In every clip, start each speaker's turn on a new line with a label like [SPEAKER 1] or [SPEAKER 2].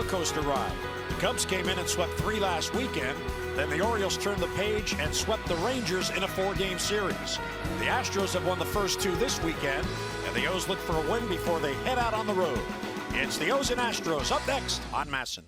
[SPEAKER 1] roller coaster ride. The Cubs came in and swept 3 last weekend. Then the Orioles turned the page and swept the Rangers in a 4-game series. The Astros have won the first 2 this weekend, and the O's look for a win before they head out on the road. It's the O's and Astros up next on MASN.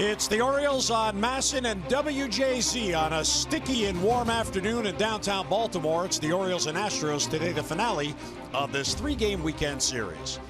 [SPEAKER 1] It's the Orioles on MASN and WJZ on a sticky and warm afternoon in downtown Baltimore. It's the Orioles and Astros today, the finale of this 3-game weekend series.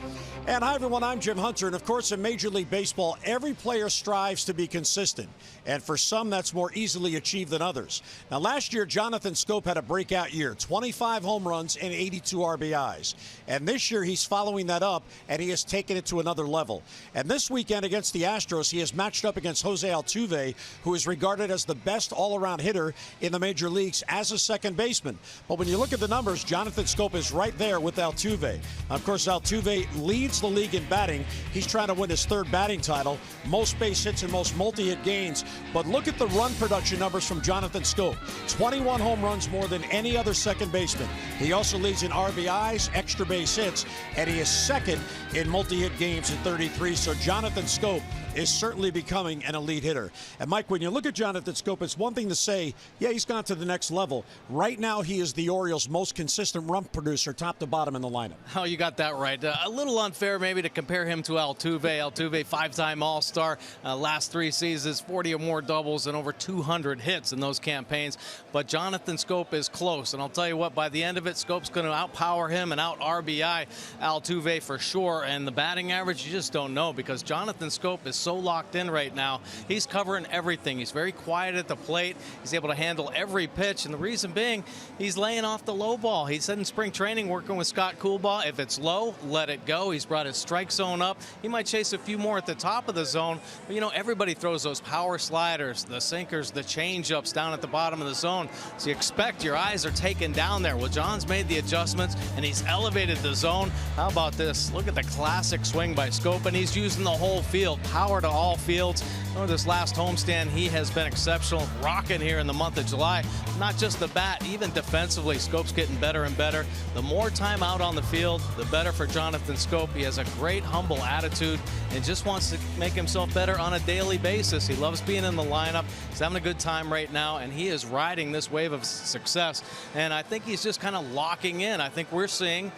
[SPEAKER 1] And hi, everyone, I'm Jim Hunter. And, of course, in Major League Baseball, every player strives to be consistent. And for some, that's more easily achieved than others. Now, last year, Jonathan Schoop had a breakout year, 25 home runs and 82 RBIs. And this year, he's following that up, and he has taken it to another level. And this weekend against the Astros, he has matched up against Jose Altuve, who is regarded as the best all-around hitter in the major leagues as a second baseman. But when you look at the numbers, Jonathan Schoop is right there with Altuve. Of course, Altuve leads the league in batting. He's trying to win his 3rd batting title, most base hits and most multi-hit gains. But look at the run production numbers from Jonathan Schoop. 21 home runs more than any other second baseman. He also leads in RBIs, extra base hits, and he is second in multi-hit games at 33. So Jonathan Schoop is certainly becoming an elite hitter. And Mike, when you look at Jonathan Schoop, it's one thing to say, yeah, he's gone to the next level. Right now, he is the Orioles' most consistent run producer, top to bottom in the lineup.
[SPEAKER 2] Oh, you got that right. A little unfair maybe to compare him to Altuve. Altuve, 5-time All-Star, last 3 seasons, 40 or more doubles and over 200 hits in those campaigns. But Jonathan Schoop is close. And I'll tell you what, by the end of it, Schoop's going to outpower him and out RBI Altuve for sure. And the batting average, you just don't know, because Jonathan Schoop is so locked in right now. He's covering everything. He's very quiet at the plate. He's able to handle every pitch, and the reason being, he's laying off the low ball. He said in spring training, working with Scott Coolbaugh, if it's low, let it go. He's brought his strike zone up. He might chase a few more at the top of the zone, but you know, everybody throws those power sliders, the sinkers, the change-ups down at the bottom of the zone. So you expect your eyes are taken down there. Well, John's made the adjustments, and he's elevated the zone. How about this? Look at the classic swing by Schoop, and he's using the whole field. Power to all fields. Oh, this last homestand, he has been exceptional, rocking here in the month of July. Not just the bat, even defensively, Schoop's getting better and better. The more time out on the field, the better for Jonathan Schoop. He has a great, humble attitude and just wants to make himself better on a daily basis. He loves being in the lineup. He's having a good time right now, and he is riding this wave of success. And I think he's just kind of locking in. I think we're seeing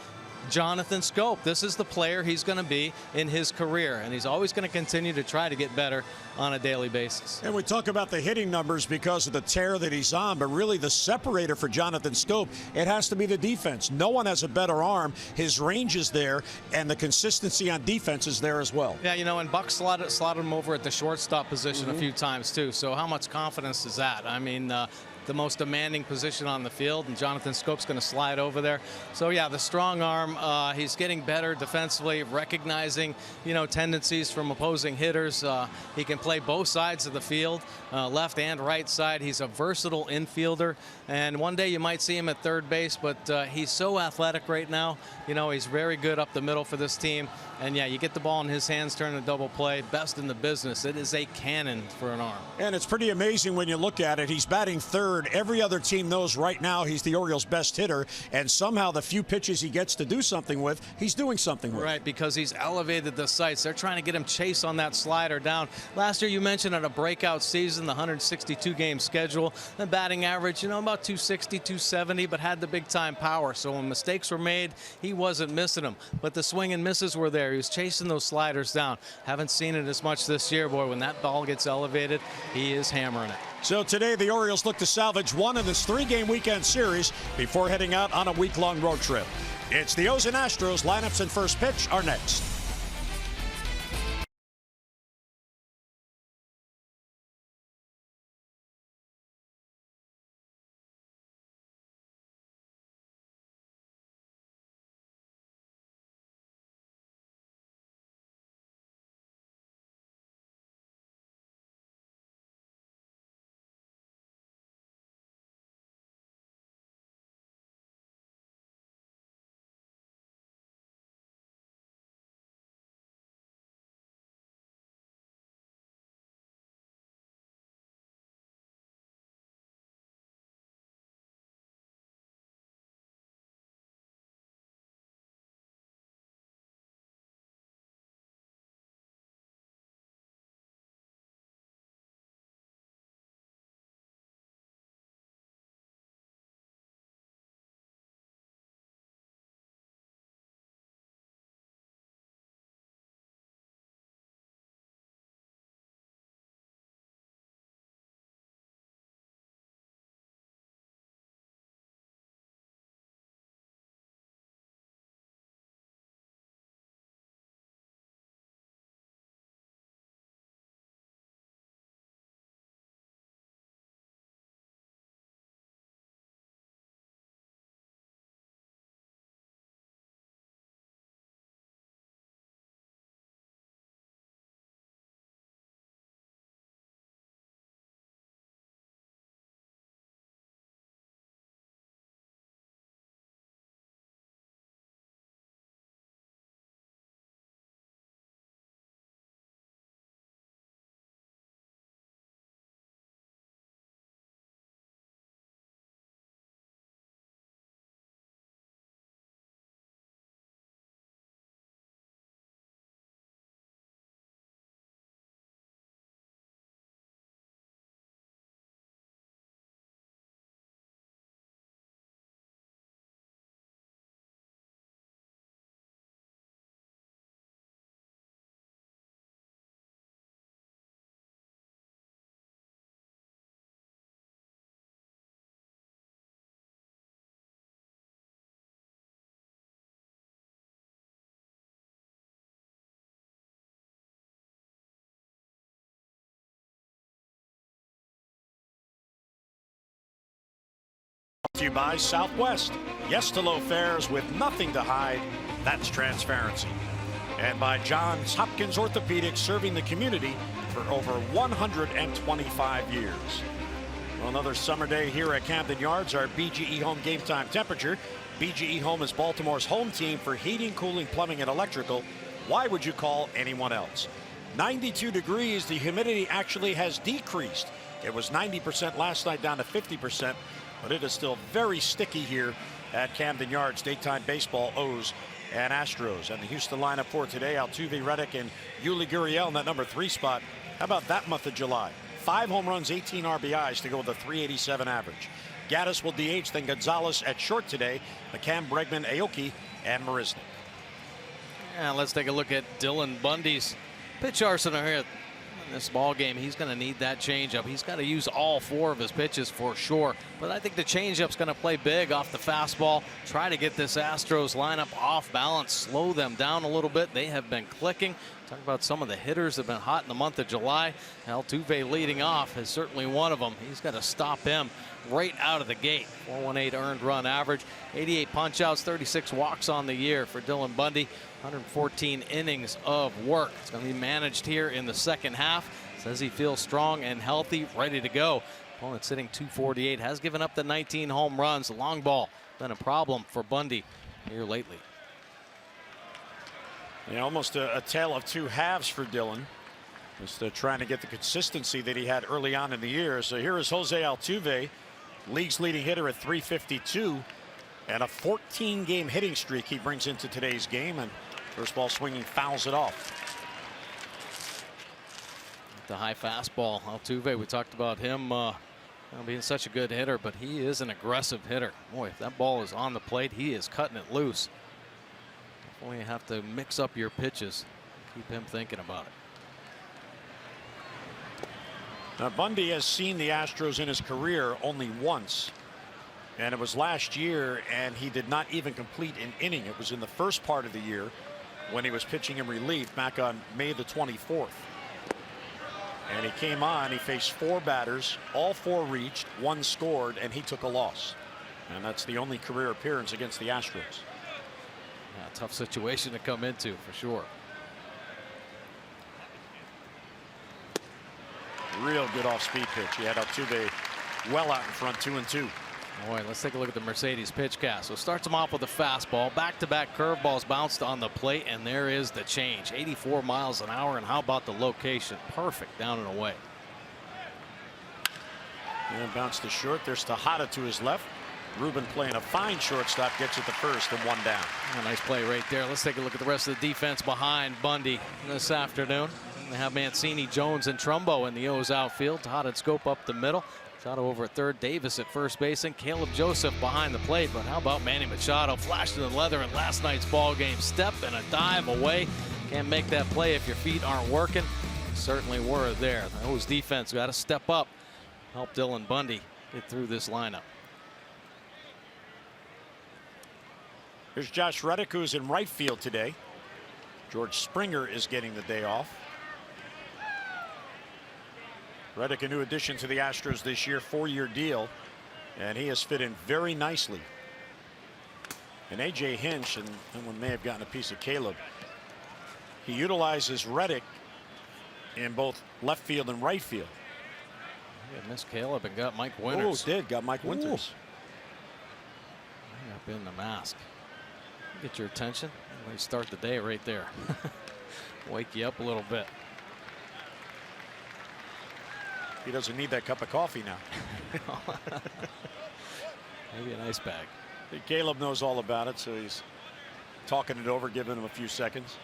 [SPEAKER 2] Jonathan Schoop. This is the player he's going to be in his career, and he's always going to continue to try to get better on a daily basis.
[SPEAKER 1] And we talk about the hitting numbers because of the tear that he's on, but really the separator for Jonathan Schoop, it has to be the defense. No one has a better arm. His range is there, and the consistency on defense is there as well.
[SPEAKER 2] Yeah, you know, and Buck slotted him over at the shortstop position a few times too, so how much confidence is that? I mean, the most demanding position on the field, and Jonathan Schoop's going to slide over there. So yeah, the strong arm, he's getting better defensively, recognizing, you know, tendencies from opposing hitters. He can play both sides of the field, left and right side. He's a versatile infielder, and one day you might see him at third base, but he's so athletic right now. You know, he's very good up the middle for this team. And yeah, you get the ball in his hands, turn a double play, best in the business. It is a cannon for an arm.
[SPEAKER 1] And it's pretty amazing when you look at it. He's batting third. Every other team knows right now he's the Orioles' best hitter, and somehow the few pitches he gets to do something with, he's doing something with.
[SPEAKER 2] Right, because he's elevated the sights. They're trying to get him chase on that slider down. Last year, you mentioned at a breakout season, the 162-game schedule, the batting average, you know, about 260, 270, but had the big-time power. So when mistakes were made, he wasn't missing them. But the swing and misses were there. He was chasing those sliders down. Haven't seen it as much this year, boy. When that ball gets elevated, he is hammering it.
[SPEAKER 1] So today the Orioles look to salvage one in this 3-game weekend series before heading out on a week-long road trip. It's the O's and Astros. Lineups and first pitch are next. to you by Southwest. Yes to low fares with nothing to hide. That's transparency. And by Johns Hopkins Orthopedics, serving the community for over 125 years. Well, another summer day here at Camden Yards. Our BGE Home game time temperature. BGE Home is Baltimore's home team for heating, cooling, plumbing, and electrical. Why would you call anyone else? 92 degrees. The humidity actually has decreased. It was 90% last night, down to 50%, but it is still very sticky here at Camden Yards. Daytime baseball, O's and Astros. And the Houston lineup for today: Altuve, Reddick, and Yuli Gurriel in that number 3 spot. How about that month of July? 5 home runs, 18 RBIs to go with a 387 average. Gaddis will DH, then Gonzalez at short today. McCann, Bregman, Aoki, and Marisnik.
[SPEAKER 2] And let's take a look at Dylan Bundy's pitch arsenal here. In this ball game, he's going to need that changeup. He's got to use all 4 of his pitches for sure. But I think the changeup's going to play big off the fastball. Try to get this Astros lineup off balance, slow them down a little bit. They have been clicking. Talk about some of the hitters that have been hot in the month of July. Altuve leading off is certainly one of them. He's got to stop him right out of the gate. 418 earned run average, 88 punch-outs, 36 walks on the year for Dylan Bundy. 114 innings of work. It's going to be managed here in the second half. Says he feels strong and healthy, ready to go. Opponent sitting 248, has given up the 19 home runs. The long ball been a problem for Bundy here lately.
[SPEAKER 1] Yeah, almost a tale of 2 halves for Dylan. Just trying to get the consistency that he had early on in the year. So here is Jose Altuve, league's leading hitter at 352, and a 14-game hitting streak he brings into today's game. And first ball swinging, fouls it off.
[SPEAKER 2] The high fastball, Altuve, we talked about him being such a good hitter, but he is an aggressive hitter. Boy, if that ball is on the plate, he is cutting it loose. Definitely have to mix up your pitches. Keep him thinking about it.
[SPEAKER 1] Now, Bundy has seen the Astros in his career only once, and it was last year, and he did not even complete an inning. It was in the first part of the year when he was pitching in relief back on May the 24th. And he came on, he faced 4 batters, all 4 reached, 1 scored, and he took a loss. And that's the only career appearance against the Astros.
[SPEAKER 2] Yeah, tough situation to come into for sure.
[SPEAKER 1] Real good off-speed pitch. He had Altuve well out in front, 2-2.
[SPEAKER 2] Boy, let's take a look at the Mercedes pitch cast. So starts him off with a fastball. Back-to-back curveballs bounced on the plate, and there is the change. 84 miles an hour, and how about the location? Perfect down and away.
[SPEAKER 1] And bounced to short. There's Tejada to his left. Ruben playing a fine shortstop, gets it to first and 1 down.
[SPEAKER 2] A nice play right there. Let's take a look at the rest of the defense behind Bundy this afternoon. They have Mancini, Jones, and Trumbo in the O's outfield. Tejada scope up the middle. Machado over at third, Davis at first base, and Caleb Joseph behind the plate. But how about Manny Machado? Flashed in the leather in last night's ball game. Step and a dive away. Can't make that play if your feet aren't working. Certainly were there. The O's defense got to step up. Help Dylan Bundy get through this lineup.
[SPEAKER 1] Here's Josh Reddick, who's in right field today. George Springer is getting the day off. Reddick, a new addition to the Astros this year, 4-year deal, and he has fit in very nicely. And A.J. Hinch, and someone may have gotten a piece of Caleb, he utilizes Reddick in both left field and right field.
[SPEAKER 2] Yeah, missed Caleb and got Mike Winters.
[SPEAKER 1] Oh, got Mike Winters.
[SPEAKER 2] Right up in the mask. Get your attention. Let me start the day right there. Wake you up a little bit.
[SPEAKER 1] He doesn't need that cup of coffee now.
[SPEAKER 2] Maybe an ice bag.
[SPEAKER 1] Caleb knows all about it, so he's talking it over, giving him a few seconds.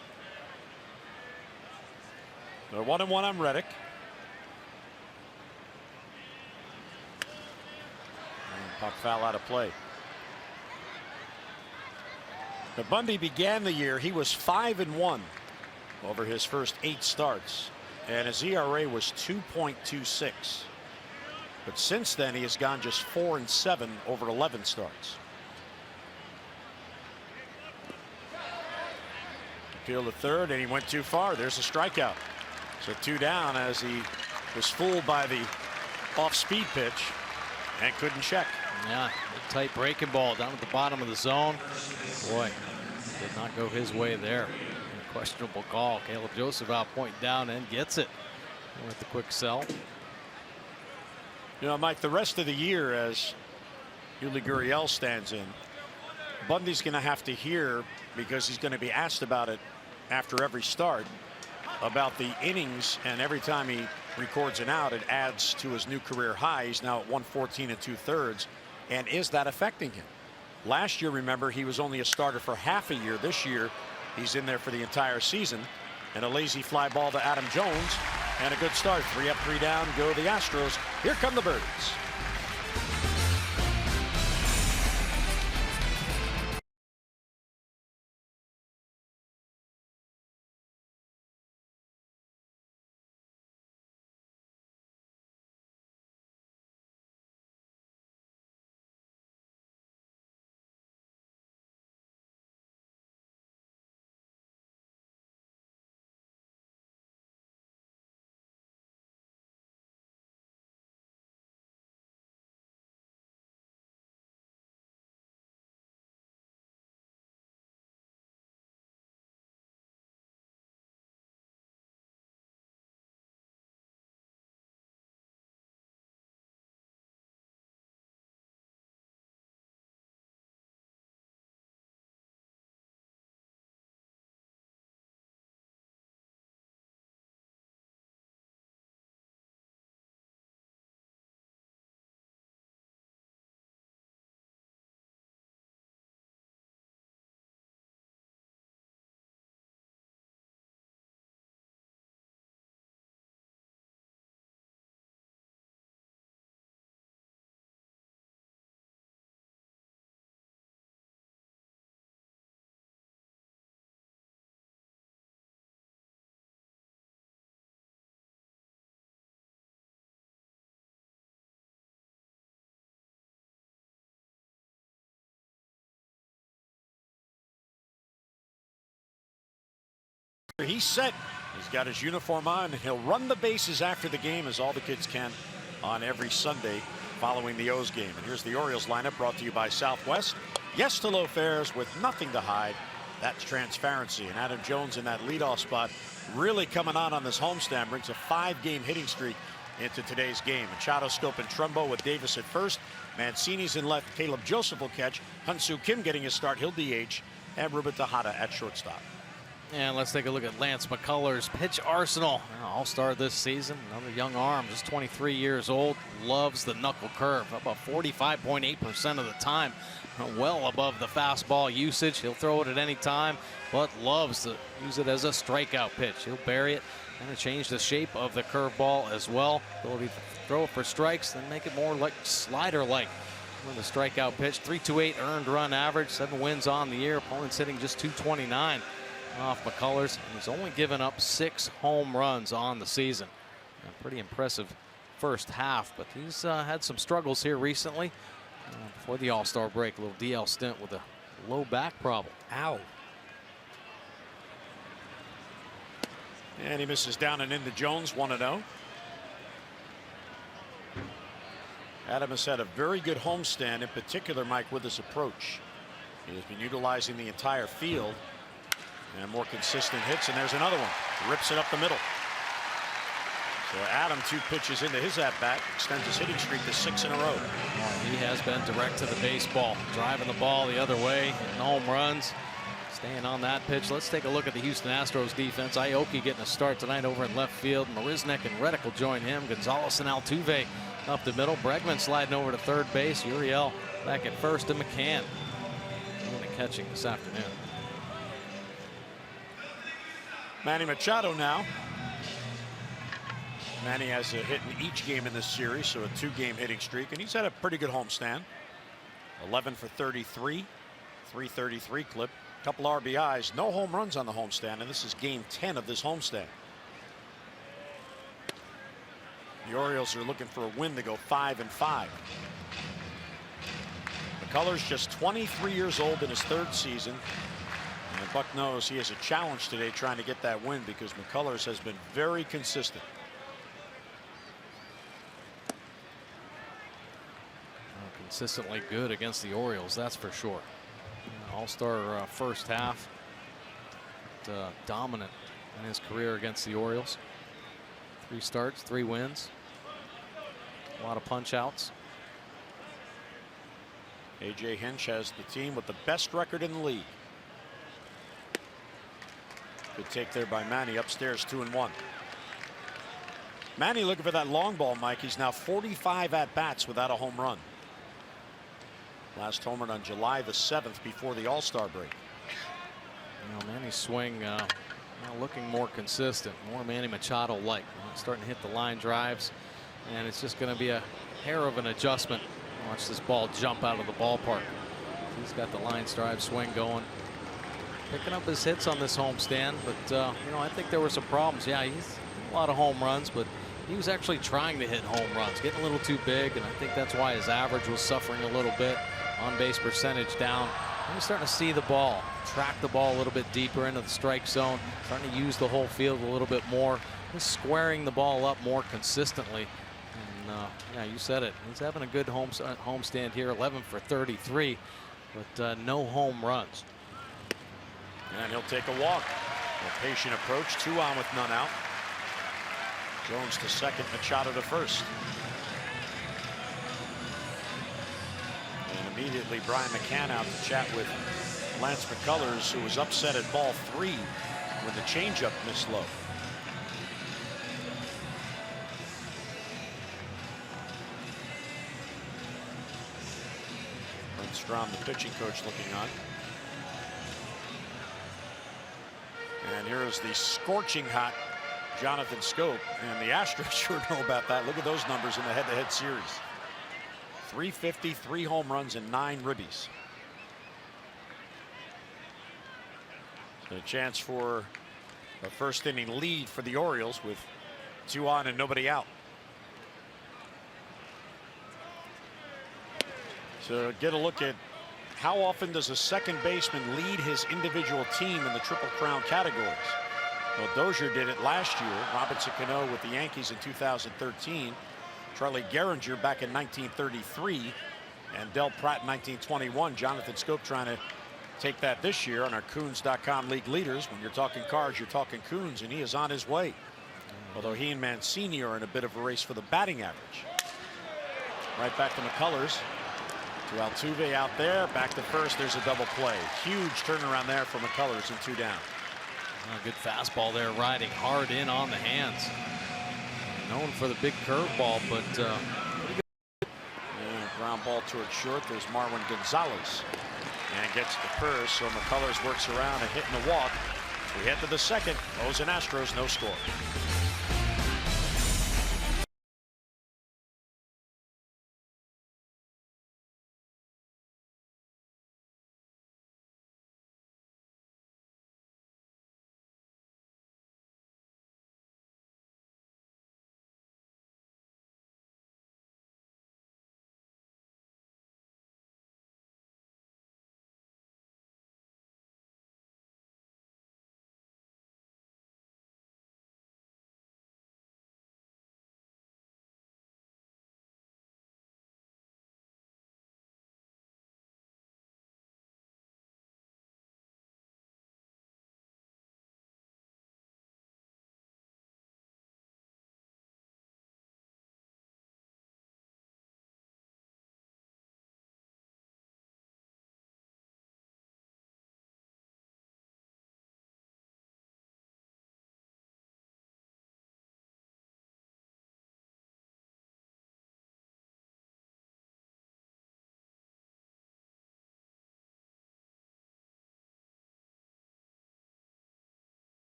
[SPEAKER 1] They're 1-1 on Reddick. And pop foul out of play. Now, Bundy began the year, he was 5-1 over his first 8 starts. And his ERA was 2.26. But since then, he has gone just 4-7 over 11 starts. Appeal to third, and he went too far. There's a strikeout. So 2 down as he was fooled by the off-speed pitch and couldn't check.
[SPEAKER 2] Yeah, a tight breaking ball down at the bottom of the zone. Boy, did not go his way there. A questionable call. Caleb Joseph out point down and gets it with the quick sell.
[SPEAKER 1] You know, Mike, the rest of the year as Yuli Gurriel stands in, Bundy's going to have to hear, because he's going to be asked about it after every start, about the innings, and every time he records an out, it adds to his new career high. He's now at 114 2/3, and is that affecting him? Last year, remember, he was only a starter for half a year. This year, he's in there for the entire season. And a lazy fly ball to Adam Jones, and a good start. 3 up, 3 down, go the Astros. Here come the birds. He's set. He's got his uniform on. He'll run the bases after the game, as all the kids can on every Sunday following the O's game. And here's the Orioles lineup, brought to you by Southwest. Yes to low fares with nothing to hide. That's transparency. And Adam Jones in that leadoff spot, really coming on this homestand, brings a 5-game hitting streak into today's game. Machado, Scope, and Trumbo with Davis at first. Mancini's in left. Caleb Joseph will catch. Hyun-Soo Kim getting his start. He'll DH. And Ruben Tejada at shortstop.
[SPEAKER 2] And let's take a look at Lance McCullers' pitch arsenal. All-star this season. Another young arm, just 23 years old. Loves the knuckle curve. About 45.8% of the time. Well above the fastball usage. He'll throw it at any time, but loves to use it as a strikeout pitch. He'll bury it and change the shape of the curveball as well. Ability to throw it for strikes, then make it more like slider-like. With a strikeout pitch. 3.28 earned run average. 7 wins on the year. Opponents hitting just 229. Off McCullers, and he's only given up 6 home runs on the season. A pretty impressive first half, but he's had some struggles here recently. Before the All-Star break, a little DL stint with a low back problem.
[SPEAKER 1] Ow. And he misses down and into Jones, 1-0. Adam has had a very good homestand, in particular, Mike, with his approach. He has been utilizing the entire field. And more consistent hits, and there's another one. Rips it up the middle. So Adam, 2 pitches into his at-bat, extends his hitting streak to 6 in a row.
[SPEAKER 2] He has been direct to the baseball, driving the ball the other way, and home runs. Staying on that pitch. Let's take a look at the Houston Astros defense. Aoki getting a start tonight over in left field. Marisnik and Reddick will join him. Gonzalez and Altuve up the middle. Bregman sliding over to third base. Uriel back at first, and McCann doing the catching this afternoon.
[SPEAKER 1] Manny Machado now. Manny has a hit in each game in this series, so a 2-game hitting streak, and he's had a pretty good homestand. 11 for 33, 333 clip, couple RBIs, no home runs on the homestand, and this is game 10 of this homestand. The Orioles are looking for a win to go 5-5. McCullers just 23 years old in his 3rd season. And Buck knows he has a challenge today trying to get that win, because McCullers has been very consistent.
[SPEAKER 2] consistently good against the Orioles, that's for sure. All-star first half. Dominant in his career against the Orioles. 3 starts, 3 wins. A lot of punch outs.
[SPEAKER 1] A.J. Hinch has the team with the best record in the league. Good take there by Manny upstairs, 2-1. Manny looking for that long ball, Mike. He's now 45 at bats without a home run. Last homer on July the 7th before the All-Star break.
[SPEAKER 2] Manny's swing now looking more consistent, more Manny Machado-like. Starting to hit the line drives, and it's just going to be a hair of an adjustment. Watch this ball jump out of the ballpark. He's got the line drive swing going. Picking up his hits on this homestand, but I think there were some problems. Yeah, he's a lot of home runs, but he was actually trying to hit home runs, getting a little too big, and I think that's why his average was suffering a little bit. On-base percentage down. You're starting to see the ball, track the ball a little bit deeper into the strike zone, starting to use the whole field a little bit more, just squaring the ball up more consistently. And yeah, you said it. He's having a good homestand here, 11 for 33, but no home runs.
[SPEAKER 1] And he'll take a walk. A patient approach, 2 on with none out. Jones to second, Machado to first. And immediately Brian McCann out to chat with Lance McCullers, who was upset at ball 3 when the changeup missed low. Strom, the pitching coach, looking on. And here is the scorching hot Jonathan Schoop, and the Astros sure know about that. Look at those numbers in the head-to-head series. 350, 3 home runs, and 9 ribbies. So a chance for a first inning lead for the Orioles with 2 on and nobody out. So get a look at how often does a second baseman lead his individual team in the Triple Crown categories. Well, Dozier did it last year. Robinson Cano with the Yankees in 2013. Charlie Gehringer back in 1933. And Del Pratt in 1921. Jonathan Schoop trying to take that this year on our Coons.com league leaders. When you're talking cards, you're talking Coons, and he is on his way. Although he and Mancini are in a bit of a race for the batting average. Right back to McCullers. To Altuve out there, back to first. There's a double play. Huge turnaround there for McCullers and 2 down.
[SPEAKER 2] Good fastball there, riding hard in on the hands. Known for the big curveball, but pretty good.
[SPEAKER 1] And ground ball towards short. There's Marwin Gonzalez. And gets the first, so McCullers works around and hitting the walk. We head to the second. O's and Astros, no score.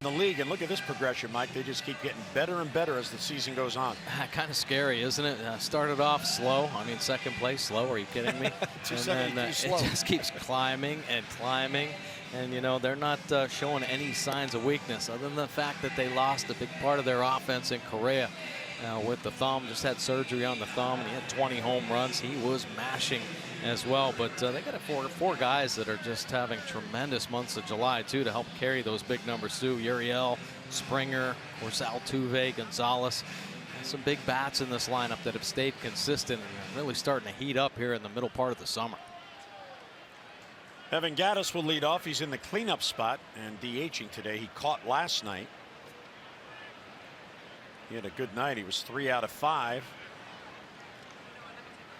[SPEAKER 1] The league, and look at this progression, Mike. They just keep getting better and better as the season goes on.
[SPEAKER 2] Kind of scary, isn't it? Started off slow. I mean, second place slow. Are you kidding me?
[SPEAKER 1] And then,
[SPEAKER 2] it just keeps climbing and climbing. And, you know, they're not showing any signs of weakness other than the fact that they lost a big part of their offense in Correa with the thumb. Just had surgery on the thumb, and he had 20 home runs. He was mashing as well. But they got four guys that are just having tremendous months of July, too, to help carry those big numbers, too. Uriel, Springer, of course, Altuve, Gonzalez. Some big bats in this lineup that have stayed consistent and are really starting to heat up here in the middle part of the summer.
[SPEAKER 1] Evan Gattis will lead off. He's in the cleanup spot and DHing today. He caught last night. He had a good night. He was 3 out of 5.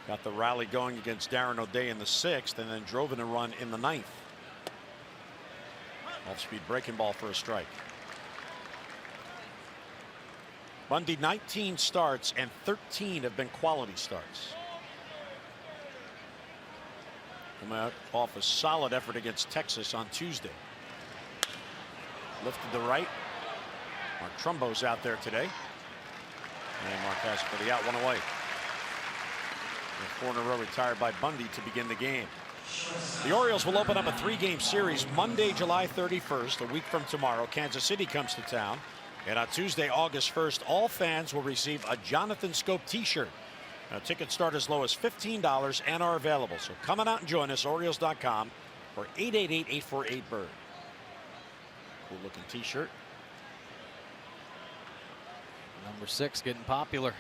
[SPEAKER 1] Got the rally going against Darren O'Day in the 6th and then drove in a run in the 9th. Off-speed breaking ball for a strike. Bundy 19 starts and 13 have been quality starts. Coming out off a solid effort against Texas on Tuesday. Lifted the right. Mark Trumbo's out there today. And Mark has for the out, 1 away. The 4 in a row retired by Bundy to begin the game. The Orioles will open up a 3-game series Monday, July 31st. A week from tomorrow, Kansas City comes to town. And on Tuesday, August 1st, all fans will receive a Jonathan Scope t-shirt. Now, tickets start as low as $15 and are available. So come on out and join us, Orioles.com, or 888-848-BIRD. Cool looking t-shirt.
[SPEAKER 2] Number 6 getting popular.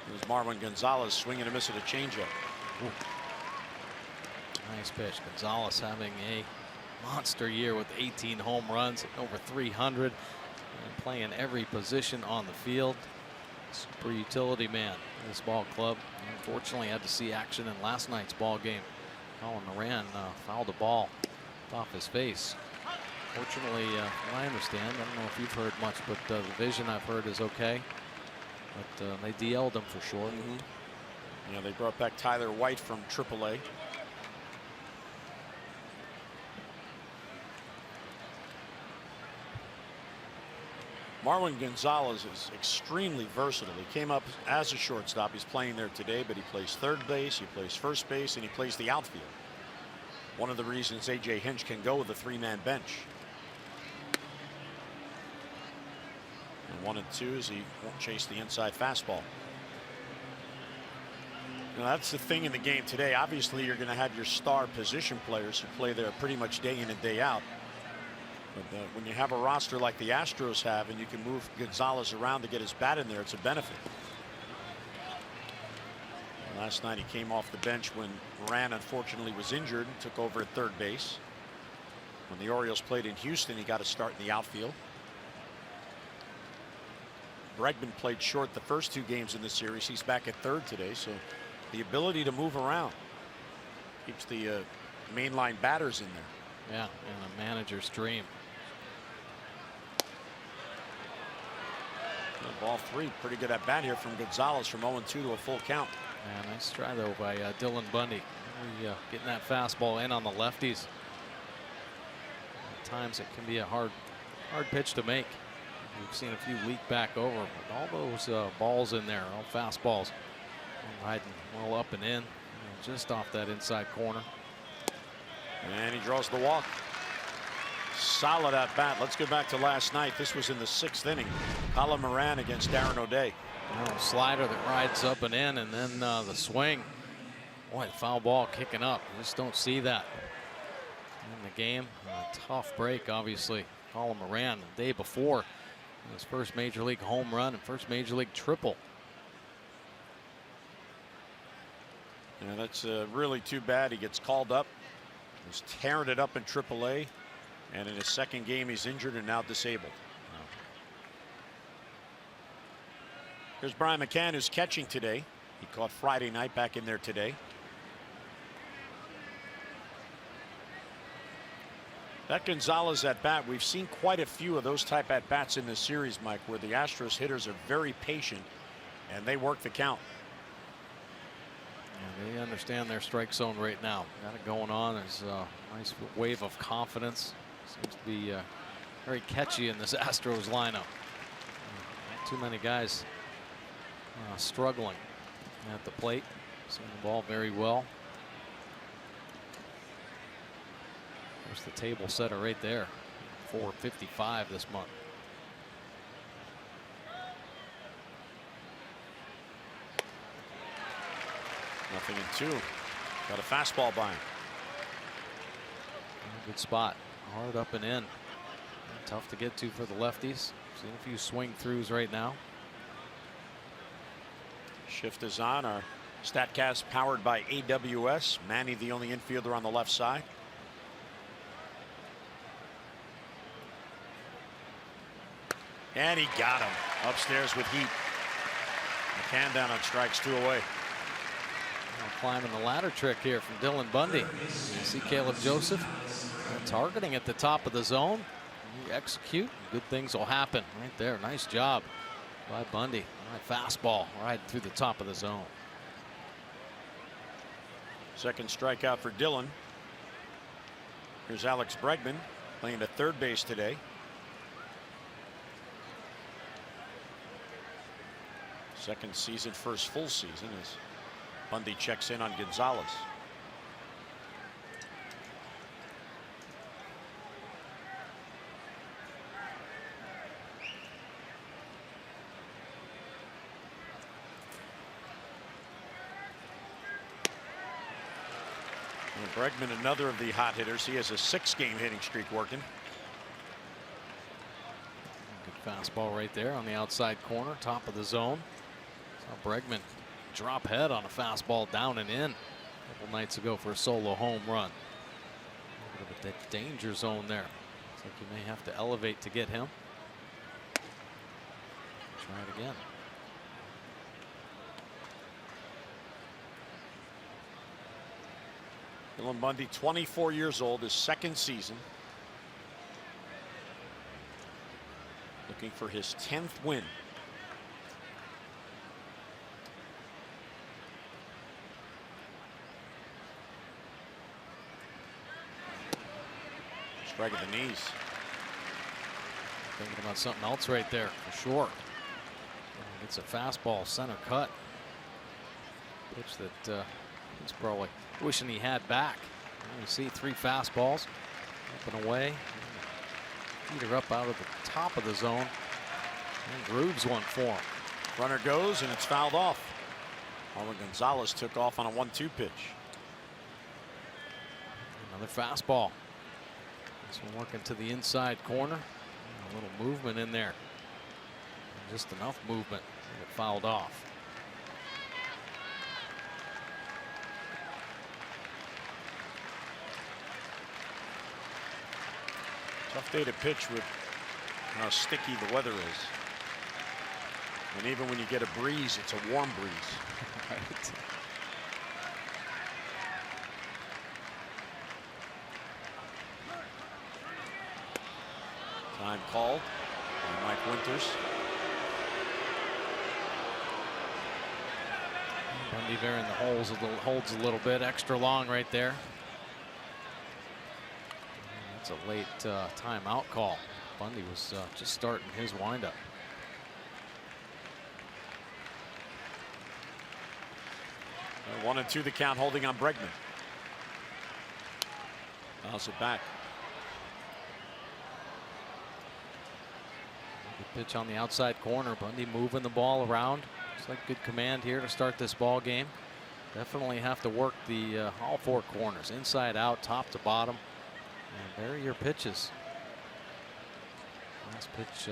[SPEAKER 1] There's Marwin Gonzalez swinging a miss at a changeup.
[SPEAKER 2] Ooh. Nice pitch. Gonzalez having a monster year with 18 home runs, over 300, and playing every position on the field. Super utility man in this ball club. Unfortunately, had to see action in last night's ball game. Colin Moran fouled the ball off his face. Fortunately, from what I understand, I don't know if you've heard much, but the vision I've heard is okay. But they DL'd him for sure.
[SPEAKER 1] Yeah, they brought back Tyler White from AAA. Marwin Gonzalez is extremely versatile. He came up as a shortstop. He's playing there today, but he plays third base, he plays first base, and he plays the outfield. One of the reasons A.J. Hinch can go with a 3-man bench. And 1 and 2 is he won't chase the inside fastball. Now, that's the thing in the game today. Obviously, you're going to have your star position players who play there pretty much day in and day out. But when you have a roster like the Astros have and you can move Gonzalez around to get his bat in there, it's a benefit. Last night he came off the bench when Moran unfortunately was injured and took over at third base. When the Orioles played in Houston, he got a start in the outfield. Bregman played short the first 2 games in the series. He's back at third today, so the ability to move around keeps the mainline batters in there.
[SPEAKER 2] Yeah, and a manager's dream.
[SPEAKER 1] Ball 3, pretty good at bat here from Gonzalez from 0-2 to a full count.
[SPEAKER 2] Yeah, nice try though by Dylan Bundy. Getting that fastball in on the lefties. At times it can be a hard pitch to make. We've seen a few leak back over, but all those balls in there, all fastballs, riding well up and in, just off that inside corner.
[SPEAKER 1] And he draws the walk. Solid at bat. Let's go back to last night. This was in the 6th inning. Colin Moran against Darren O'Day.
[SPEAKER 2] Slider that rides up and in, and then the swing. Boy, the foul ball kicking up. You just don't see that in the game. A tough break, obviously. Colin Moran the day before his first major league home run and first major league triple.
[SPEAKER 1] Yeah, that's really too bad. He gets called up. He's tearing it up in AAA. And in his second game, he's injured and now disabled. Here's Brian McCann, who's catching today. He caught Friday night, back in there today. That Gonzalez at bat, we've seen quite a few of those type at bats in this series, Mike, where the Astros hitters are very patient and they work the count.
[SPEAKER 2] Yeah, they understand their strike zone right now. Got it going on. There's a nice wave of confidence. Seems to be very catchy in this Astros lineup. Not too many guys struggling at the plate. Seeing the ball very well. There's the table setter right there. 455 this month.
[SPEAKER 1] Nothing in 2. Got a fastball by him.
[SPEAKER 2] Good spot. Hard up and in. Tough to get to for the lefties. Seeing a few swing throughs right now.
[SPEAKER 1] Shift is on. Our StatCast powered by AWS. Manny, the only infielder on the left side. And he got him upstairs with heat. McCann down on strikes, 2 away.
[SPEAKER 2] Climbing the ladder trick here from Dylan Bundy. You see Caleb Joseph targeting at the top of the zone. You execute, good things will happen right there. Nice job by Bundy. All right, fastball right through the top of the zone.
[SPEAKER 1] Second strikeout for Dylan. Here's Alex Bregman playing at third base today. Second season, first full season as Bundy checks in on Gonzalez. Well, Bregman, another of the hot hitters. He has a 6-game hitting streak working.
[SPEAKER 2] Good fastball right there on the outside corner, top of the zone. Saw Bregman drop head on a fastball down and in a couple nights ago for a solo home run. A little bit of danger zone there. Looks like you may have to elevate to get him. Try it again.
[SPEAKER 1] Dylan Bundy, 24 years old, his second season. Looking for his 10th win. Strike at the knees.
[SPEAKER 2] Thinking about something else right there for sure. It's a fastball, center cut. Pitch that he's probably wishing he had back. You see 3 fastballs up and away. Feet are up out of the top of the zone. And grooves one for him.
[SPEAKER 1] Runner goes and it's fouled off. Marlon Gonzalez took off on a 1-2 pitch.
[SPEAKER 2] Another fastball. This one working to the inside corner. A little movement in there. Just enough movement to get fouled off.
[SPEAKER 1] Tough day to pitch with how sticky the weather is. And even when you get a breeze, it's a warm breeze.
[SPEAKER 2] Right.
[SPEAKER 1] Time called by Mike Winters.
[SPEAKER 2] Bundy there in the holds a little bit extra long right there. That's a late timeout call. Bundy was just starting his windup.
[SPEAKER 1] Uh, 1-2 the count, holding on Bregman. Fouls it back.
[SPEAKER 2] Good pitch on the outside corner. Bundy moving the ball around. Looks like good command here to start this ball game. Definitely have to work the all 4 corners, inside out, top to bottom. And there are your pitches. Last pitch,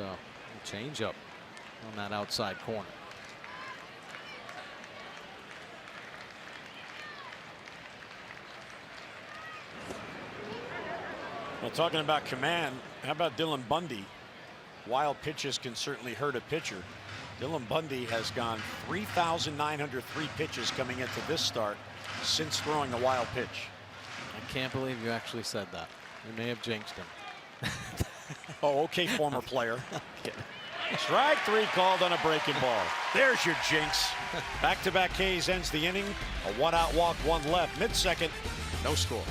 [SPEAKER 2] change up on that outside corner.
[SPEAKER 1] Well, talking about command, how about Dylan Bundy? Wild pitches can certainly hurt a pitcher. Dylan Bundy has gone 3,903 pitches coming into this start since throwing a wild pitch.
[SPEAKER 2] I can't believe you actually said that. You may have jinxed him.
[SPEAKER 1] Oh, okay, former player. Strike 3 called on a breaking ball. There's your jinx. Back-to-back Ks ends the inning. A 1-out walk, 1 left. Mid-second, no score.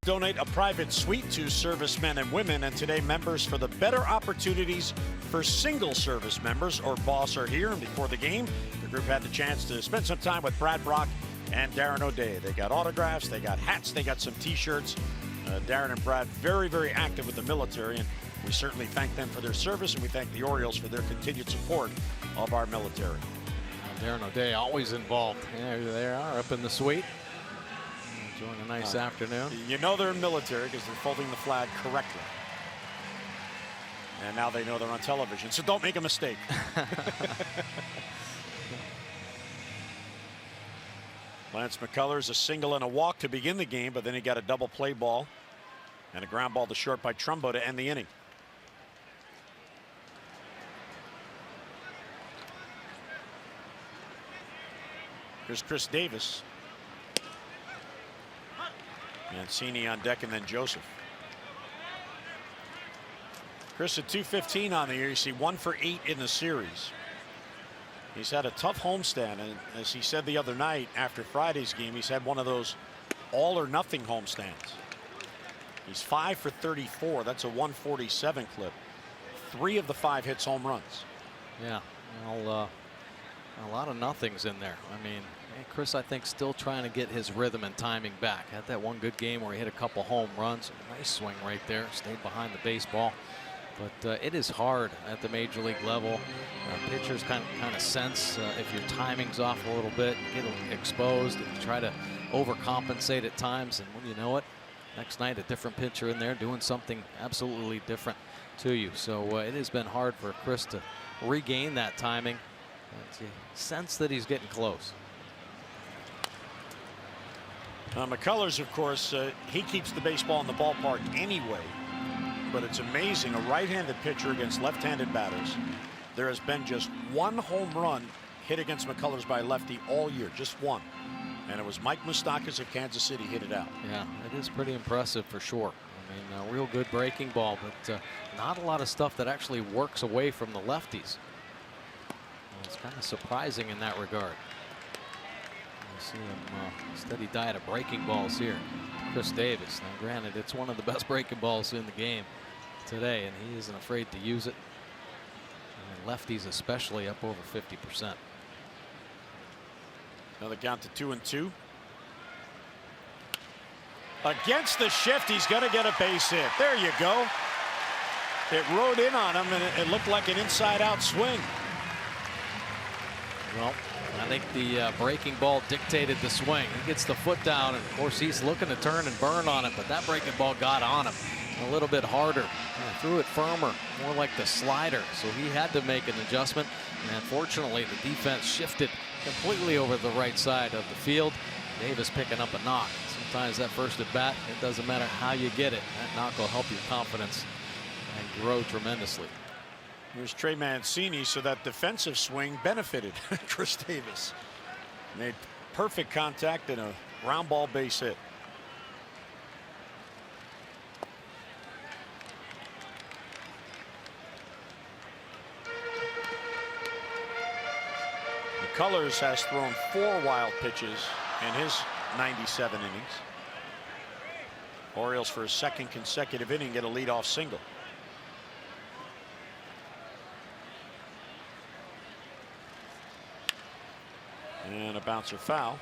[SPEAKER 1] donate a private suite to servicemen and women, and today members for the Better Opportunities for Single Service Members, or BOSS, are here. And before the game, the group had the chance to spend some time with Brad Brock and Darren O'Day. They got autographs, they got hats, they got some T-shirts. Darren and Brad very, very active with the military, and we certainly thank them for their service, and we thank the Orioles for their continued support of our military.
[SPEAKER 2] Darren O'Day always involved. There they are up in the suite. Enjoying a nice afternoon.
[SPEAKER 1] You know they're in military because they're folding the flag correctly. And now they know they're on television, so don't make a mistake. Lance McCullers, a single and a walk to begin the game, but then he got a double play ball and a ground ball to short by Trumbo to end the inning. Here's Chris Davis. Mancini on deck, and then Joseph. Chris at 215 on the year. You see 1 for 8 in the series. He's had a tough homestand, and as he said the other night after Friday's game, he's had one of those all or nothing homestands. He's 5 for 34. That's a 147 clip. 3 of the 5 hits home runs.
[SPEAKER 2] Yeah, well, a lot of nothings in there. I mean, Chris, I think, still trying to get his rhythm and timing back. Had that one good game where he hit a couple home runs. Nice swing right there. Stayed behind the baseball. But it is hard at the major league level. Pitchers kind of sense if your timing's off a little bit, get exposed, and try to overcompensate at times. And when you know it, next night a different pitcher in there doing something absolutely different to you. So it has been hard for Chris to regain that timing. But you sense that he's getting close.
[SPEAKER 1] McCullers, of course, he keeps the baseball in the ballpark anyway. But it's amazing, a right-handed pitcher against left-handed batters. There has been just 1 home run hit against McCullers by a lefty all year, just 1. And it was Mike Moustakas of Kansas City hit it out.
[SPEAKER 2] Yeah, it is pretty impressive for sure. I mean, a real good breaking ball, but not a lot of stuff that actually works away from the lefties. It's kind of surprising in that regard. You see him steady diet of breaking balls here. Chris Davis. Now, granted, it's one of the best breaking balls in the game today, and he isn't afraid to use it. And lefties especially up over 50%.
[SPEAKER 1] Another count to 2-2. Against the shift, he's going to get a base hit. There you go. It rode in on him, and it looked like an inside-out swing.
[SPEAKER 2] Well, I think the breaking ball dictated the swing. He gets the foot down, and of course he's looking to turn and burn on it, but that breaking ball got on him a little bit harder. Threw it firmer, more like the slider, so he had to make an adjustment. And unfortunately, the defense shifted completely over the right side of the field. Davis picking up a knock. Sometimes that first at bat, it doesn't matter how you get it. That knock will help your confidence and grow tremendously.
[SPEAKER 1] Here's Trey Mancini, so that defensive swing benefited Chris Davis. Made perfect contact and a ground ball base hit. McCullers has thrown 4 wild pitches in his 97 innings. Orioles, for a second consecutive inning, get a leadoff single. And a bouncer foul.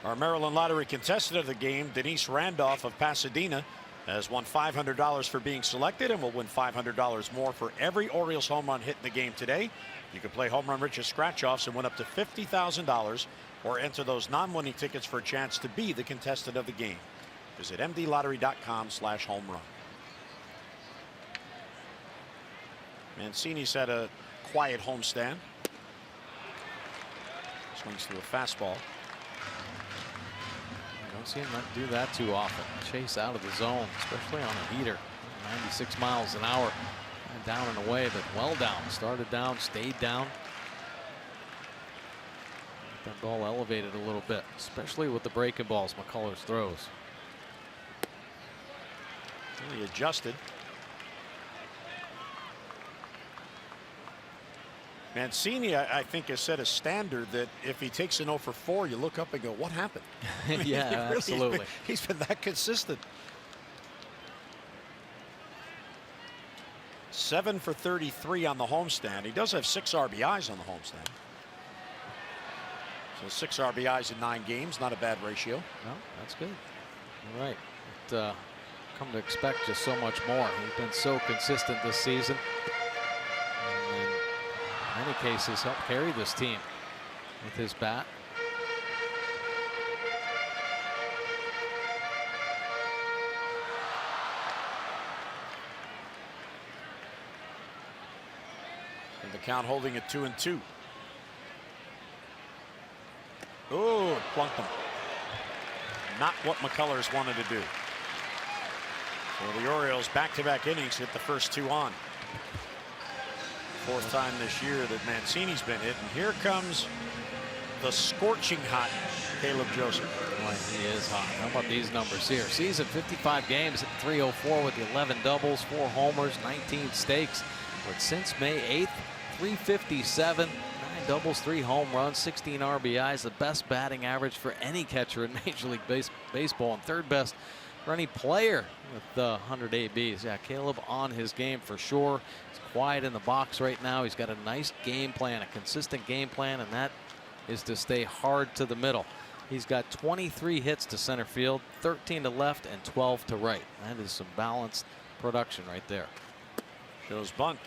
[SPEAKER 1] Our Maryland Lottery contestant of the game, Denise Randolph of Pasadena, has won $500 for being selected and will win $500 more for every Orioles home run hit in the game today. You can play Home Run Rich's scratch-offs and win up to $50,000 or enter those non-winning tickets for a chance to be the contestant of the game. Visit mdlottery.com/homerun. Mancini's had a quiet homestand. Swings through a fastball.
[SPEAKER 2] I don't see him not do that too often. Chase out of the zone, especially on a heater. 96 miles an hour. Down and away, but well down. Started down, stayed down. Get that ball elevated a little bit, especially with the breaking balls McCullers throws.
[SPEAKER 1] He adjusted. Mancini, I think, has set a standard that if he takes an 0 for 4, you look up and go, what happened? I mean,
[SPEAKER 2] Yeah,
[SPEAKER 1] really,
[SPEAKER 2] absolutely.
[SPEAKER 1] He's been that consistent. 7 for 33 on the homestand. He does have 6 RBIs on the homestand. So 6 RBIs in 9 games, not a bad ratio.
[SPEAKER 2] No, that's good. You're right. But, come to expect just so much more. He's been so consistent this season. And in many cases helped carry this team with his bat.
[SPEAKER 1] And the count holding at 2-2. Oh, it plunked him. Not what McCullers wanted to do. So the Orioles back-to-back innings hit the first 2 on. 4th time this year that Mancini's been hit. And here comes the scorching hot Caleb Joseph.
[SPEAKER 2] Boy, he is hot. How about these numbers here? Season 55 games at 304 with the 11 doubles, 4 homers, 19 stakes. But since May 8th, 357, 9 doubles, 3 home runs, 16 RBIs, the best batting average for any catcher in Major League Baseball, and 3rd best for any player with 100 ABs. Yeah, Caleb on his game for sure. He's quiet in the box right now. He's got a nice game plan, a consistent game plan, and that is to stay hard to the middle. He's got 23 hits to center field, 13 to left, and 12 to right. That is some balanced production right there.
[SPEAKER 1] Shows bunt.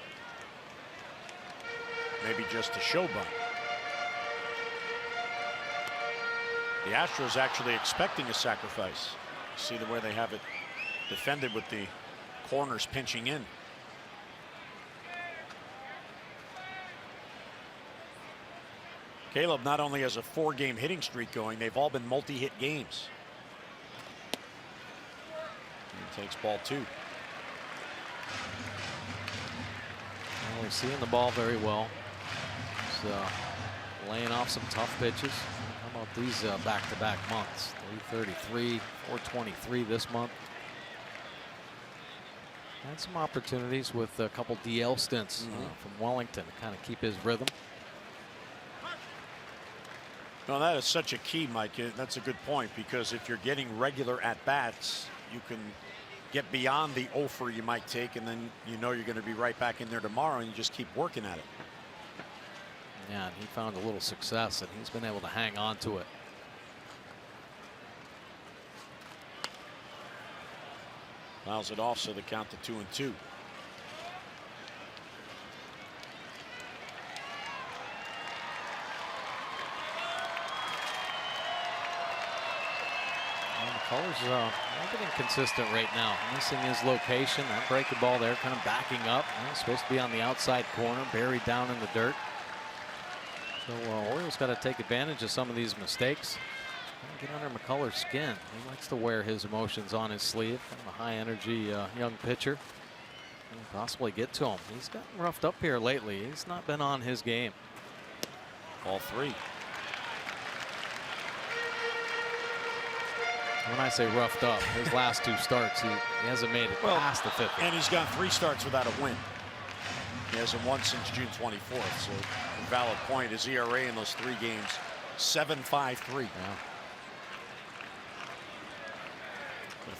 [SPEAKER 1] Maybe just a show bunt. The Astros actually expecting a sacrifice. See the way they have it defended with the corners pinching in. Caleb not only has a 4-game hitting streak going, they've all been multi-hit games. He takes ball 2.
[SPEAKER 2] Well, he's seeing the ball very well. He's laying off some tough pitches. How about these back-to-back months? 333, 423 this month. Had some opportunities with a couple DL stints from Wellington to kind of keep his rhythm.
[SPEAKER 1] No, that is such a key, Mike. That's a good point, because if you're getting regular at-bats, you can get beyond the offer you might take, and then you know you're going to be right back in there tomorrow, and you just keep working at it.
[SPEAKER 2] Yeah, and he found a little success, and he's been able to hang on to it.
[SPEAKER 1] Fouls it off, so the count to 2-2.
[SPEAKER 2] McCullers a little bit inconsistent right now. Missing his location. That breaking ball there, kind of backing up. He's supposed to be on the outside corner, buried down in the dirt. So Orioles got to take advantage of some of these mistakes. Get under McCullers' skin. He likes to wear his emotions on his sleeve. Kind of a high-energy young pitcher. And possibly get to him. He's gotten roughed up here lately. He's not been on his game.
[SPEAKER 1] Ball 3.
[SPEAKER 2] When I say roughed up, his last 2 starts, he hasn't made it past the 5th.
[SPEAKER 1] And he's gone 3 starts without a win. He hasn't won since June 24th. So a valid point. His ERA in those 3 games, 7.53.
[SPEAKER 2] Yeah.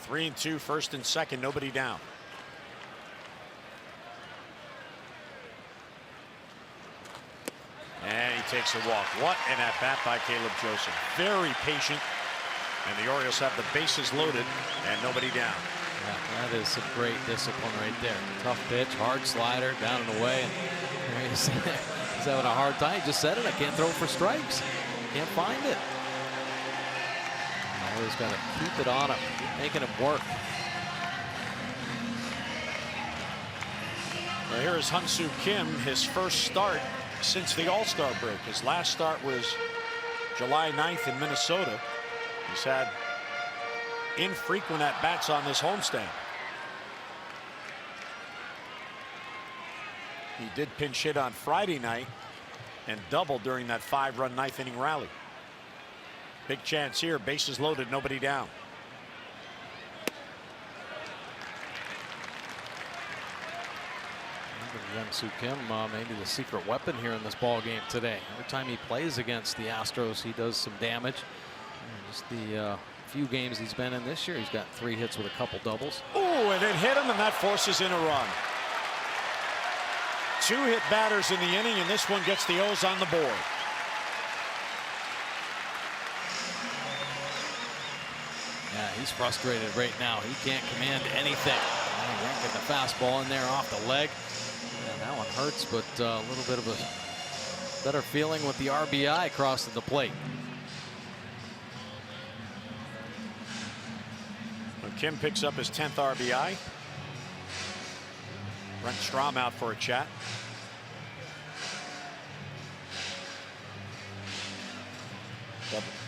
[SPEAKER 1] 3-2, 1st and 2nd, nobody down. And he takes a walk. What an at-bat by Caleb Joseph. Very patient. And the Orioles have the bases loaded and nobody down.
[SPEAKER 2] Yeah, that is some great discipline right there. Tough pitch, hard slider, down and away. And there he's having a hard time. He just said it. I can't throw for strikes. Can't find it. Always got to keep it on him, keep making him work.
[SPEAKER 1] Well, here is Hyun-Soo Kim, his first start since the All-Star break. His last start was July 9th in Minnesota. He's had infrequent at-bats on this homestand. He did pinch hit on Friday night and doubled during that 5-run 9th inning rally. Big chance here, bases loaded, nobody down.
[SPEAKER 2] Young-Soo Kim, maybe the secret weapon here in this ball game today. Every time he plays against the Astros, he does some damage. And just the few games he's been in this year, he's got 3 hits with a couple doubles.
[SPEAKER 1] Oh, and it hit him, and that forces in a run. 2 hit batters in the inning, and this one gets the O's on the board.
[SPEAKER 2] Yeah, he's frustrated right now. He can't command anything. He can't get the fastball in there off the leg. And that one hurts, but a little bit of a better feeling with the RBI crossing the plate.
[SPEAKER 1] When Kim picks up his 10th RBI. Brent Strom out for a chat.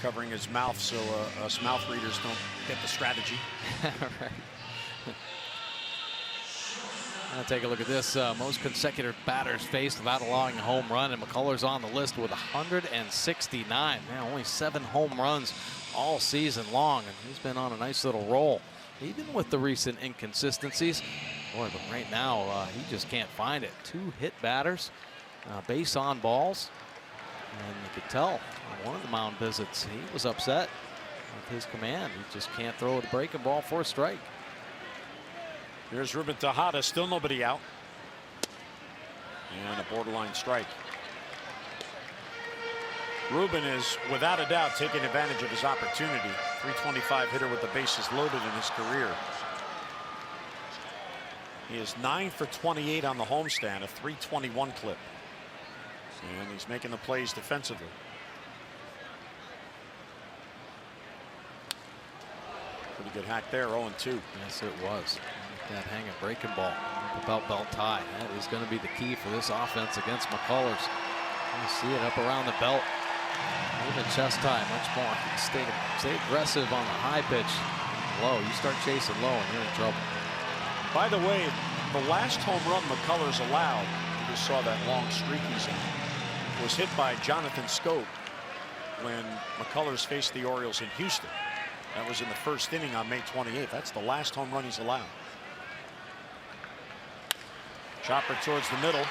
[SPEAKER 1] Covering his mouth so us mouth readers don't get the strategy.
[SPEAKER 2] Right. Now take a look at this. Most consecutive batters faced without allowing a home run, and McCullers on the list with 169. Man, only 7 home runs all season long, and he's been on a nice little roll, even with the recent inconsistencies. Boy, but right now he just can't find it. 2 hit batters, base on balls, and you could tell on one of the mound visits he was upset with his command. He just can't throw a breaking ball for a strike.
[SPEAKER 1] Here's Ruben Tejada, still nobody out. And a borderline strike. Ruben is without a doubt taking advantage of his opportunity. .325 hitter with the bases loaded in his career. He is 9 for 28 on the homestand, a .321 clip. And he's making the plays defensively. Pretty good hack there, 0-2.
[SPEAKER 2] Yes, it was. That hanging breaking ball, belt tie. That is going to be the key for this offense against McCullers. You see it up around the belt. Even chest tie, much more. Stay aggressive on the high pitch. Low, you start chasing low and you're in trouble.
[SPEAKER 1] By the way, the last home run McCullers allowed, you just saw that long streak he's in, was hit by Jonathan Scope when McCullers faced the Orioles in Houston. That was in the first inning on May 28th. That's the last home run he's allowed. Chopper towards the middle.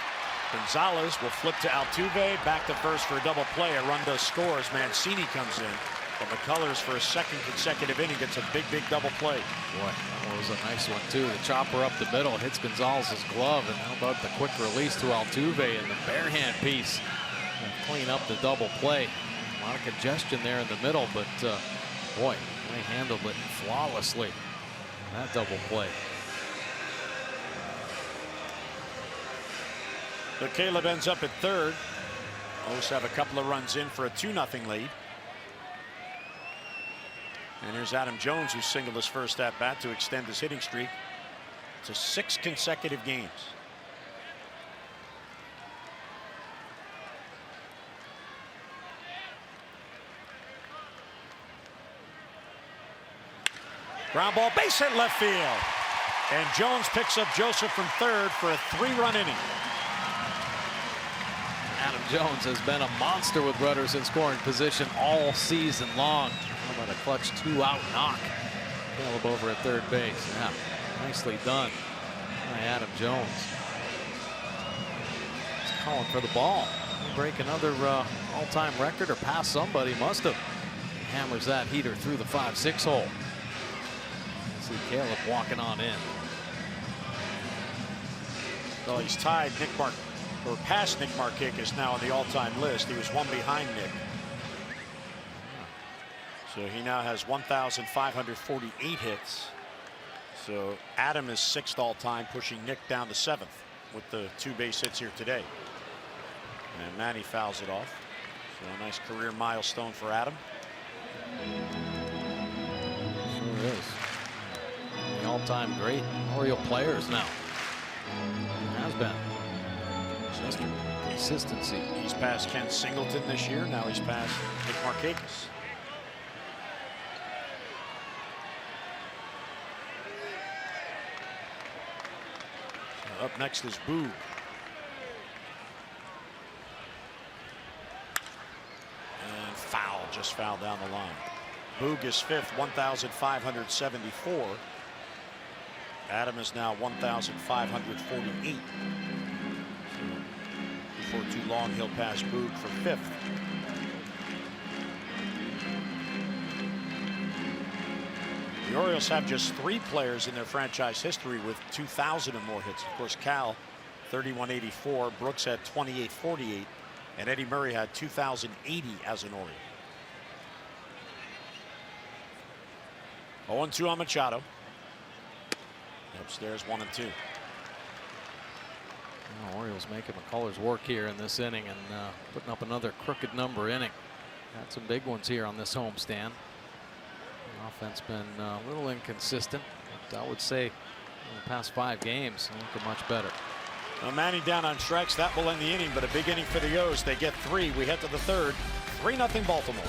[SPEAKER 1] Gonzalez will flip to Altuve, back to first for a double play. Arundel scores. Mancini comes in. But McCullers, for a second consecutive inning, gets a big double play.
[SPEAKER 2] Boy, that was a nice one too. The chopper up the middle hits Gonzalez's glove, and how about the quick release to Altuve and the barehand piece and clean up the double play. A lot of congestion there in the middle, but boy, they handled it flawlessly. That double play.
[SPEAKER 1] But Caleb ends up at third. O's have a couple of runs in for a 2-0 lead. And here's Adam Jones, who singled his first at bat to extend his hitting streak to 6 consecutive games. Ground ball, base hit left field. And Jones picks up Joseph from third for a 3-run inning.
[SPEAKER 2] Adam Jones has been a monster with runners in scoring position all season long. How about a clutch 2-out knock? Caleb over at third base. Yeah, nicely done by Adam Jones. He's calling for the ball. He'll break another all-time record or pass somebody. Must have. He hammers that heater through the 5-6 hole. See Caleb walking on in.
[SPEAKER 1] Well, he's tied Nick or past Nick Markakis now on the all-time list. He was one behind Nick. So he now has 1,548 hits. So Adam is 6th all-time, pushing Nick down to 7th with the 2 base hits here today. And Manny fouls it off. So a nice career milestone for Adam.
[SPEAKER 2] Sure is. The all-time great Oriole players now. Has been. Just consistency.
[SPEAKER 1] He's passed Ken Singleton this year. Now he's passed Nick Markakis. Up next is Boog. And foul, just foul down the line. Boog is 5th, 1,574. Adam is now 1,548. before too long he'll pass Boog for 5th. The Orioles have just 3 players in their franchise history with 2,000 or more hits. Of course, Cal, 3184, Brooks had 2848, and Eddie Murray had 2,080 as an Oriole. 0-2 on Machado. Upstairs 1-2.
[SPEAKER 2] Orioles making McCullers work here in this inning and putting up another crooked number inning. Got some big ones here on this homestand. The offense been a little inconsistent, but I would say in the past 5 games looking much better.
[SPEAKER 1] Well, Manny down on strikes. That will end the inning, but a big inning for the O's. They get 3. We head to the 3rd. 3-0 Baltimore.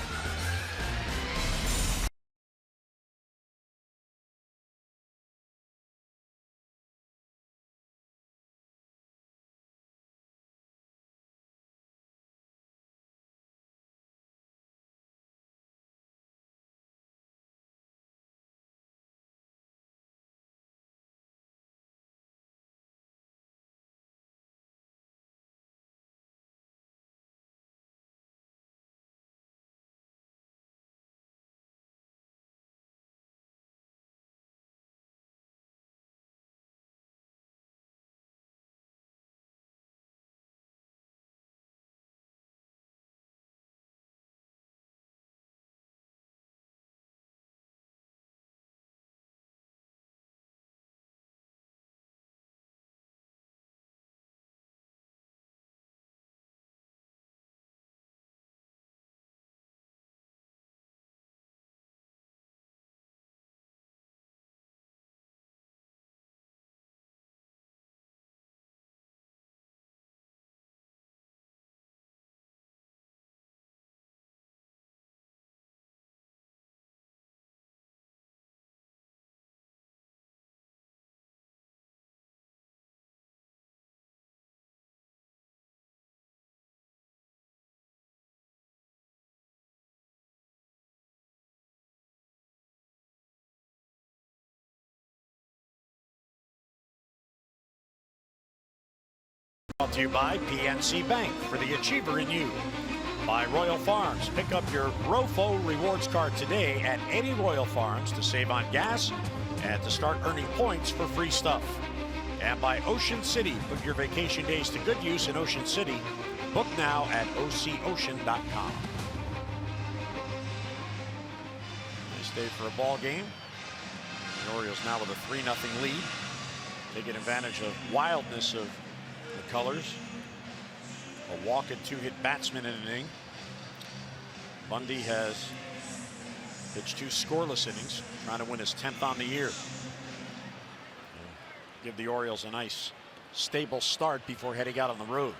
[SPEAKER 1] Brought to you by PNC Bank, for the achiever in you. By Royal Farms. Pick up your ROFO rewards card today at any Royal Farms to save on gas and to start earning points for free stuff. And by Ocean City. Put your vacation days to good use in Ocean City. Book now at OCOcean.com. Nice day for a ball game. The Orioles now with a 3-0 lead. Taking advantage of wildness of McCullers. A walk and 2-hit batsman in an inning. Bundy has pitched 2 scoreless innings, trying to win his 10th on the year. Give the Orioles a nice stable start before heading out on the road.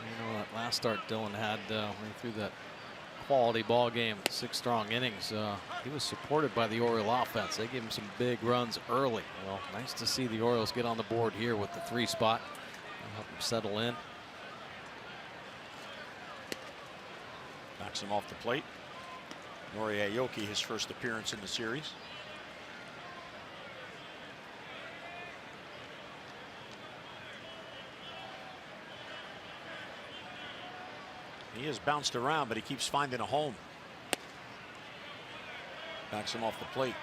[SPEAKER 2] You know, that last start Dylan had when he threw that quality ball game, 6 strong innings, he was supported by the Oriole offense. They gave him some big runs early. Well, nice to see the Orioles get on the board here with the 3 spot. Help him settle in.
[SPEAKER 1] Knocks him off the plate. Nori Aoki, his first appearance in the series. He has bounced around, but he keeps finding a home. Knocks him off the plate.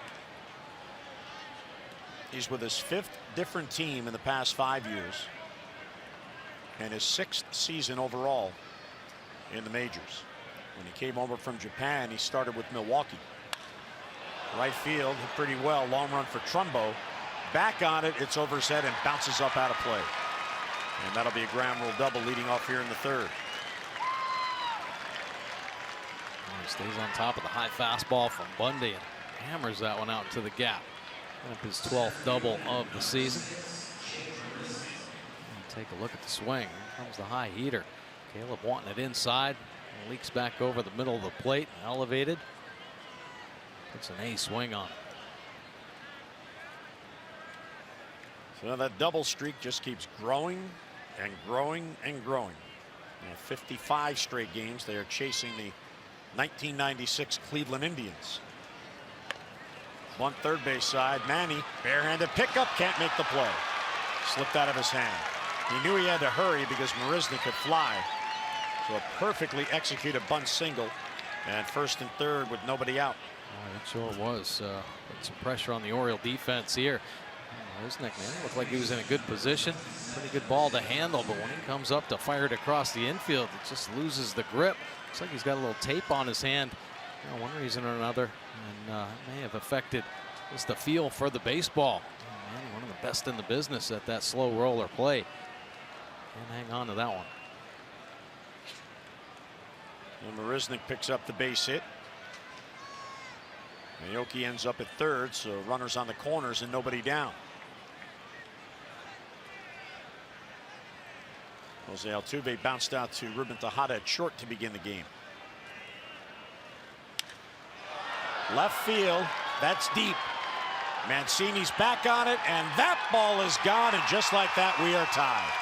[SPEAKER 1] He's with his 5th different team in the past 5 years, and his 6th season overall in the majors. When he came over from Japan, he started with Milwaukee. Right field, hit pretty well. Long run for Trumbo. Back on it, it's over his head and bounces up out of play. And that'll be a ground rule double leading off here in the 3rd.
[SPEAKER 2] He stays on top of the high fastball from Bundy and hammers that one out into the gap. Up his 12th double of the season. And take a look at the swing. Here comes the high heater. Caleb wanting it inside. Leaks back over the middle of the plate, elevated. Puts an A swing on.
[SPEAKER 1] So that double streak just keeps growing and growing and growing. 55 straight games. They are chasing the 1996 Cleveland Indians. One third base side. Manny, barehanded pickup, can't make the play. Slipped out of his hand. He knew he had to hurry because Marisnick could fly. So a perfectly executed bunt single. And first and third with nobody out.
[SPEAKER 2] Oh, it sure was. Put some pressure on the Oriole defense here. Marisnick, man, looked like he was in a good position. Pretty good ball to handle, but when he comes up to fire it across the infield, it just loses the grip. Looks like he's got a little tape on his hand. One reason or another, and it may have affected just the feel for the baseball. Oh, man, one of the best in the business at that slow roller play. Can't hang on to that one.
[SPEAKER 1] And Marisnick picks up the base hit. Milwaukee ends up at third, so runners on the corners and nobody down. Jose Altuve bounced out to Ruben Tejada at short to begin the game. Left field, that's deep. Mancini's back on it, and that ball is gone, and just like that, we are tied.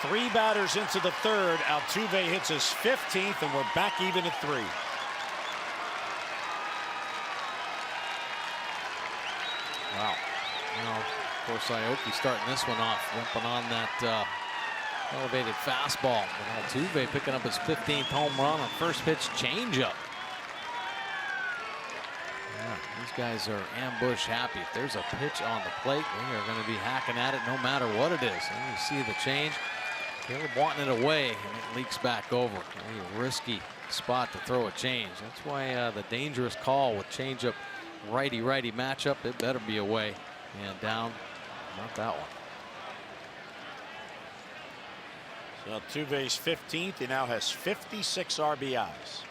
[SPEAKER 1] 3 batters into the third. Altuve hits his 15th, and we're back even at 3.
[SPEAKER 2] Wow. Of course, Aoki starting this one off, jumping on that elevated fastball. But Altuve picking up his 15th home run on first pitch changeup. Yeah, these guys are ambush happy. If there's a pitch on the plate, they are going to be hacking at it no matter what it is. And you see the change. Caleb wanting it away, and it leaks back over. A risky spot to throw a change. That's why the dangerous call with changeup righty-righty matchup, it better be away. And down, not that one.
[SPEAKER 1] So Altuve's 15th. He now has 56 RBIs.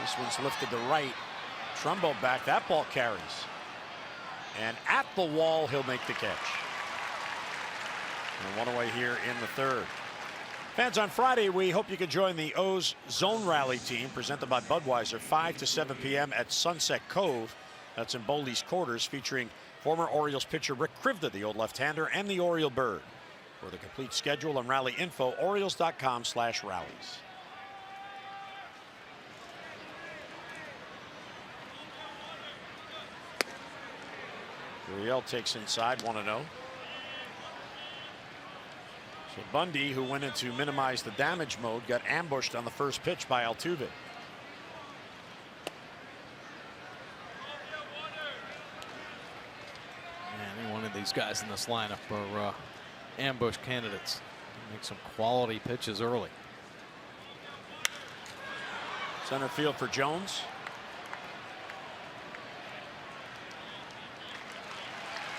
[SPEAKER 1] This one's lifted to right. Trumbo back. That ball carries. And at the wall, he'll make the catch. And one away here in the third. Fans, on Friday, we hope you can join the O's Zone Rally team presented by Budweiser, 5 to 7 p.m. at Sunset Cove. That's in Bowley's Quarters, featuring former Orioles pitcher Rick Krivda, the old left-hander, and the Oriole Bird. For the complete schedule and rally info, Orioles.com/rallies. Gurriel takes inside, 1-0. So Bundy, who went into minimize the damage mode, got ambushed on the first pitch by Altuve.
[SPEAKER 2] Any one of these guys in this lineup are ambush candidates. Make some quality pitches early.
[SPEAKER 1] Center field for Jones.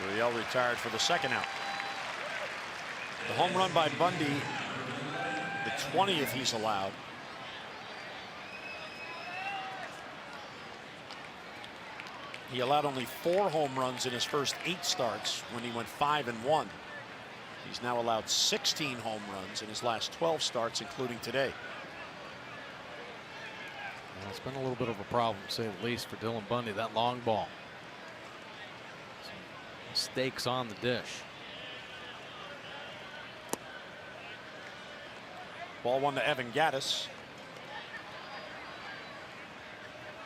[SPEAKER 1] Gurriel retired for the second out. The home run by Bundy, the 20th he's allowed. He allowed only 4 home runs in his first 8 starts when he went 5-1. He's now allowed 16 home runs in his last 12 starts, including today.
[SPEAKER 2] Well, it's been a little bit of a problem, to say the least, for Dylan Bundy. That long ball. Some mistakes on the dish.
[SPEAKER 1] Ball 1 to Evan Gattis.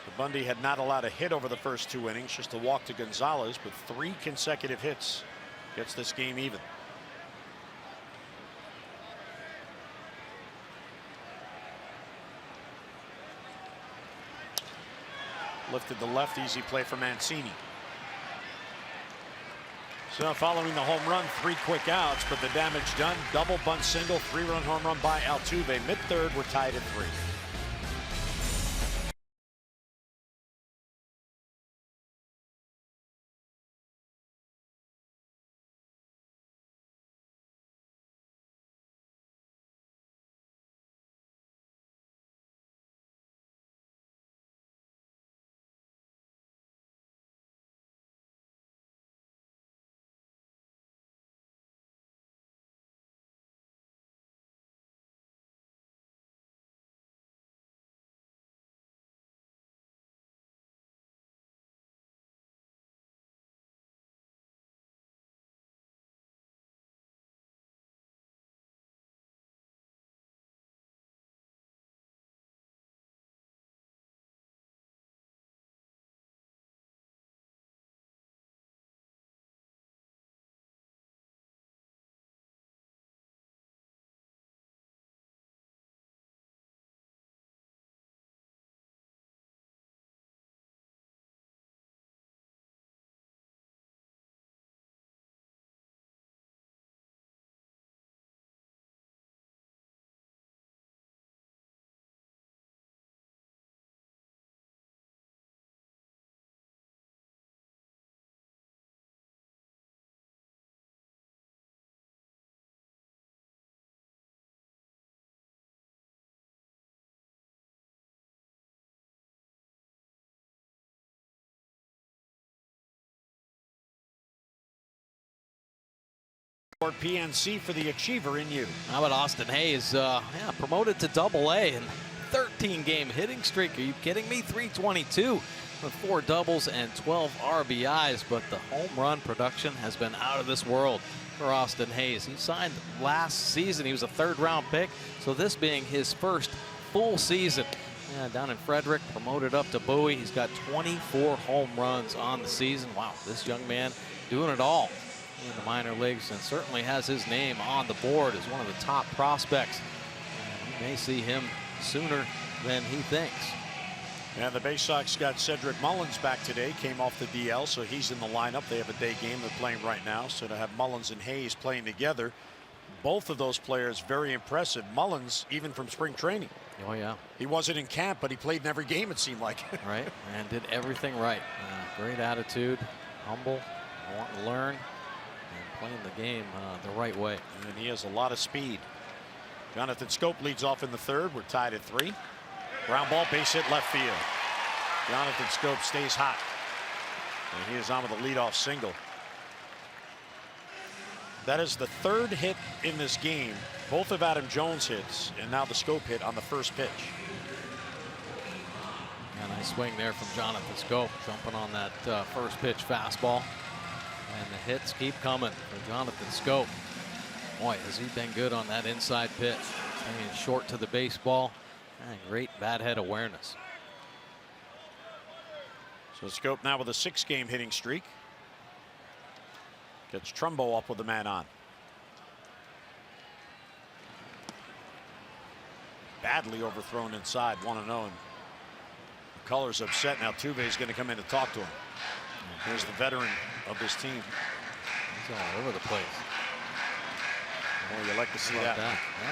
[SPEAKER 1] So Bundy had not allowed a hit over the first 2 innings, just a walk to Gonzalez, but 3 consecutive hits gets this game even. Lifted the left, easy play for Mancini. So following the home run, 3 quick outs, but the damage done. Double, bunt, single, 3-run home run by Altuve. Mid-third, we're tied at 3. PNC for the achiever in you.
[SPEAKER 2] How about Austin Hayes? Promoted to Double-A and 13-game hitting streak. Are you kidding me? 322 with 4 doubles and 12 RBIs. But the home run production has been out of this world for Austin Hayes. He signed last season. He was a 3rd-round pick. So this being his first full season. Down in Frederick, promoted up to Bowie. He's got 24 home runs on the season. Wow, this young man doing it all in the minor leagues, and certainly has his name on the board as one of the top prospects. And we may see him sooner than he thinks.
[SPEAKER 1] And the Bay Sox got Cedric Mullins back today, came off the DL, so he's in the lineup. They have a day game they're playing right now, so to have Mullins and Hayes playing together, both of those players very impressive. Mullins, even from spring training.
[SPEAKER 2] Oh, yeah.
[SPEAKER 1] He wasn't in camp, but he played in every game, it seemed like.
[SPEAKER 2] Right, and did everything right. Great attitude, humble, want to learn, and playing the game the right way.
[SPEAKER 1] And he has a lot of speed. Jonathan Scope leads off in the 3rd. We're tied at 3. Ground ball, base hit, left field. Jonathan Scope stays hot. And he is on with a leadoff single. That is the 3rd hit in this game. Both of Adam Jones' hits, and now the Scope hit on the first pitch.
[SPEAKER 2] And a nice swing there from Jonathan Scope, jumping on that first pitch fastball. And the hits keep coming for Jonathan Scope. Boy, has he been good on that inside pitch. Staying short to the baseball. And great bat head awareness.
[SPEAKER 1] So Scope now with a 6-game hitting streak. Gets Trumbo up with the man on. Badly overthrown inside, 1-0. And McCullers upset now. Altuve's going to come in to talk to him. Here's the veteran of this team.
[SPEAKER 2] He's all over the place.
[SPEAKER 1] Oh, you like to see that.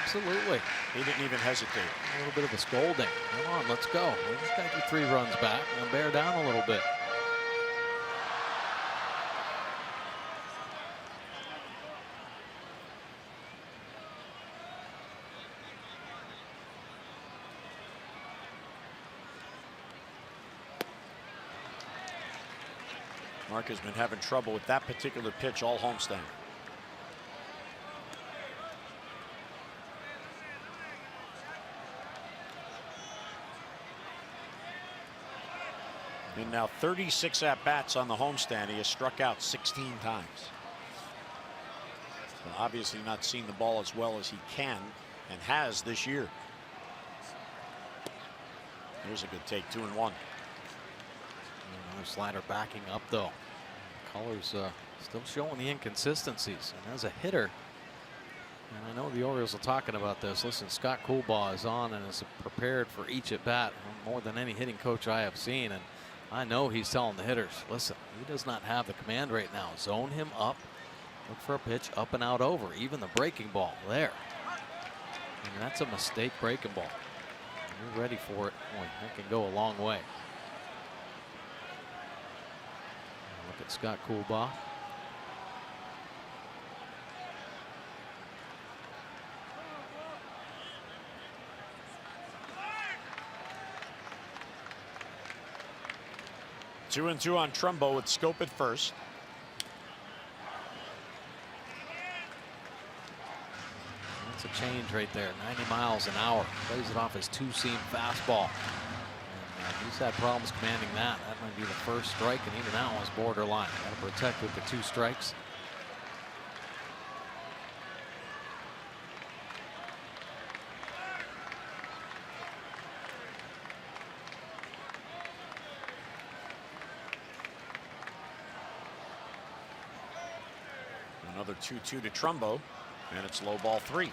[SPEAKER 2] Absolutely.
[SPEAKER 1] He didn't even hesitate.
[SPEAKER 2] A little bit of a scolding. Come on, let's go. We just got you 3 runs back. Now bear down a little bit.
[SPEAKER 1] Mark has been having trouble with that particular pitch all homestand. And now 36 at-bats on the homestand. He has struck out 16 times. So obviously not seeing the ball as well as he can and has this year. Here's a good take, 2-1.
[SPEAKER 2] Another slider backing up though. Colors still showing the inconsistencies, and as a hitter, and I know the Orioles are talking about this. Listen, Scott Coolbaugh is on and is prepared for each at bat more than any hitting coach I have seen, and I know he's telling the hitters, listen, he does not have the command right now. Zone him up, look for a pitch up and out over, even the breaking ball there. And that's a mistake breaking ball. When you're ready for it, boy, that can go a long way. Look at Scott Coolbaugh.
[SPEAKER 1] Two and two on Trumbo with Scope at first.
[SPEAKER 2] That's a change right there. 90 miles an hour. Plays it off his 2-seam fastball. And he's had problems commanding that. That might be the first strike, and even that was borderline. Got to protect with the 2 strikes.
[SPEAKER 1] Another 2-2 to Trumbo, and it's low ball 3.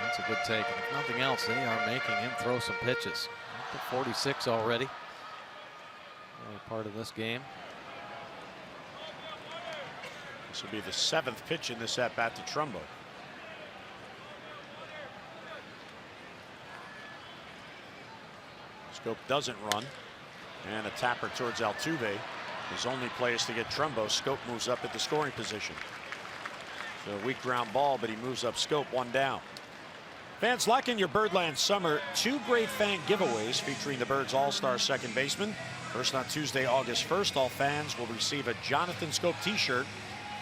[SPEAKER 2] That's a good take, and if nothing else, they are making him throw some pitches. Up to 46 already. Really part of this game.
[SPEAKER 1] This will be the 7th pitch in this at bat to Trumbo. Scope doesn't run, and a tapper towards Altuve. His only play is to get Trumbo. Scope moves up at the scoring position. So a weak ground ball, but he moves up Scope, 1 down. Fans, lock in your Birdland summer. 2 great fan giveaways featuring the Birds All-Star second baseman. First on Tuesday, August 1st, all fans will receive a Jonathan Schoop t-shirt.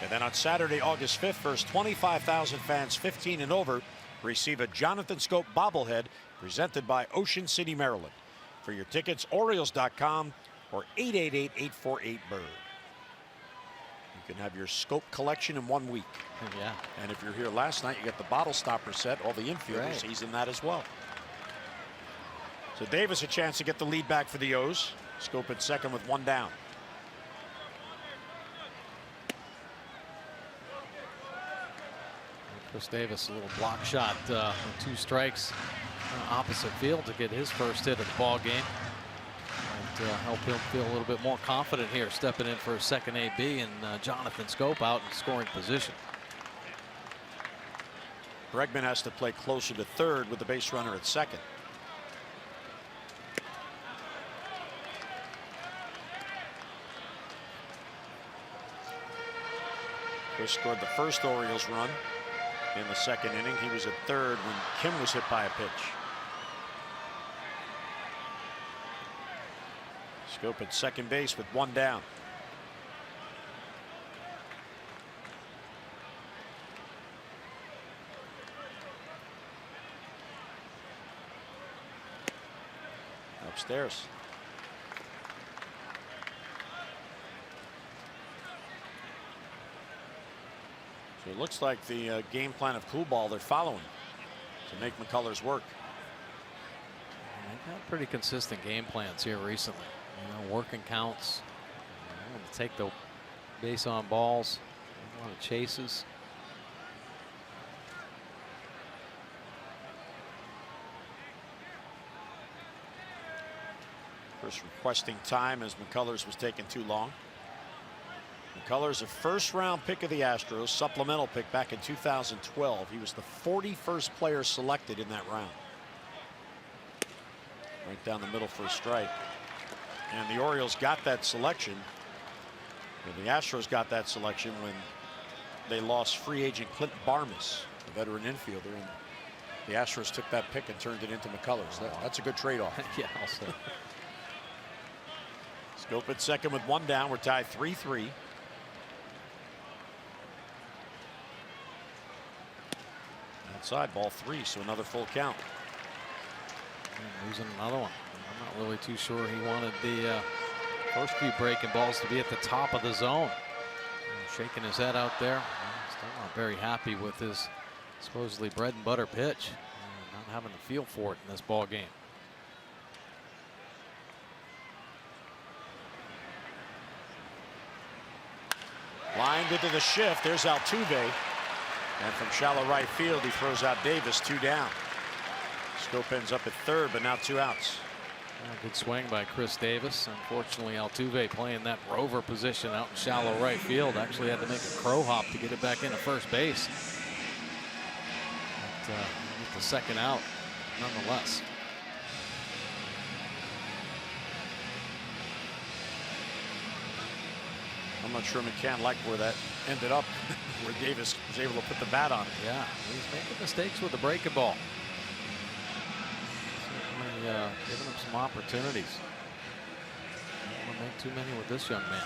[SPEAKER 1] And then on Saturday, August 5th, first 25,000 fans 15 and over receive a Jonathan Schoop bobblehead presented by Ocean City, Maryland. For your tickets, Orioles.com or 888-848-BIRD. You can have your Schoop collection in 1 week.
[SPEAKER 2] Yeah.
[SPEAKER 1] And if you're here last night, you get the bottle stopper set. All the infielders,
[SPEAKER 2] right.
[SPEAKER 1] He's in that as well. So Davis a chance to get the lead back for the O's. Schoop at second with 1 down.
[SPEAKER 2] Chris Davis, a little block shot with 2 strikes opposite field to get his first hit of the ball game. And help him feel a little bit more confident here, stepping in for a second AB, and Jonathan Schoop out in scoring position.
[SPEAKER 1] Bregman has to play closer to third with the base runner at second. Chris scored the first Orioles run in the second inning. He was at third when Kim was hit by a pitch. Schoop at second base with 1 down. Upstairs. So it looks like the game plan of Cool Ball they're following to make McCullers work.
[SPEAKER 2] They've got pretty consistent game plans here recently. You know, working counts, to take the base on balls, a lot of chases.
[SPEAKER 1] First requesting time as McCullers was taking too long. McCullers, a first-round pick of the Astros, supplemental pick back in 2012. He was the 41st player selected in that round. Right down the middle for a strike. And the Orioles got that selection. And the Astros got that selection when they lost free agent Clint Barmas, a veteran infielder. And the Astros took that pick and turned it into McCullers. That's a good trade-off.
[SPEAKER 2] Yeah, also.
[SPEAKER 1] Schoop at second with 1 down. We're tied 3-3. Outside, ball 3, so another full count.
[SPEAKER 2] And losing another one. I'm not really too sure he wanted the first few breaking balls to be at the top of the zone. Shaking his head out there. Still not very happy with his supposedly bread and butter pitch. Not having a feel for it in this ball game.
[SPEAKER 1] Lined into the shift. There's Altuve. And from shallow right field, he throws out Davis, 2 down. Schoop ends up at third, but now 2 outs.
[SPEAKER 2] Good swing by Chris Davis. Unfortunately, Altuve playing that rover position out in shallow right field. Actually had to make a crow hop to get it back into first base. But get the second out nonetheless.
[SPEAKER 1] I'm not sure McCann liked where that ended up, where Davis was able to put the bat on it.
[SPEAKER 2] Yeah, he's making mistakes with the breaking ball. Certainly giving him some opportunities. Don't want to make too many with this young man.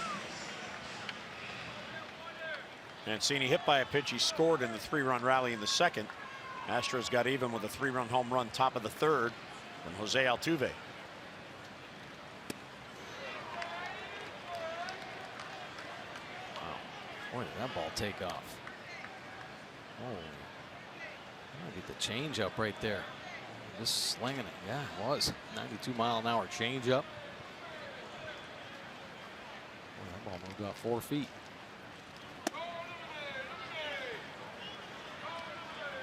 [SPEAKER 1] Mancini hit by a pitch. He scored in the 3-run rally in the second. Astros got even with a 3-run home run top of the third from Jose Altuve.
[SPEAKER 2] Boy, did that ball take off. Oh, might be the changeup right there. Just slinging it. Yeah, it was. 92-mile-an-hour changeup. That ball moved about 4 feet.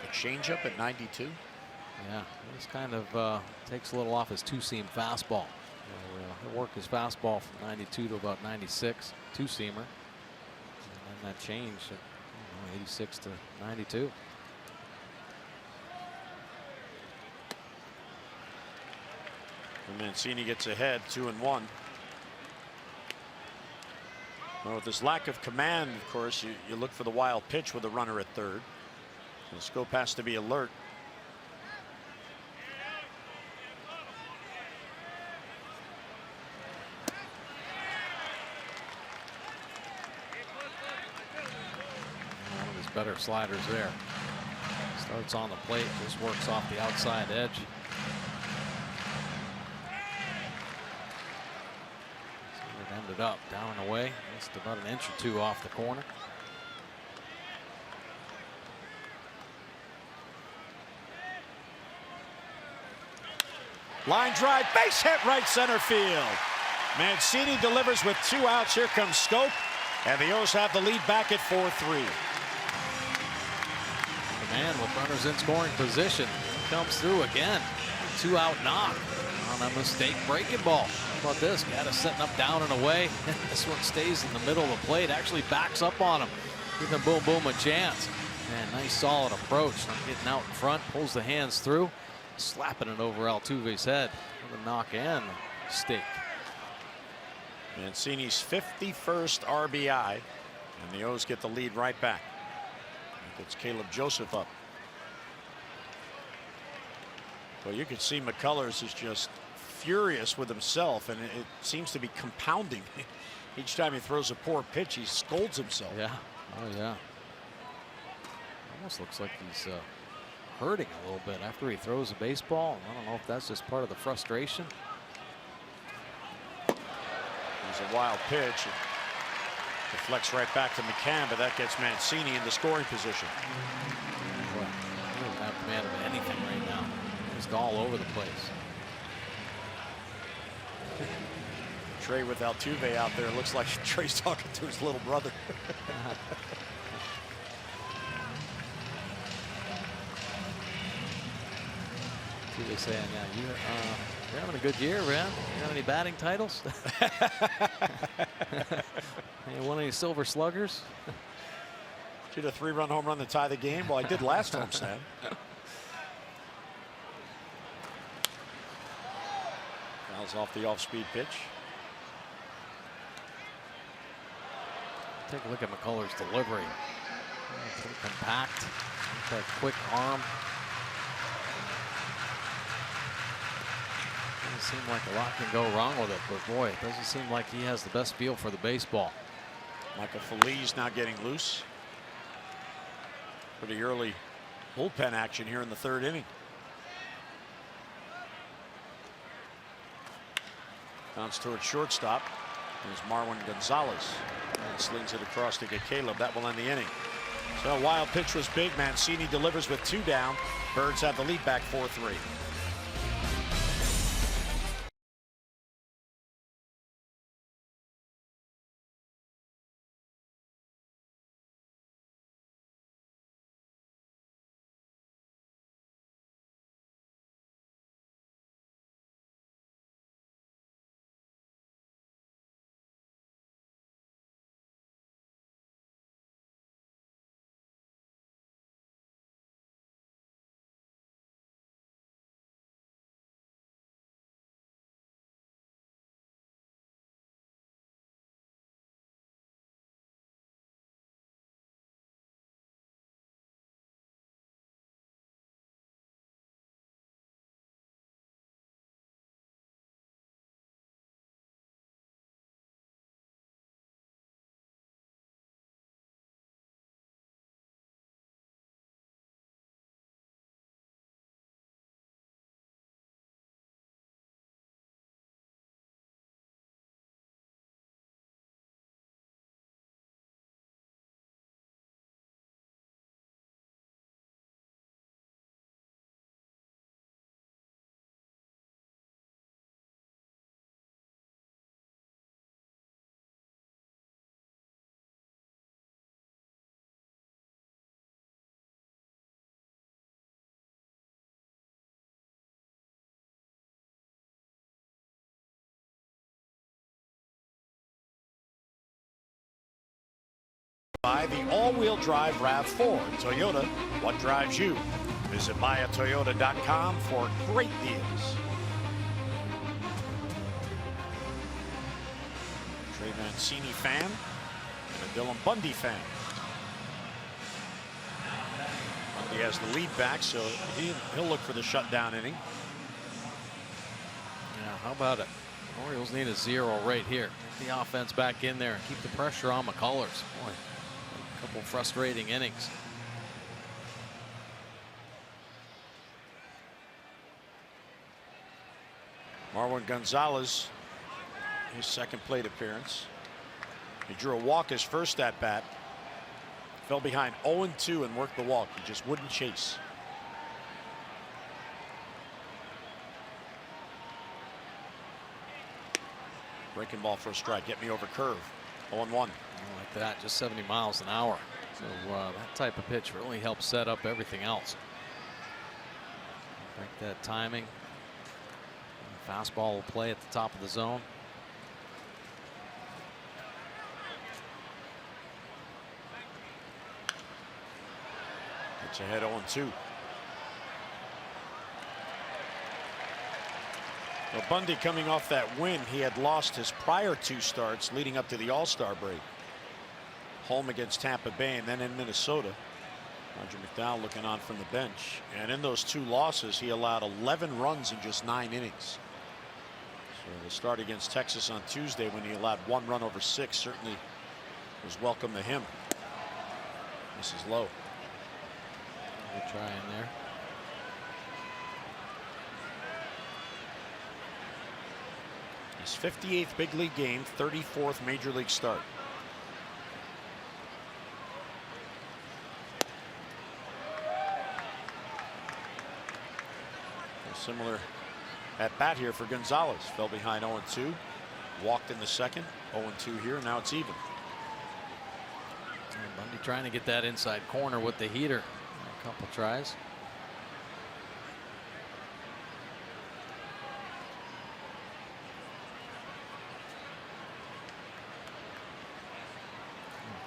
[SPEAKER 1] A changeup at 92.
[SPEAKER 2] Yeah, this kind of takes a little off his 2-seam fastball. He'll work his fastball from 92 to about 96, 2-seamer. And that changed at 86 to 92.
[SPEAKER 1] And Mancini gets ahead 2-1. Well, with this lack of command, of course, you look for the wild pitch with a runner at third. And Schoop has to be alert.
[SPEAKER 2] better sliders there. Starts on the plate, just works off the outside edge. It ended up down and away, just about an inch or two off the corner.
[SPEAKER 1] Line drive, base hit, right center field. Mancini delivers with 2 outs. Here comes Scope, and the O's have the lead back at 4-3.
[SPEAKER 2] The man with runners in scoring position comes through again. 2-out knock on a mistake breaking ball. How about this? Got it setting up down and away. This one stays in the middle of the plate, actually backs up on him, giving Boom Boom a chance. And nice solid approach. Not getting out in front, pulls the hands through, slapping it over Altuve's head with a knock and stake.
[SPEAKER 1] Mancini's 51st RBI, and the O's get the lead right back. Gets Caleb Joseph up. Well, you can see McCullers is just furious with himself, and it seems to be compounding. Each time he throws a poor pitch, he scolds himself.
[SPEAKER 2] Yeah. Oh, yeah. Almost looks like he's hurting a little bit after he throws a baseball. I don't know if that's just part of the frustration.
[SPEAKER 1] It was a wild pitch. It deflects right back to McCann, but that gets Mancini into scoring position.
[SPEAKER 2] Boy, he doesn't have command of anything right now. Just all over the place.
[SPEAKER 1] Trey with Altuve out there. Looks like Trey's talking to his little brother.
[SPEAKER 2] Altuve saying, yeah, you're having a good year, man. You got any batting titles? You won any silver sluggers?
[SPEAKER 1] Did a 3-run home run to tie the game? Well, I did last homestand. Fouls off the off-speed pitch.
[SPEAKER 2] Take a look at McCullers' delivery. Pretty compact. That quick arm. Doesn't seem like a lot can go wrong with it, but boy, it doesn't seem like he has the best feel for the baseball.
[SPEAKER 1] Michael Feliz now getting loose. Pretty early bullpen action here in the 3rd inning. Bounce towards shortstop. There's Marwin Gonzalez. And slings it across to get Caleb. That will end the inning. So a wild pitch was big. Mancini delivers with 2 down. Birds have the lead back 4-3. By the all-wheel drive RAV4 Toyota, what drives you? Visit buyatoyota.com for great deals. Trey Mancini fan and a Dylan Bundy fan. Bundy has the lead back, so he'll look for the shutdown inning.
[SPEAKER 2] Yeah, how about it? Orioles need a 0 right here. Get the offense back in there and keep the pressure on McCullers. Boy, a couple couple frustrating innings.
[SPEAKER 1] Marwin Gonzalez, his second plate appearance. He drew a walk his first at bat. Fell behind 0-2 and worked the walk. He just wouldn't chase. Breaking ball for a strike. Get me over curve. 0-1.
[SPEAKER 2] Like that, just 70 miles an hour. So that type of pitch really helps set up everything else. Like that timing. The fastball will play at the top of the zone.
[SPEAKER 1] It's ahead 0-2. Well, Bundy coming off that win. He had lost his prior 2 starts leading up to the All-Star break. Home against Tampa Bay and then in Minnesota. Roger McDowell looking on from the bench. And in those 2 losses, he allowed 11 runs in just 9 innings. So the start against Texas on Tuesday when he allowed 1 run over 6 certainly was welcome to him. This is low.
[SPEAKER 2] Good try in there.
[SPEAKER 1] His 58th big league game, 34th major league start. A similar at bat here for Gonzalez. Fell behind 0-2. Walked in the second. 0-2 here. Now it's even.
[SPEAKER 2] And Bundy trying to get that inside corner with the heater. A couple tries.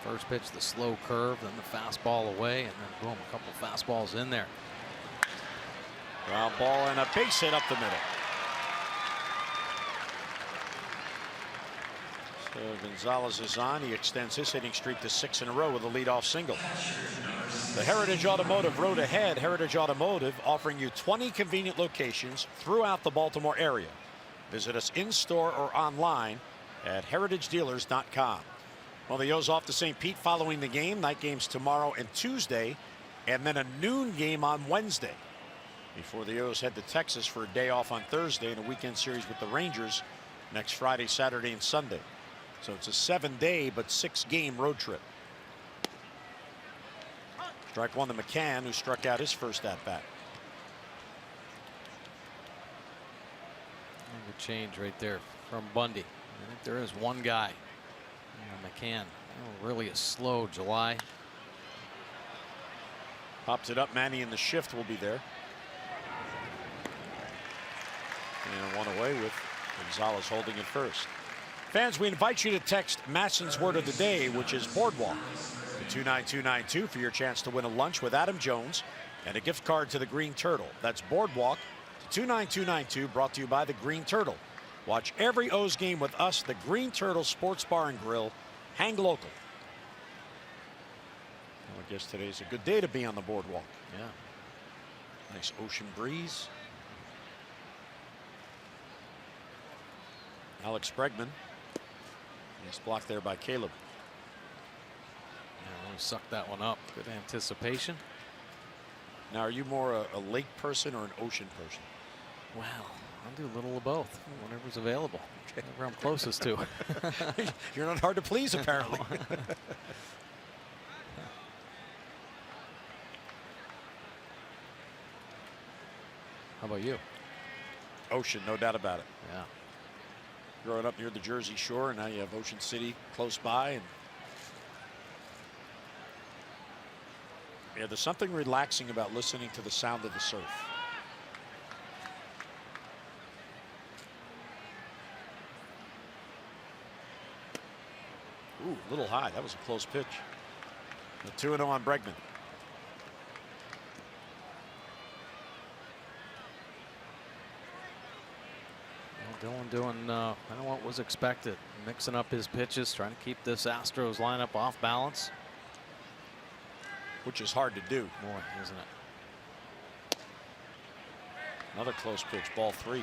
[SPEAKER 2] First pitch, the slow curve, then the fastball away, and then boom, a couple fastballs in there.
[SPEAKER 1] Ground ball and a base hit up the middle. So Gonzalez is on. He extends his hitting streak to 6 in a row with a leadoff single. The Heritage Automotive road ahead. Heritage Automotive offering you 20 convenient locations throughout the Baltimore area. Visit us in-store or online at heritagedealers.com. Well, the O's off to St. Pete following the game. Night games tomorrow and Tuesday, and then a noon game on Wednesday. Before the O's head to Texas for a day off on Thursday and a weekend series with the Rangers next Friday, Saturday, and Sunday. So it's a 7-day but 6-game road trip. Strike 1 to McCann, who struck out his first at bat.
[SPEAKER 2] Good change right there from Bundy. I think there is one guy. McCann, really a slow July.
[SPEAKER 1] Pops it up. Manny in the shift will be there. And one away with Gonzalez holding it first. Fans, we invite you to text Masson's word of the day, which is boardwalk, to 29292 for your chance to win a lunch with Adam Jones and a gift card to the Green Turtle. That's boardwalk to 29292, brought to you by the Green Turtle. Watch every O's game with us, the Green Turtle Sports Bar and Grill. Hang local. Well, I guess today's a good day to be on the boardwalk.
[SPEAKER 2] Yeah.
[SPEAKER 1] Nice ocean breeze. Alex Bregman. Nice block there by Caleb.
[SPEAKER 2] Yeah, really sucked that one up. Good anticipation.
[SPEAKER 1] Now, are you more a lake person or an ocean person?
[SPEAKER 2] Well, I'll do a little of both, whatever's available. Whatever I'm closest to.
[SPEAKER 1] You're not hard to please, apparently.
[SPEAKER 2] How about you?
[SPEAKER 1] Ocean, no doubt about it.
[SPEAKER 2] Yeah.
[SPEAKER 1] Growing up near the Jersey Shore, and now you have Ocean City close by. And yeah, there's something relaxing about listening to the sound of the surf. Ooh, a little high. That was a close pitch. The 2-0 on Bregman.
[SPEAKER 2] Well, Dylan doing kind of what was expected, mixing up his pitches, trying to keep this Astros lineup off balance.
[SPEAKER 1] Which is hard to do.
[SPEAKER 2] Boy, isn't it?
[SPEAKER 1] Another close pitch, ball 3.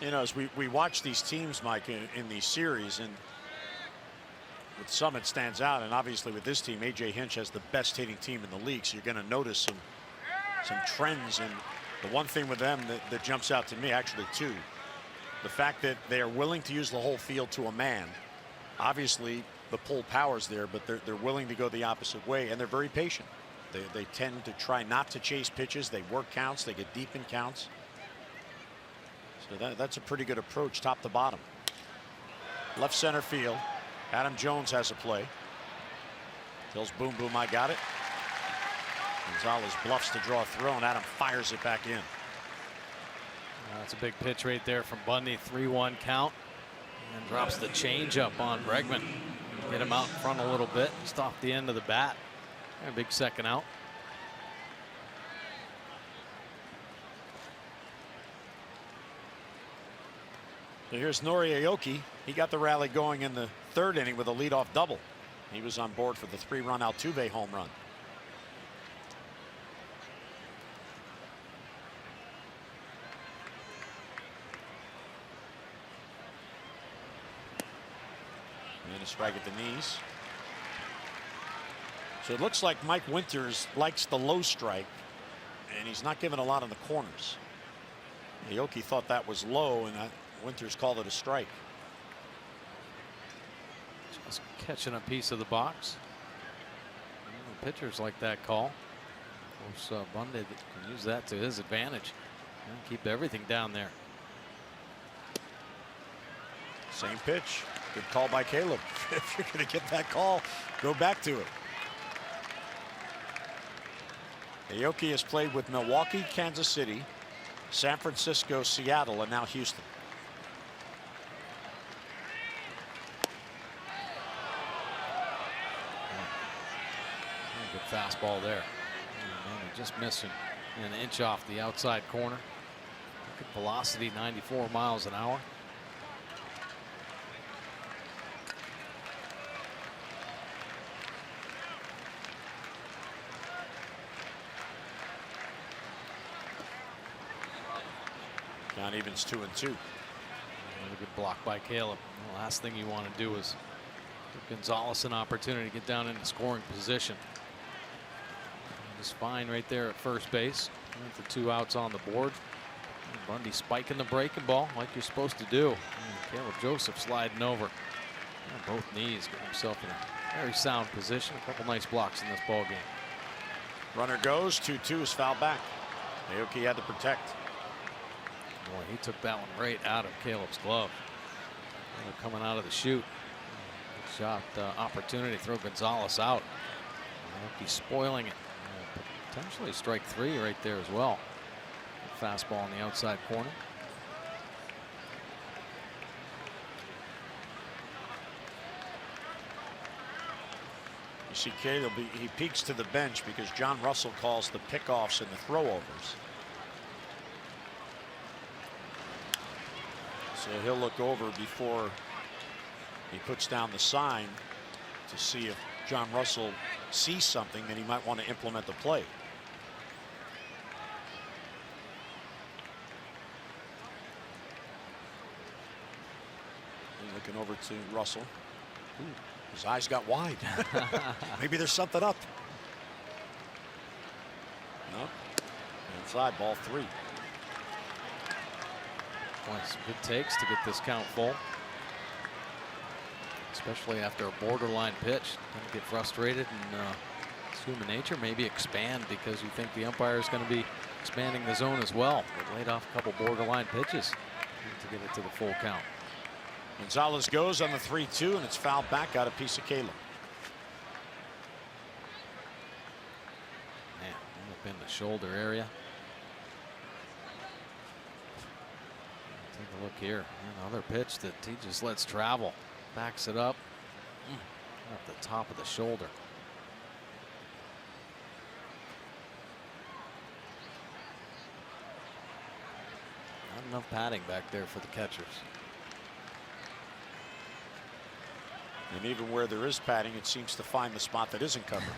[SPEAKER 1] You know, as we watch these teams, Mike, in these series, and with some it stands out, and obviously with this team, A.J. Hinch has the best hitting team in the league, so you're going to notice some trends. And the one thing with them that jumps out to me, actually two, the fact that they are willing to use the whole field to a man. Obviously the pull power's there, but they're willing to go the opposite way, and they're very patient. They tend to try not to chase pitches. They work counts. They get deep in counts. So that's a pretty good approach, top to bottom. Left center field. Adam Jones has a play. Tells Boom Boom, I got it. Gonzalez bluffs to draw a throw, and Adam fires it back in.
[SPEAKER 2] That's a big pitch right there from Bundy. 3-1 count. And drops the changeup on Bregman. Get him out in front a little bit. Just off the end of the bat. And a big second out.
[SPEAKER 1] So here's Nori Aoki. He got the rally going in the third inning with a leadoff double. He was on board for the 3-run Altuve home run. And a strike at the knees. So it looks like Mike Winters likes the low strike, and he's not giving a lot on the corners. Aoki thought that was low, and Winters called it a strike.
[SPEAKER 2] Just catching a piece of the box. Pitchers like that call. Of course, Bundy can use that to his advantage. Keep everything down there.
[SPEAKER 1] Same pitch. Good call by Caleb. If you're going to get that call, go back to it. Aoki has played with Milwaukee, Kansas City, San Francisco, Seattle, and now Houston.
[SPEAKER 2] Good fastball there. Just missing an inch off the outside corner. Good velocity, 94 miles an hour.
[SPEAKER 1] Count evens 2-2.
[SPEAKER 2] Another good block by Caleb. The last thing you want to do is give Gonzalez an opportunity to get down into scoring position. Just fine right there at first base. With the 2 outs on the board. And Bundy spiking the breaking ball like you're supposed to do. And Caleb Joseph sliding over. And both knees, getting himself in a very sound position. A couple nice blocks in this ball game.
[SPEAKER 1] Runner goes. 2-2 is fouled back. Aoki had to protect.
[SPEAKER 2] Boy, he took that one right out of Caleb's glove. Coming out of the chute. Good shot, opportunity to throw Gonzalez out. He's spoiling it. Potentially strike 3 right there as well. Good fastball on the outside corner.
[SPEAKER 1] You see Caleb, he peeks to the bench because John Russell calls the pickoffs and the throwovers. So he'll look over before he puts down the sign to see if John Russell sees something that he might want to implement the play. He's looking over to Russell. Ooh, his eyes got wide. Maybe there's something up. No. Inside, ball 3.
[SPEAKER 2] Some good takes to get this count full. Especially after a borderline pitch. Don't get frustrated, and it's human nature. Maybe expand because you think the umpire is going to be expanding the zone as well. They laid off a couple borderline pitches to get it to the full count.
[SPEAKER 1] Gonzalez goes on the 3-2, and it's fouled back out a piece of Caleb.
[SPEAKER 2] Man, up in the shoulder area. Take a look here. Another pitch that he just lets travel. Backs it up. At the top of the shoulder. Not enough padding back there for the catchers.
[SPEAKER 1] And even where there is padding, it seems to find the spot that isn't covered.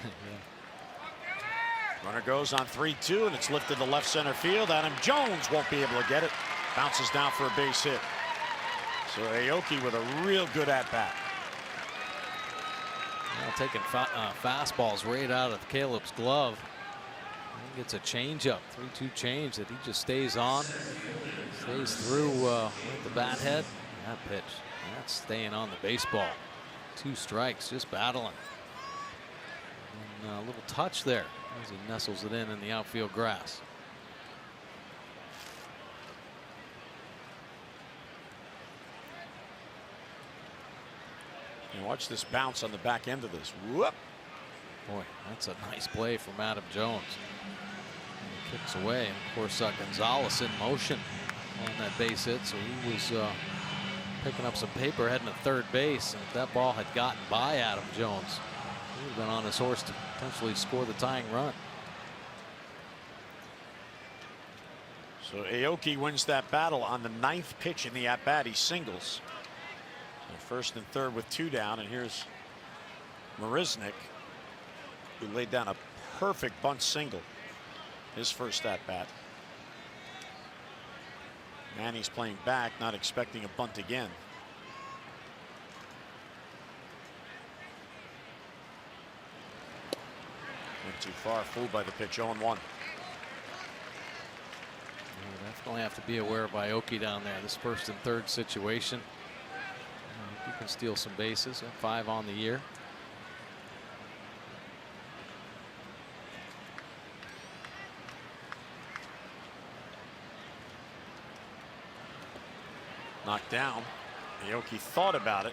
[SPEAKER 1] Runner goes on 3-2, and it's lifted to left center field. Adam Jones won't be able to get it. Bounces down for a base hit. So Aoki with a real good at bat.
[SPEAKER 2] Well, taking fastballs right out of Caleb's glove. He gets a changeup, 3-2 change that he just stays on, stays through with the bat head. That pitch, that's staying on the baseball. 2 strikes, just battling. And a little touch there as he nestles it in the outfield grass.
[SPEAKER 1] And watch this bounce on the back end of this. Whoop.
[SPEAKER 2] Boy, that's a nice play from Adam Jones. He kicks away. And of course, Gonzalez in motion on that base hit, so he was picking up some paper heading to third base. And if that ball had gotten by Adam Jones, he would have been on his horse to potentially score the tying run.
[SPEAKER 1] So Aoki wins that battle on the 9th pitch in the at-bat. He singles. So 1st and 3rd with 2 down, and here's Marisnick, who laid down a perfect bunt single. His first at-bat. Manny's playing back, not expecting a bunt again. Went too far, fooled by the pitch. 0-1.
[SPEAKER 2] We'll definitely have to be aware of Aoki down there. This 1st and 3rd situation. He can steal some bases. 5 on the year.
[SPEAKER 1] Knocked down. Aoki thought about it.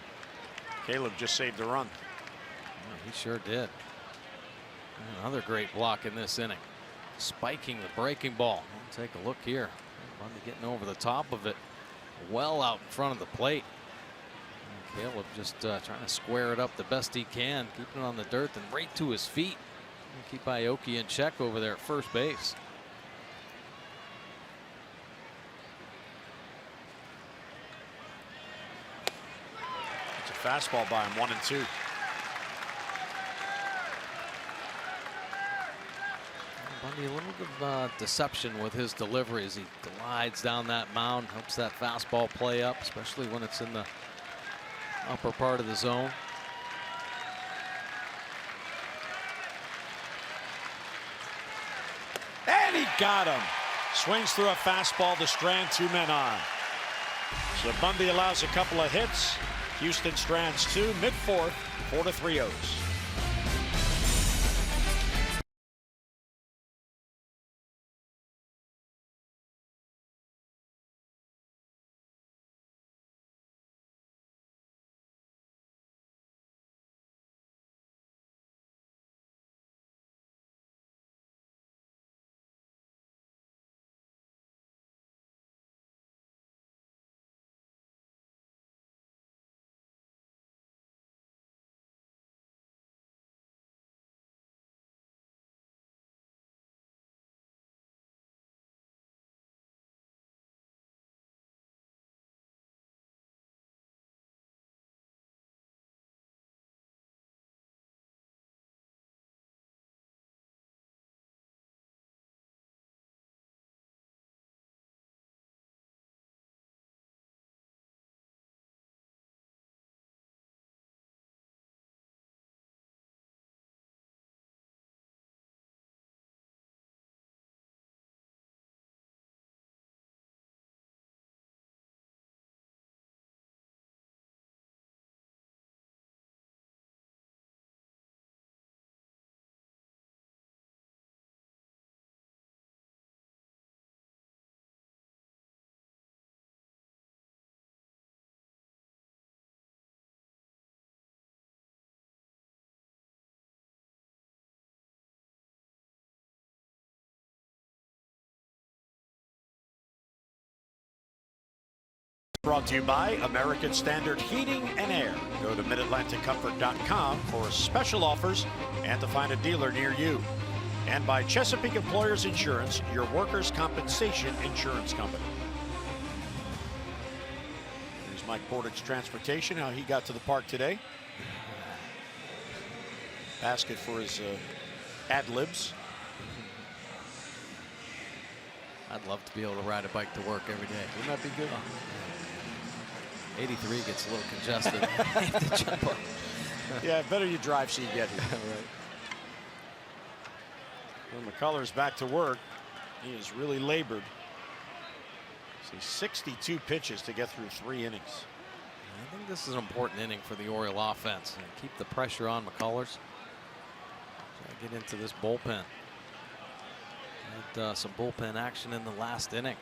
[SPEAKER 1] Caleb just saved the run.
[SPEAKER 2] Yeah, he sure did. Another great block in this inning. Spiking the breaking ball. Take a look here. Bundy getting over the top of it. Well out in front of the plate. And Caleb just trying to square it up the best he can. Keeping it on the dirt and right to his feet. Keep Aoki in check over there at first base.
[SPEAKER 1] Fastball by him, 1-2.
[SPEAKER 2] Bundy, a little bit of deception with his delivery as he glides down that mound, helps that fastball play up, especially when it's in the upper part of the zone.
[SPEAKER 1] And he got him. Swings through a fastball to Strand, 2 men on. So Bundy allows a couple of hits. Houston strands 2, mid-4th, 4-3 O's. Brought to you by American Standard Heating and Air. Go to MidAtlanticComfort.com for special offers and to find a dealer near you. And by Chesapeake Employers Insurance, your workers' compensation insurance company. Here's Mike Portage Transportation, how he got to the park today. Basket for his ad libs.
[SPEAKER 2] I'd love to be able to ride a bike to work every day.
[SPEAKER 1] Wouldn't that be good?
[SPEAKER 2] 83 gets a little congested. I have to jump up.
[SPEAKER 1] Yeah, better you drive so you get here.
[SPEAKER 2] Right.
[SPEAKER 1] When McCullers back to work, he has really labored. See, 62 pitches to get through 3 innings.
[SPEAKER 2] I think this is an important inning for the Oriole offense. And keep the pressure on McCullers. Try to get into this bullpen. Had some bullpen action in the last inning.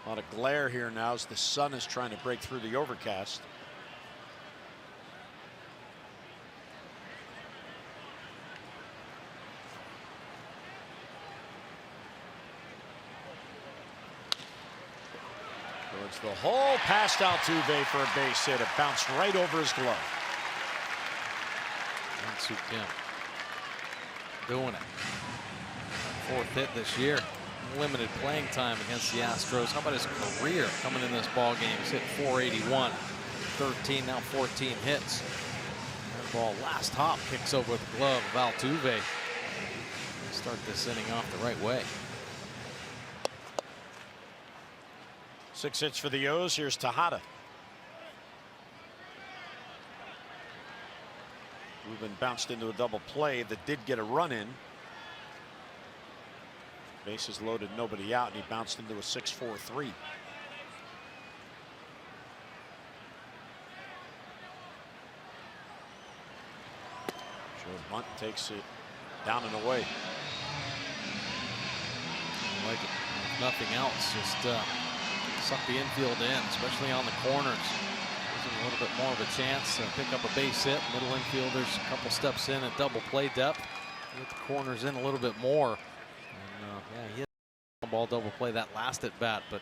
[SPEAKER 1] A lot of glare here now as the sun is trying to break through the overcast. Towards the hole, past Altuve for a base hit. It bounced right over his glove.
[SPEAKER 2] Soo Kim doing it. 4th hit this year. Limited playing time against the Astros. How about his career coming in this ball game? He's hit 481, 13, now 14 hits. That ball last hop kicks over the glove of Altuve. Start this inning off the right way.
[SPEAKER 1] 6 hits for the O's. Here's Tejada. Ruben bounced into a double play that did get a run in. Bases loaded, nobody out, and he bounced into a 6-4-3. Joe Bunt takes it down and away.
[SPEAKER 2] I like it. If nothing else, just suck the infield in, especially on the corners. Gives him a little bit more of a chance to pick up a base hit. Middle infielders a couple steps in at double play depth. Get the corners in a little bit more. And yeah, he hit a ball double play that last at bat, but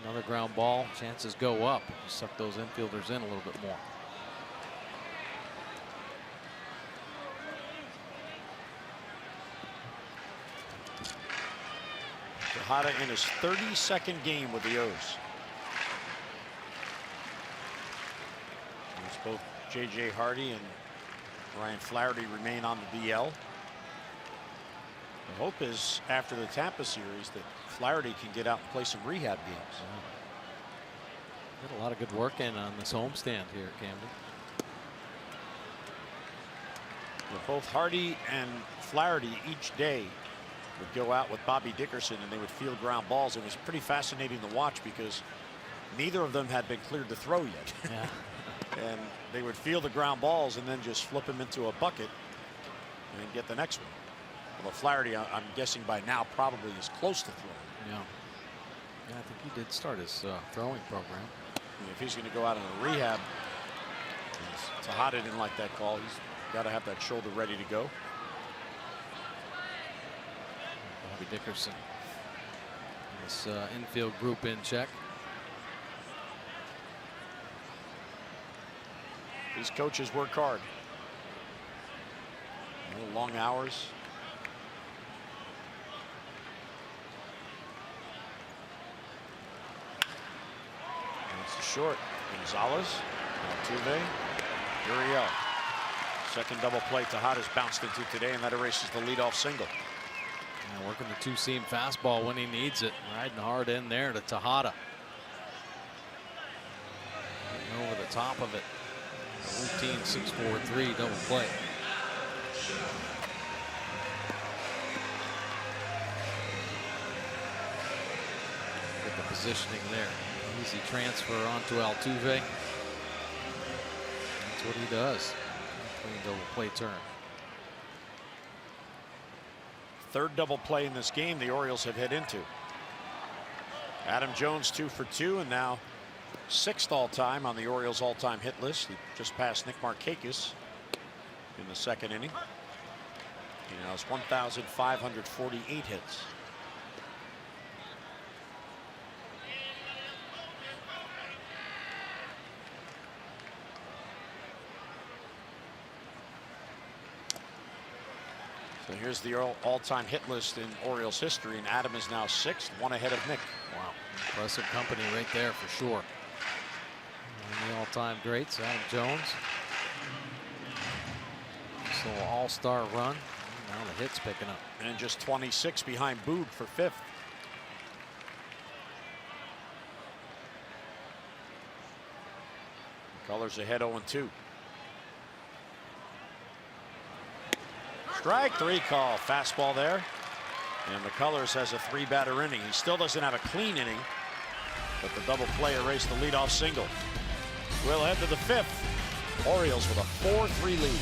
[SPEAKER 2] another ground ball, chances go up. You suck those infielders in a little bit more.
[SPEAKER 1] Tejada in his 32nd game with the O's. As both J.J. Hardy and Ryan Flaherty remain on the DL. The hope is after the Tampa series that Flaherty can get out and play some rehab games.
[SPEAKER 2] Did a lot of good work in on this homestand here at Camden.
[SPEAKER 1] Both Hardy and Flaherty each day would go out with Bobby Dickerson and they would field ground balls. It was pretty fascinating to watch because neither of them had been cleared to throw yet.
[SPEAKER 2] Yeah.
[SPEAKER 1] And they would field the ground balls and then just flip them into a bucket and get the next one. Well, Flaherty, I'm guessing by now probably is close to throwing.
[SPEAKER 2] Yeah. Yeah, I think he did start his throwing program.
[SPEAKER 1] If he's going to go out on a rehab, Tejada didn't like that call. He's got to have that shoulder ready to go.
[SPEAKER 2] Bobby Dickerson. This infield group in check.
[SPEAKER 1] These coaches work hard. Long hours. It's short. Gonzalez, Altuve, Uriel. Second double play Tejada's bounced into today, and that erases the leadoff single.
[SPEAKER 2] Yeah, working the 2-seam fastball when he needs it. Riding hard in there to Tejada. Getting over the top of it. A routine 6-4-3 double play. Get the positioning there. Easy transfer onto Altuve. That's what he does. Clean double play turn.
[SPEAKER 1] Third double play in this game the Orioles have hit into. Adam Jones 2 for 2 and now 6th all-time on the Orioles all-time hit list. He just passed Nick Markakis in the 2nd inning. He now has 1,548 hits. So here's the all-time hit list in Orioles history, and Adam is now 6th, 1 ahead of Nick.
[SPEAKER 2] Wow, impressive company right there for sure. And the all-time greats, Adam Jones. This little all-star run. Now the hits picking up.
[SPEAKER 1] And just 26 behind Boog for 5th. Colors ahead 0-2. Strike 3 call. Fastball there. And McCullers has a 3-batter inning. He still doesn't have a clean inning, but the double play erased the leadoff single. We'll head to the 5th. Orioles with a 4-3 lead.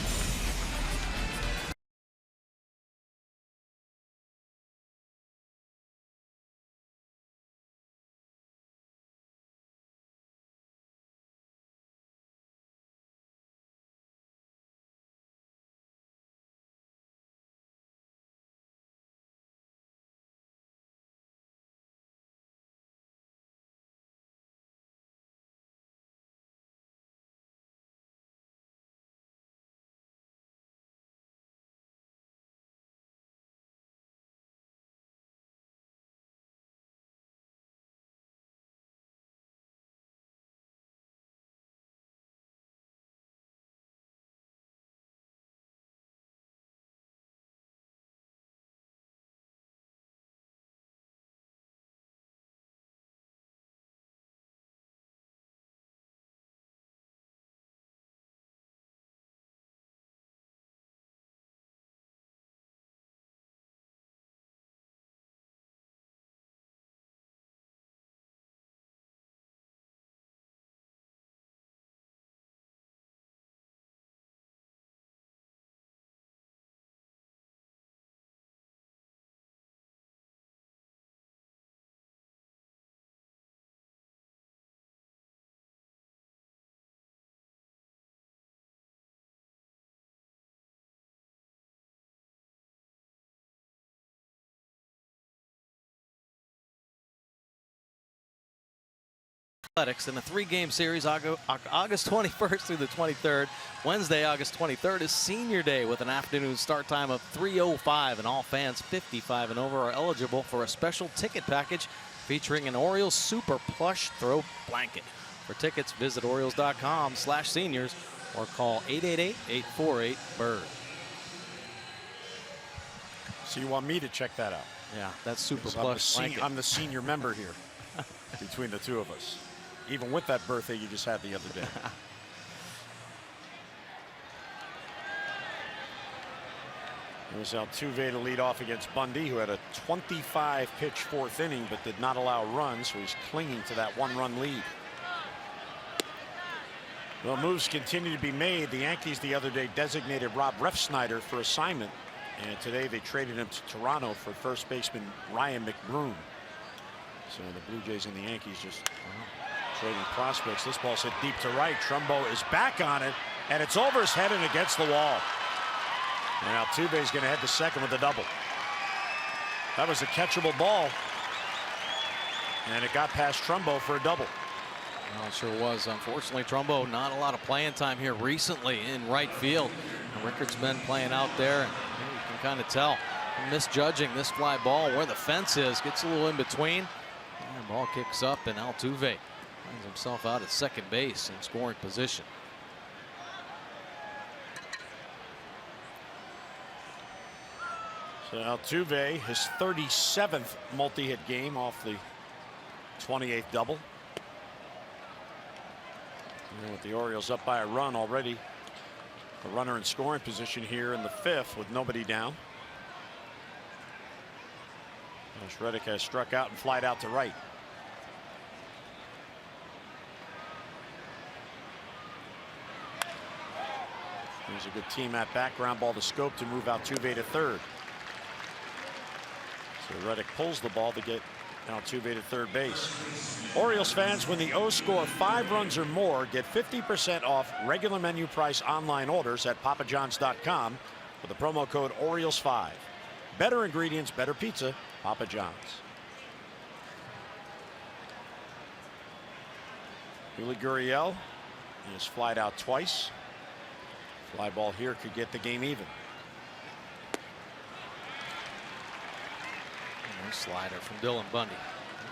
[SPEAKER 2] Athletics in a 3-game series, August 21st through the 23rd. Wednesday, August 23rd is Senior Day with an afternoon start time of 3:05, and all fans 55 and over are eligible for a special ticket package featuring an Orioles Super Plush Throw Blanket. For tickets, visit Orioles.com/seniors or call 888-848-BIRD.
[SPEAKER 1] So you want me to check that out?
[SPEAKER 2] Yeah, that's Super Plush Blanket.
[SPEAKER 1] I'm the senior member here between the two of us. Even with that birthday you just had the other day. There's Altuve to lead off against Bundy, who had a 25-pitch 4th inning but did not allow runs, so he's clinging to that 1-run lead. Well, moves continue to be made. The Yankees the other day designated Rob Refsnyder for assignment, and today they traded him to Toronto for first baseman Ryan McBroom. So the Blue Jays and the Yankees just trading prospects. This ball's hit deep to right. Trumbo is back on it, and it's over his head and against the wall. And Altuve is going to head to second with a double. That was a catchable ball, and it got past Trumbo for a double.
[SPEAKER 2] Well, it sure was. Unfortunately, Trumbo not a lot of playing time here recently in right field. Rickard's been playing out there, and you can kind of tell misjudging this fly ball where the fence is. Gets a little in between. And ball kicks up, and Altuve finds himself out at second base in scoring position.
[SPEAKER 1] So Altuve, his 37th multi-hit game off the 28th double. And with the Orioles up by a run already, a runner in scoring position here in the 5th with nobody down. Reddick has struck out and flied out to right. There's a good team at bat. Ground ball to Scope to move Altuve to third. So Reddick pulls the ball to get Altuve to third base. Orioles fans, when the O's score 5 runs or more, get 50% off regular menu price online orders at papajohns.com with the promo code Orioles5. Better ingredients, better pizza, Papa John's. Yuli Gurriel is flied out twice. Fly ball here could get the game even.
[SPEAKER 2] Nice slider from Dylan Bundy.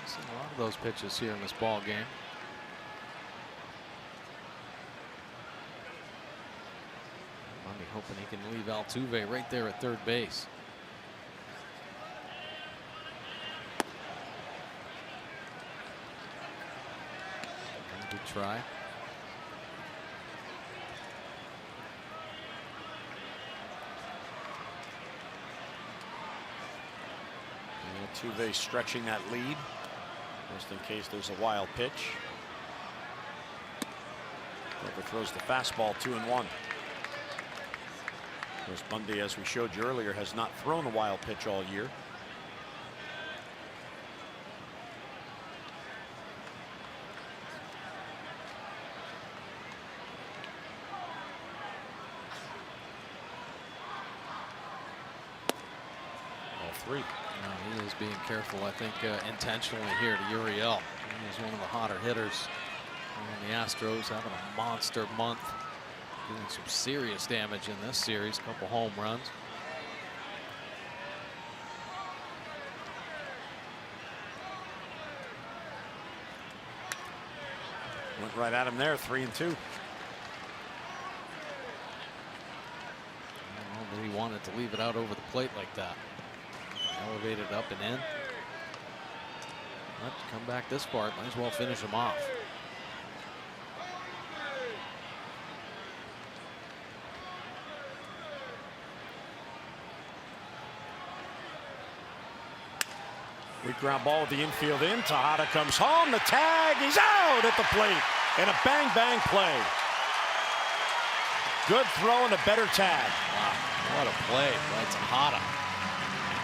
[SPEAKER 2] I've seen a lot of those pitches here in this ball game. Bundy hoping he can leave Altuve right there at third base. Good try.
[SPEAKER 1] Altuve stretching that lead just in case there's a wild pitch. Overthrows the fastball, 2-1. Of course, Bundy, as we showed you earlier, has not thrown a wild pitch all year. All three.
[SPEAKER 2] He is being careful, I think, intentionally here to Uriel. He is one of the hotter hitters. And the Astros having a monster month, doing some serious damage in this series. A couple home runs.
[SPEAKER 1] Went right at him there, 3-2.
[SPEAKER 2] Well, he wanted to leave it out over the plate like that. Elevated up and in. But to come back this far, might as well finish him off.
[SPEAKER 1] Weak ground ball with the infield in. Tejada comes home. The tag. He's out at the plate. And a bang-bang play. Good throw and a better tag.
[SPEAKER 2] Wow, what a play by Tejada.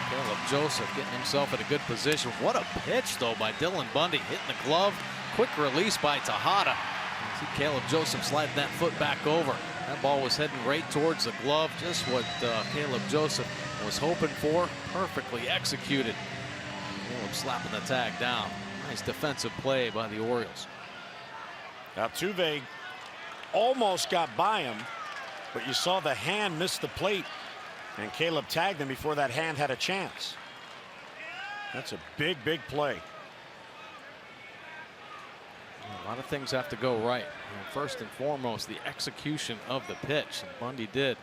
[SPEAKER 2] Caleb Joseph getting himself in a good position. What a pitch, though, by Dylan Bundy. Hitting the glove. Quick release by Tejada. See Caleb Joseph sliding that foot back over. That ball was heading right towards the glove. Just what Caleb Joseph was hoping for. Perfectly executed. Caleb slapping the tag down. Nice defensive play by the Orioles.
[SPEAKER 1] Altuve almost got by him, but you saw the hand miss the plate, and Caleb tagged him before that hand had a chance. That's a big, big play.
[SPEAKER 2] A lot of things have to go right. And first and foremost, the execution of the pitch. And Bundy did,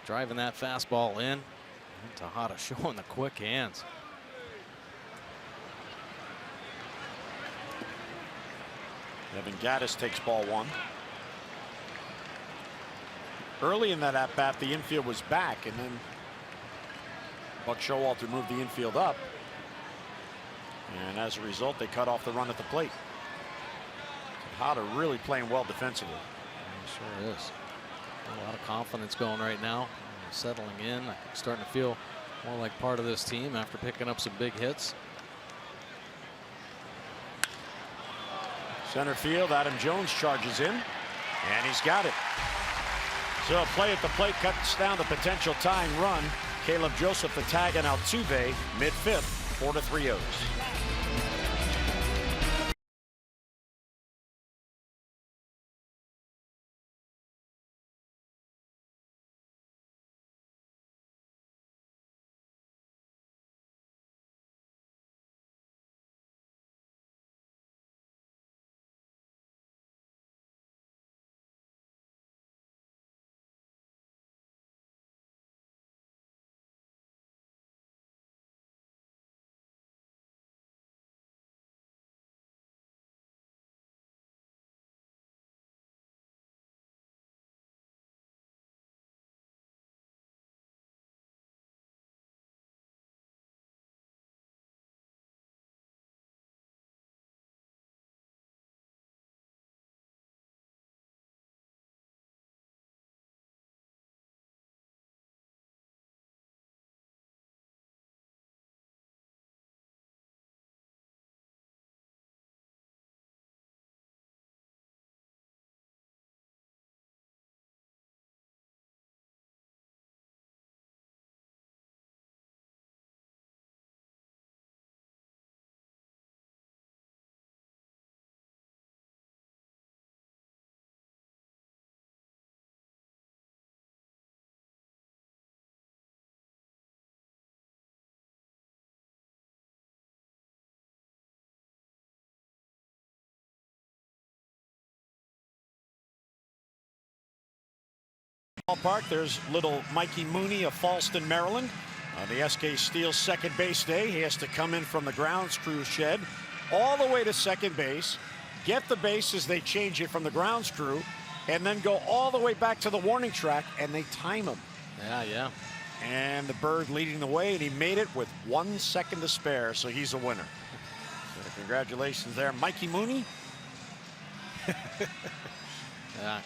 [SPEAKER 2] driving that fastball in. And Tejada showing the quick hands.
[SPEAKER 1] Evan Gattis takes ball one. Early in that at-bat, the infield was back, and then Buck Showalter moved the infield up. And as a result, they cut off the run at the plate. Tejada really playing well defensively.
[SPEAKER 2] It sure is. A lot of confidence going right now. Settling in. Starting to feel more like part of this team after picking up some big hits.
[SPEAKER 1] Center field, Adam Jones charges in, and he's got it. So a play at the plate cuts down the potential tying run. Caleb Joseph the tag on Altuve mid-fifth, 4-3 O's. Ballpark. There's little Mikey Mooney of Falston, Maryland. The SK Steel's second base day. He has to come in from the grounds crew shed all the way to second base, get the base as they change it from the grounds crew, and then go all the way back to the warning track, and they time him.
[SPEAKER 2] Yeah.
[SPEAKER 1] And the Bird leading the way, and he made it with 1 second to spare, so he's a winner. So congratulations there, Mikey Mooney.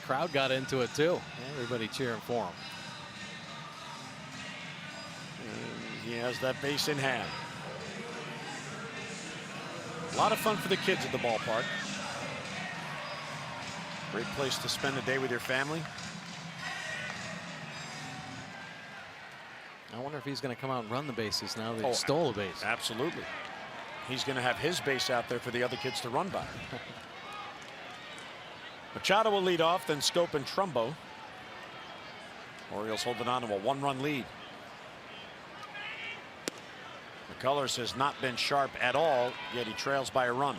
[SPEAKER 2] Crowd got into it too. Everybody cheering for him.
[SPEAKER 1] And he has that base in hand. A lot of fun for the kids at the ballpark. Great place to spend a day with your family.
[SPEAKER 2] I wonder if he's going to come out and run the bases now that he stole a base.
[SPEAKER 1] Absolutely. He's going to have his base out there for the other kids to run by. Machado will lead off, then Scope and Trumbo. Orioles holding on to a 1-run lead. McCullers has not been sharp at all, yet he trails by a run.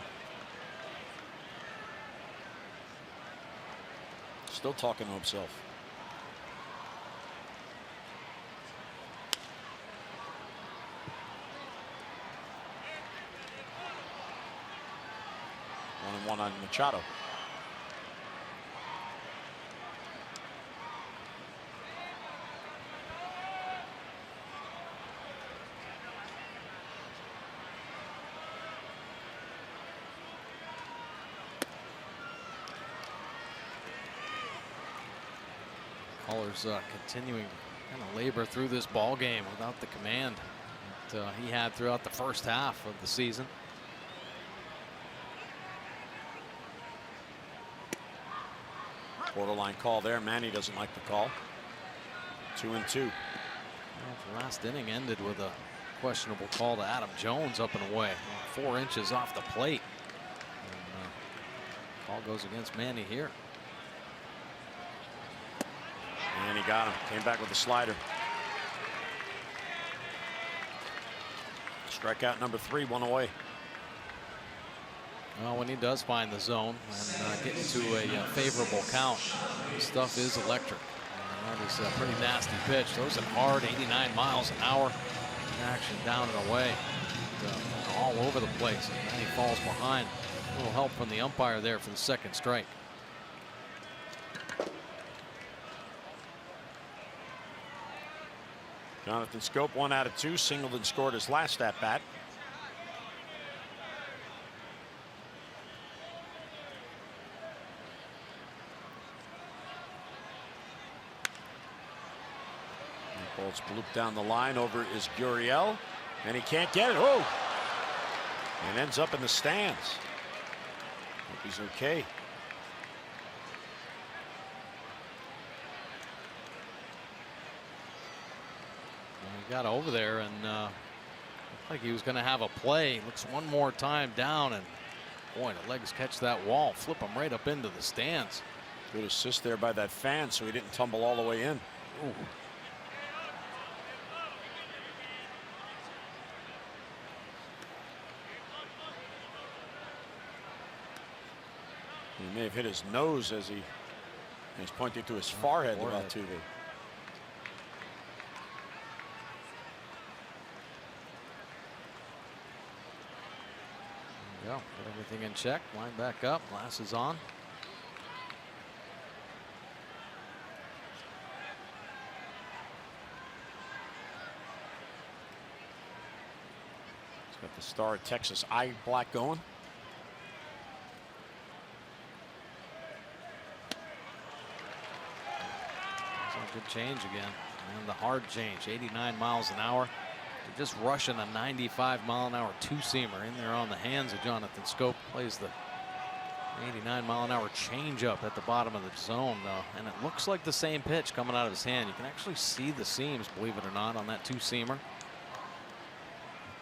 [SPEAKER 1] Still talking to himself. One on Machado.
[SPEAKER 2] Colors continuing to kind of labor through this ball game without the command that he had throughout the first half of the season.
[SPEAKER 1] Borderline call there. Manny doesn't like the call. 2-2.
[SPEAKER 2] Well, the last inning ended with a questionable call to Adam Jones up and away, 4 inches off the plate. And, call goes against Manny here.
[SPEAKER 1] And he got him. Came back with a slider. Strikeout number 3, 1 away.
[SPEAKER 2] Well, when he does find the zone and get into a favorable count, this stuff is electric. That is a pretty nasty pitch. Those are hard, 89 miles an hour. Action down and away. All over the place. And then he falls behind. A little help from the umpire there for the second strike.
[SPEAKER 1] Jonathan Scope 1 out of 2. Singleton scored his last at bat. Ball's blooped down the line. Over is Gurriel, and he can't get it. Oh! And ends up in the stands. Hope he's okay.
[SPEAKER 2] He got over there and looked like he was going to have a play. Looks one more time down, and boy, the legs catch that wall, flip him right up into the stands.
[SPEAKER 1] Good assist there by that fan, so he didn't tumble all the way in.
[SPEAKER 2] Ooh.
[SPEAKER 1] He may have hit his nose as he's pointing to his forehead about TV.
[SPEAKER 2] There we go. Put everything in check. Line back up. Glasses on.
[SPEAKER 1] He's got the Star Texas eye black going.
[SPEAKER 2] Good change again, and the hard change, 89 miles an hour. They're just rushing a 95-mile-an-hour two-seamer in there on the hands of Jonathan Scope. Plays the 89-mile-an-hour changeup at the bottom of the zone, though, and it looks like the same pitch coming out of his hand. You can actually see the seams, believe it or not, on that two-seamer.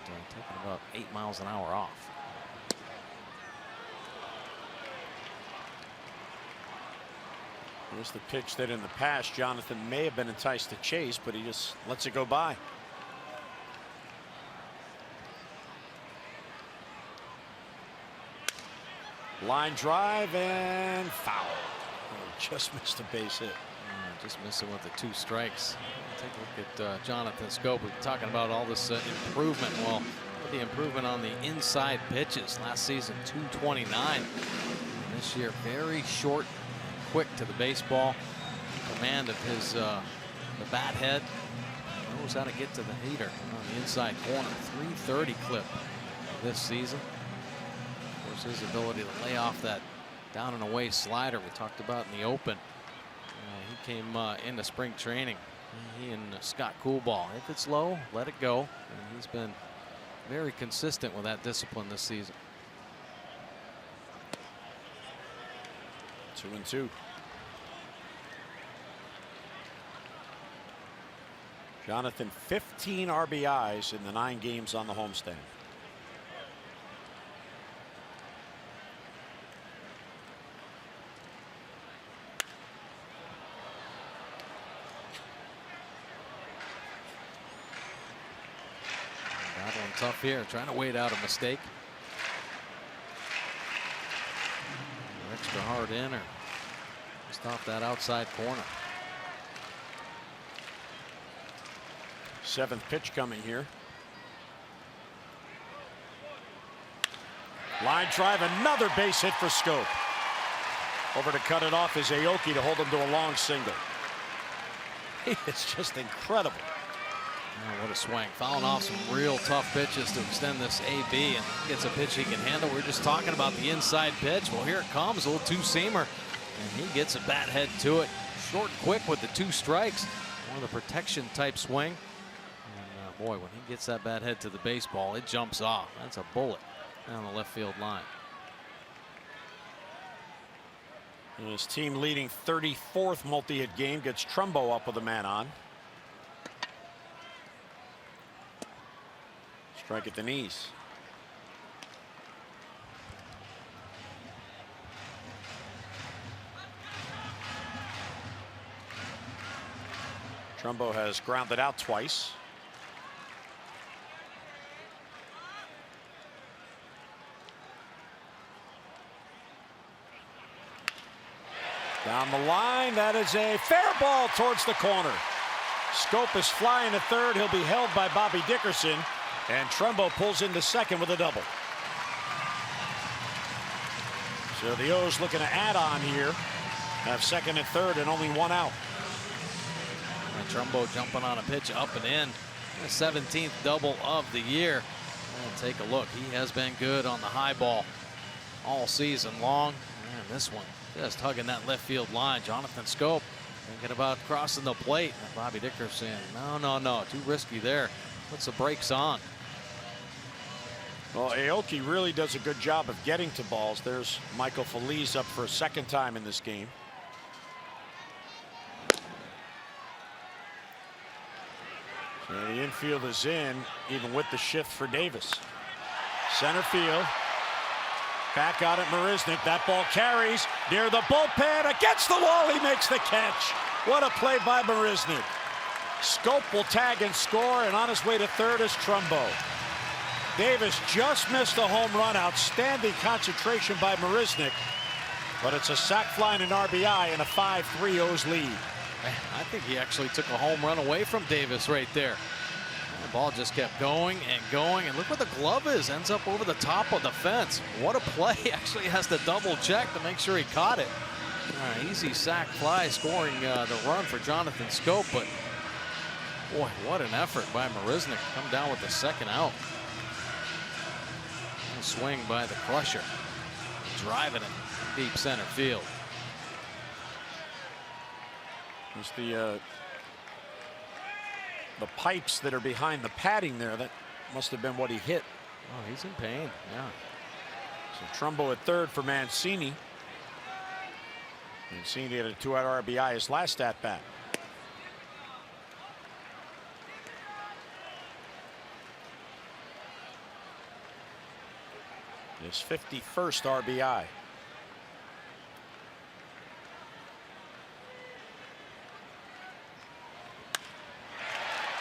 [SPEAKER 2] Taking about 8 miles an hour off.
[SPEAKER 1] Here's the pitch that in the past Jonathan may have been enticed to chase, but he just lets it go by. Line drive and foul. Oh, just missed a base hit.
[SPEAKER 2] Just missing with the 2 strikes. Take a look at Jonathan Schoop. We're talking about all this improvement. Well, the improvement on the inside pitches. Last season, 229. And this year, very short, quick to the baseball. Command of his the bat head. Knows how to get to the heater on the inside corner. 330 clip this season. Of course, his ability to lay off that down and away slider we talked about in the open. He came into spring training. He and Scott Coolball. If it's low, let it go. And he's been very consistent with that discipline this season.
[SPEAKER 1] 2-2. Jonathan, 15 RBIs in the 9 games on the homestand.
[SPEAKER 2] Battling tough here, trying to wait out a mistake. Extra hard in or just off that outside corner.
[SPEAKER 1] 7th pitch coming here. Line drive, another base hit for Schoop. Over to cut it off is Aoki to hold him to a long single. It's just incredible.
[SPEAKER 2] Oh, what a swing. Fouling off some real tough pitches to extend this AB, and gets a pitch he can handle. We were just talking about the inside pitch. Well, here it comes, a little 2-seamer, and he gets a bat head to it. Short, quick with the 2 strikes. More of the protection type swing. And boy, when he gets that bat head to the baseball, it jumps off. That's a bullet down the left field line.
[SPEAKER 1] And his team leading 34th multi-hit game gets Trumbo up with a man on. Strike at the knees. Trumbo has grounded out twice. Down the line, that is a fair ball towards the corner. Schoop is flying to third. He'll be held by Bobby Dickerson. And Trumbo pulls into second with a double. So the O's looking to add on here. Have second and third and only 1 out.
[SPEAKER 2] And Trumbo jumping on a pitch up and in. The 17th double of the year. And take a look. He has been good on the high ball all season long. And this one just hugging that left field line. Jonathan Schoop thinking about crossing the plate. And Bobby Dickerson, no, too risky there. Puts the brakes on.
[SPEAKER 1] Well, Aoki really does a good job of getting to balls. There's Michael Feliz up for a 2nd time in this game. So the infield is in, even with the shift for Davis. Center field. Back out at Marisnick. That ball carries near the bullpen. Against the wall, he makes the catch. What a play by Marisnick. Schoop will tag and score, and on his way to third is Trumbo. Davis just missed a home run. Outstanding concentration by Marisnick. But it's a sac fly and an RBI and a 5-3 O's lead.
[SPEAKER 2] I think he actually took a home run away from Davis right there. The ball just kept going and going. And look where the glove is. Ends up over the top of the fence. What a play. Actually has to double check to make sure he caught it. Easy sac fly scoring the run for Jonathan Schoop. But boy, what an effort by Marisnick to come down with the 2nd out. Swing by the crusher, driving it deep center field.
[SPEAKER 1] It's the pipes that are behind the padding there. That must have been what he hit.
[SPEAKER 2] Oh, he's in pain. Yeah.
[SPEAKER 1] So Trumbo at third for Mancini. Mancini had a 2-out RBI his last at bat. His 51st RBI.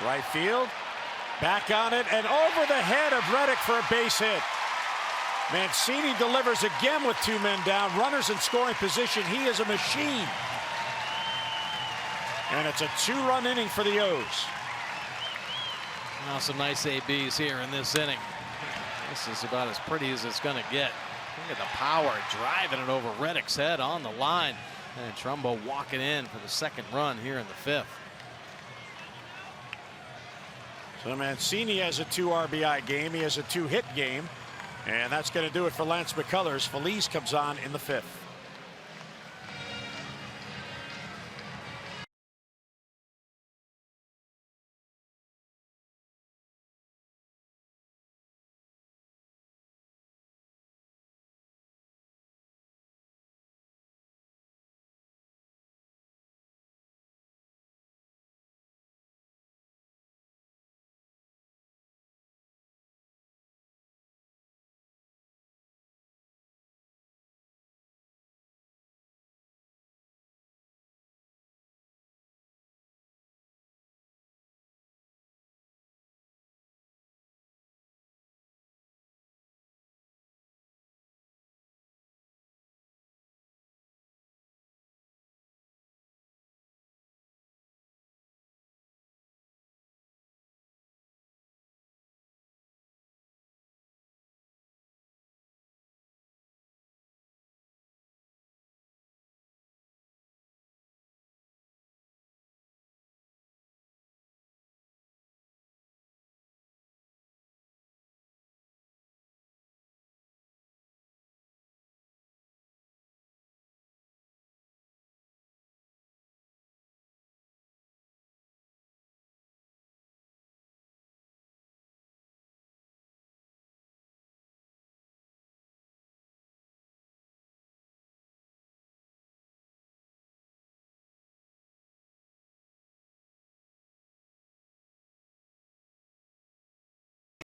[SPEAKER 1] Right field. Back on it and over the head of Reddick for a base hit. Mancini delivers again with 2 men down. Runners in scoring position. He is a machine. And it's a 2-run inning for the O's.
[SPEAKER 2] Now some nice ABs here in this inning. This is about as pretty as it's going to get. Look at the power driving it over Reddick's head on the line. And Trumbo walking in for the second run here in the 5th.
[SPEAKER 1] So Mancini has a 2 RBI game. He has a 2-hit game. And that's going to do it for Lance McCullers. Phillies comes on in the 5th.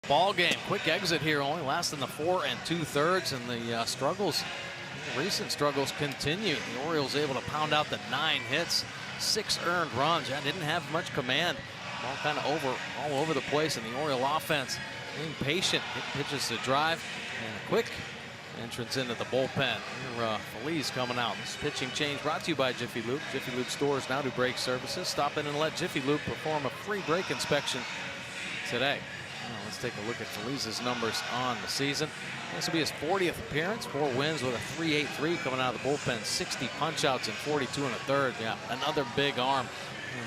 [SPEAKER 2] Ball game. Quick exit here, only lasting the 4 2/3, and the struggles, recent struggles, continue. The Orioles able to pound out the 9 hits, 6 earned runs. Yeah, didn't have much command. All kind of all over the place in the Oriole offense. Being patient, pitches to drive, and a quick entrance into the bullpen. Here, Phillies coming out. This pitching change brought to you by Jiffy Lube. Jiffy Lube stores now do brake services. Stop in and let Jiffy Lube perform a free brake inspection today. Well, let's take a look at Phillies' numbers on the season. This will be his 40th appearance, 4 wins with a 3.83 coming out of the bullpen, 60 punch-outs in 42 1/3. Yeah, another big arm,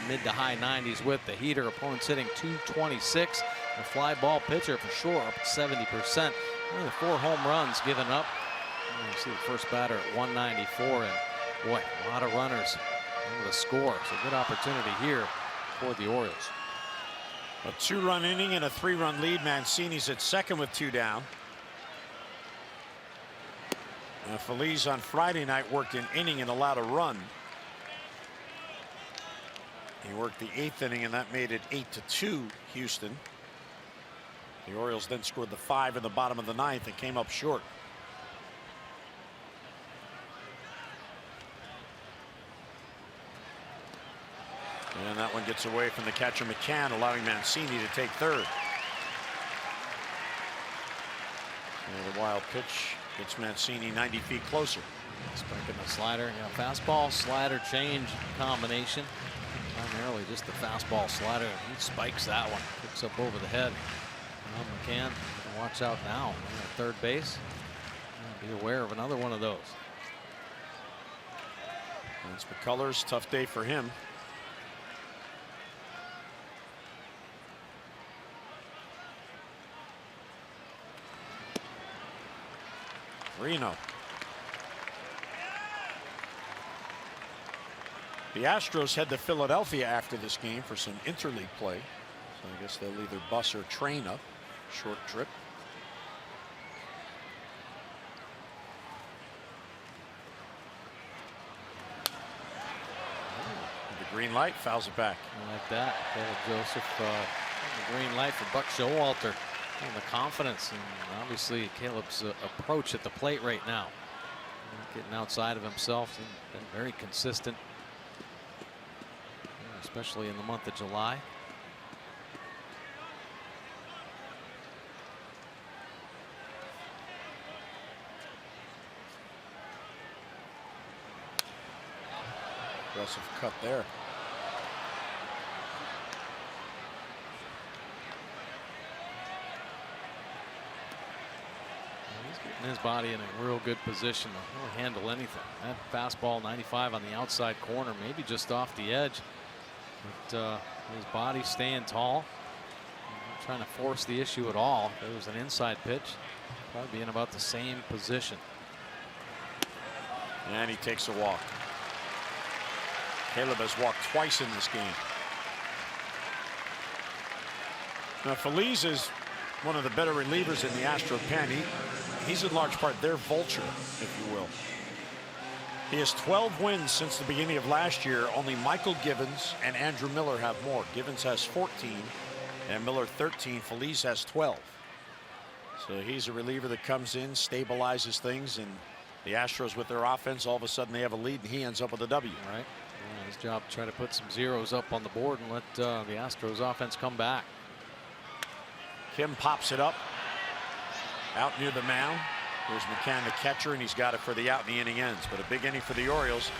[SPEAKER 2] mid to high 90s with the heater. Opponents hitting .226. A fly ball pitcher for sure, up 70%. Only 4 home runs given up. You see the first batter at 194, and boy, a lot of runners able to score. So good opportunity here for the Orioles.
[SPEAKER 1] A 2-run inning and a 3-run lead. Mancini's at second with 2 down. Phillies on Friday night worked an inning and allowed a run. He worked the 8th inning, and that made it 8-2 Houston. The Orioles then scored the 5 in the bottom of the 9th and came up short. And that one gets away from the catcher McCann, allowing Mancini to take third. And the wild pitch gets Mancini 90 feet closer.
[SPEAKER 2] Spiking the slider, fastball slider change combination. Primarily just the fastball slider. He spikes that one, picks up over the head. McCann, watch out now at third base. Be aware of another one of those.
[SPEAKER 1] That's McCullers, tough day for him. Reno. The Astros head to Philadelphia after this game for some interleague play. So I guess they'll either bus or train up. Short trip. The green light, fouls it back.
[SPEAKER 2] I like that. Caleb Joseph, the green light for Buck Showalter. And the confidence, and obviously Caleb's approach at the plate right now. Getting outside of himself, and been very consistent, especially in the month of July.
[SPEAKER 1] Aggressive cut there.
[SPEAKER 2] His body in a real good position to really handle anything. That fastball 95 on the outside corner, maybe just off the edge. But his body staying tall. Not trying to force the issue at all. If it was an inside pitch, probably be in about the same position.
[SPEAKER 1] And he takes a walk. Caleb has walked twice in this game. Now, Phillies is one of the better relievers in the Astro pen. He's in large part their vulture, if you will. He has 12 wins since the beginning of last year. Only Michael Givens and Andrew Miller have more. Givens has 14 and Miller 13. Phillies has 12. So he's a reliever that comes in, stabilizes things, and the Astros with their offense, all of a sudden they have a lead and he ends up with a W.
[SPEAKER 2] Right. Yeah, his job to try to put some zeros up on the board and let the Astros offense come back.
[SPEAKER 1] Kim pops it up out near the mound. Here's McCann, the catcher, and he's got it for the out, and the inning ends. But a big inning for the Orioles.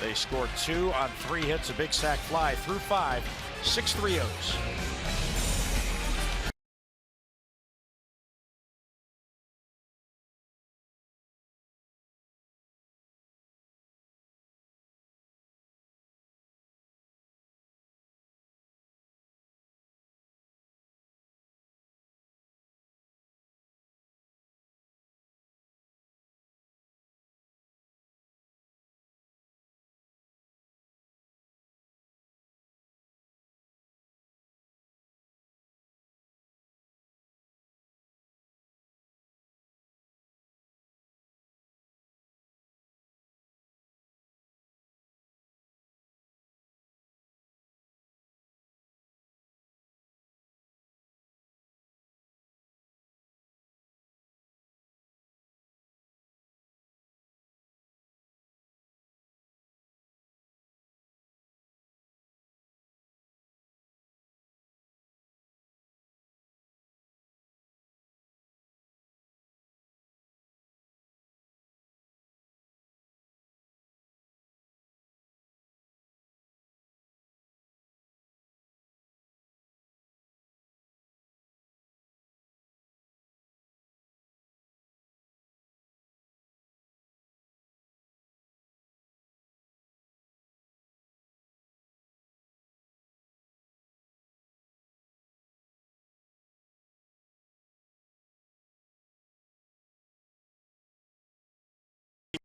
[SPEAKER 1] They scored 2 on 3 hits, a big sac fly through 5, 6 3-0s.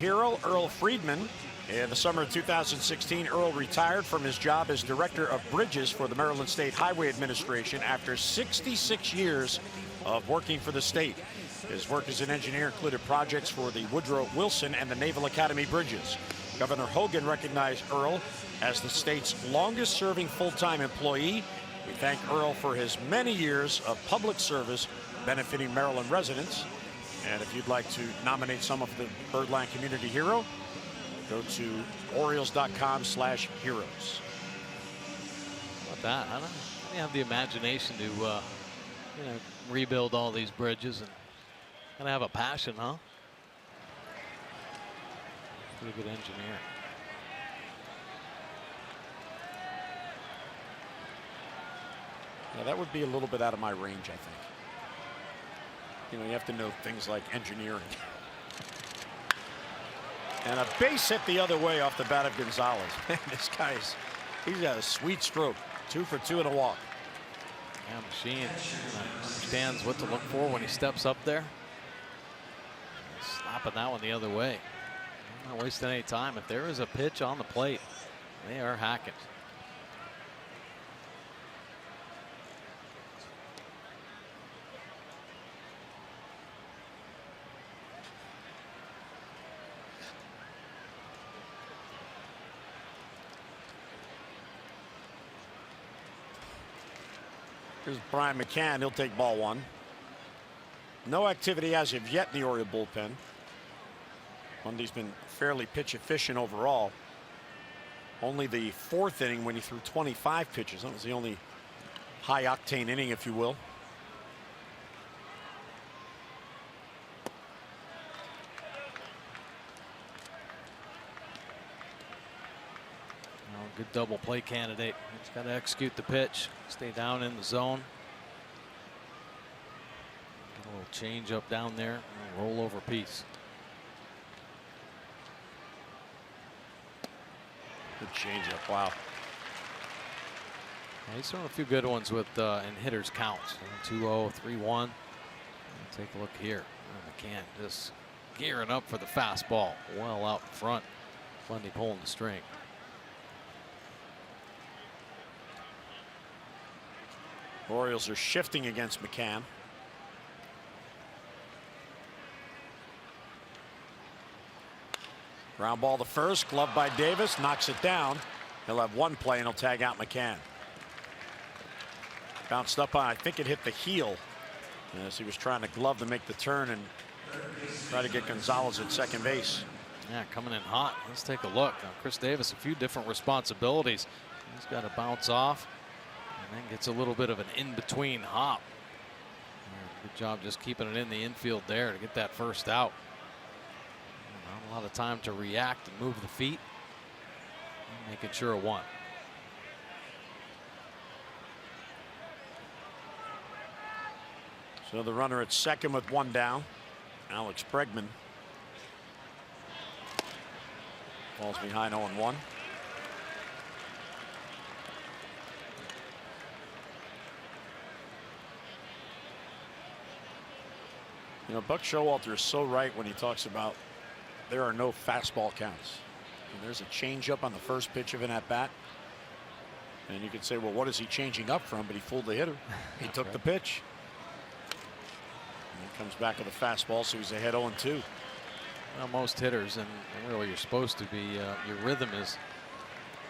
[SPEAKER 1] Hero Earl Friedman. In the summer of 2016, Earl retired from his job as director of bridges for the Maryland State Highway Administration after 66 years of working for the state. His work as an engineer included projects for the Woodrow Wilson and the Naval Academy bridges. Governor Hogan recognized Earl as the state's longest serving full-time employee. We thank Earl for his many years of public service benefiting Maryland residents. And if you'd like to nominate some of the Birdland Community Hero, go to Orioles.com/heroes.
[SPEAKER 2] How about that? I don't have the imagination to rebuild all these bridges and kind of have a passion, huh? Pretty good engineer.
[SPEAKER 1] Yeah, that would be a little bit out of my range, I think. You know, you have to know things like engineering. And a base hit the other way off the bat of Gonzalez. Man, this guy's, he's got a sweet stroke. 2 for 2 and a walk.
[SPEAKER 2] Yeah, Machine understands what to look for when he steps up there. Slapping that one the other way. Not wasting any time. If there is a pitch on the plate, they are hacking.
[SPEAKER 1] Here's Brian McCann. He'll take ball 1. No activity as of yet in the Oriole bullpen. Mundy's been fairly pitch efficient overall. Only the 4th inning when he threw 25 pitches. That was the only high octane inning, if you will.
[SPEAKER 2] Good double play candidate. He's got to execute the pitch, stay down in the zone. Get a little change up down there. Rollover piece.
[SPEAKER 1] Good changeup. Wow.
[SPEAKER 2] Yeah, he's thrown a few good ones with in hitters counts. 2-0, 3-1. Take a look here. McCann just gearing up for the fastball. Well out in front. Bundy pulling the string.
[SPEAKER 1] Orioles are shifting against McCann. Ground ball to first, glove by Davis, knocks it down. He'll have one play and he'll tag out McCann. Bounced up on, I think it hit the heel as he was trying to glove to make the turn and try to get Gonzalez at second base.
[SPEAKER 2] Yeah, coming in hot. Let's take a look. Now, Chris Davis, a few different responsibilities. He's got to bounce off and then gets a little bit of an in-between hop. Good job just keeping it in the infield there to get that first out. Not a lot of time to react and move the feet. Making sure of one.
[SPEAKER 1] So the runner at second with one down. Alex Bregman. Falls behind 0-1. You know, Buck Showalter is so right when he talks about there are no fastball counts. And there's a changeup on the first pitch of an at-bat. And you could say, well, what is he changing up from? But he fooled the hitter. He took the pitch. And he comes back with a fastball, so he's ahead 0-2.
[SPEAKER 2] Well, most hitters, and really you're supposed to be, your rhythm is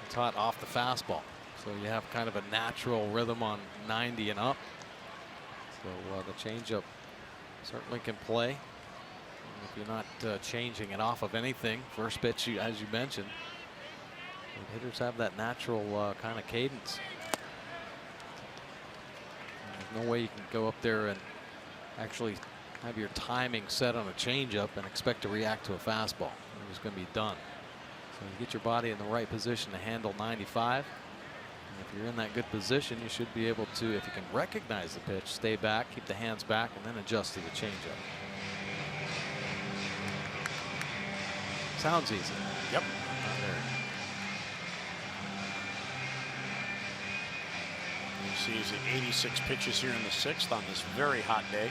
[SPEAKER 2] taught off the fastball. So you have kind of a natural rhythm on 90 and up. So the changeup certainly can play. If you're not changing it off of anything, first pitch, as you mentioned, hitters have that natural kind of cadence. And there's no way you can go up there and actually have your timing set on a changeup and expect to react to a fastball. It's going to be done. So you get your body in the right position to handle 95. And if you're in that good position, you should be able to, if you can recognize the pitch, stay back, keep the hands back, and then adjust to the changeup. Sounds easy.
[SPEAKER 1] Yep. You see he's at 86 pitches here in the sixth on this very hot day.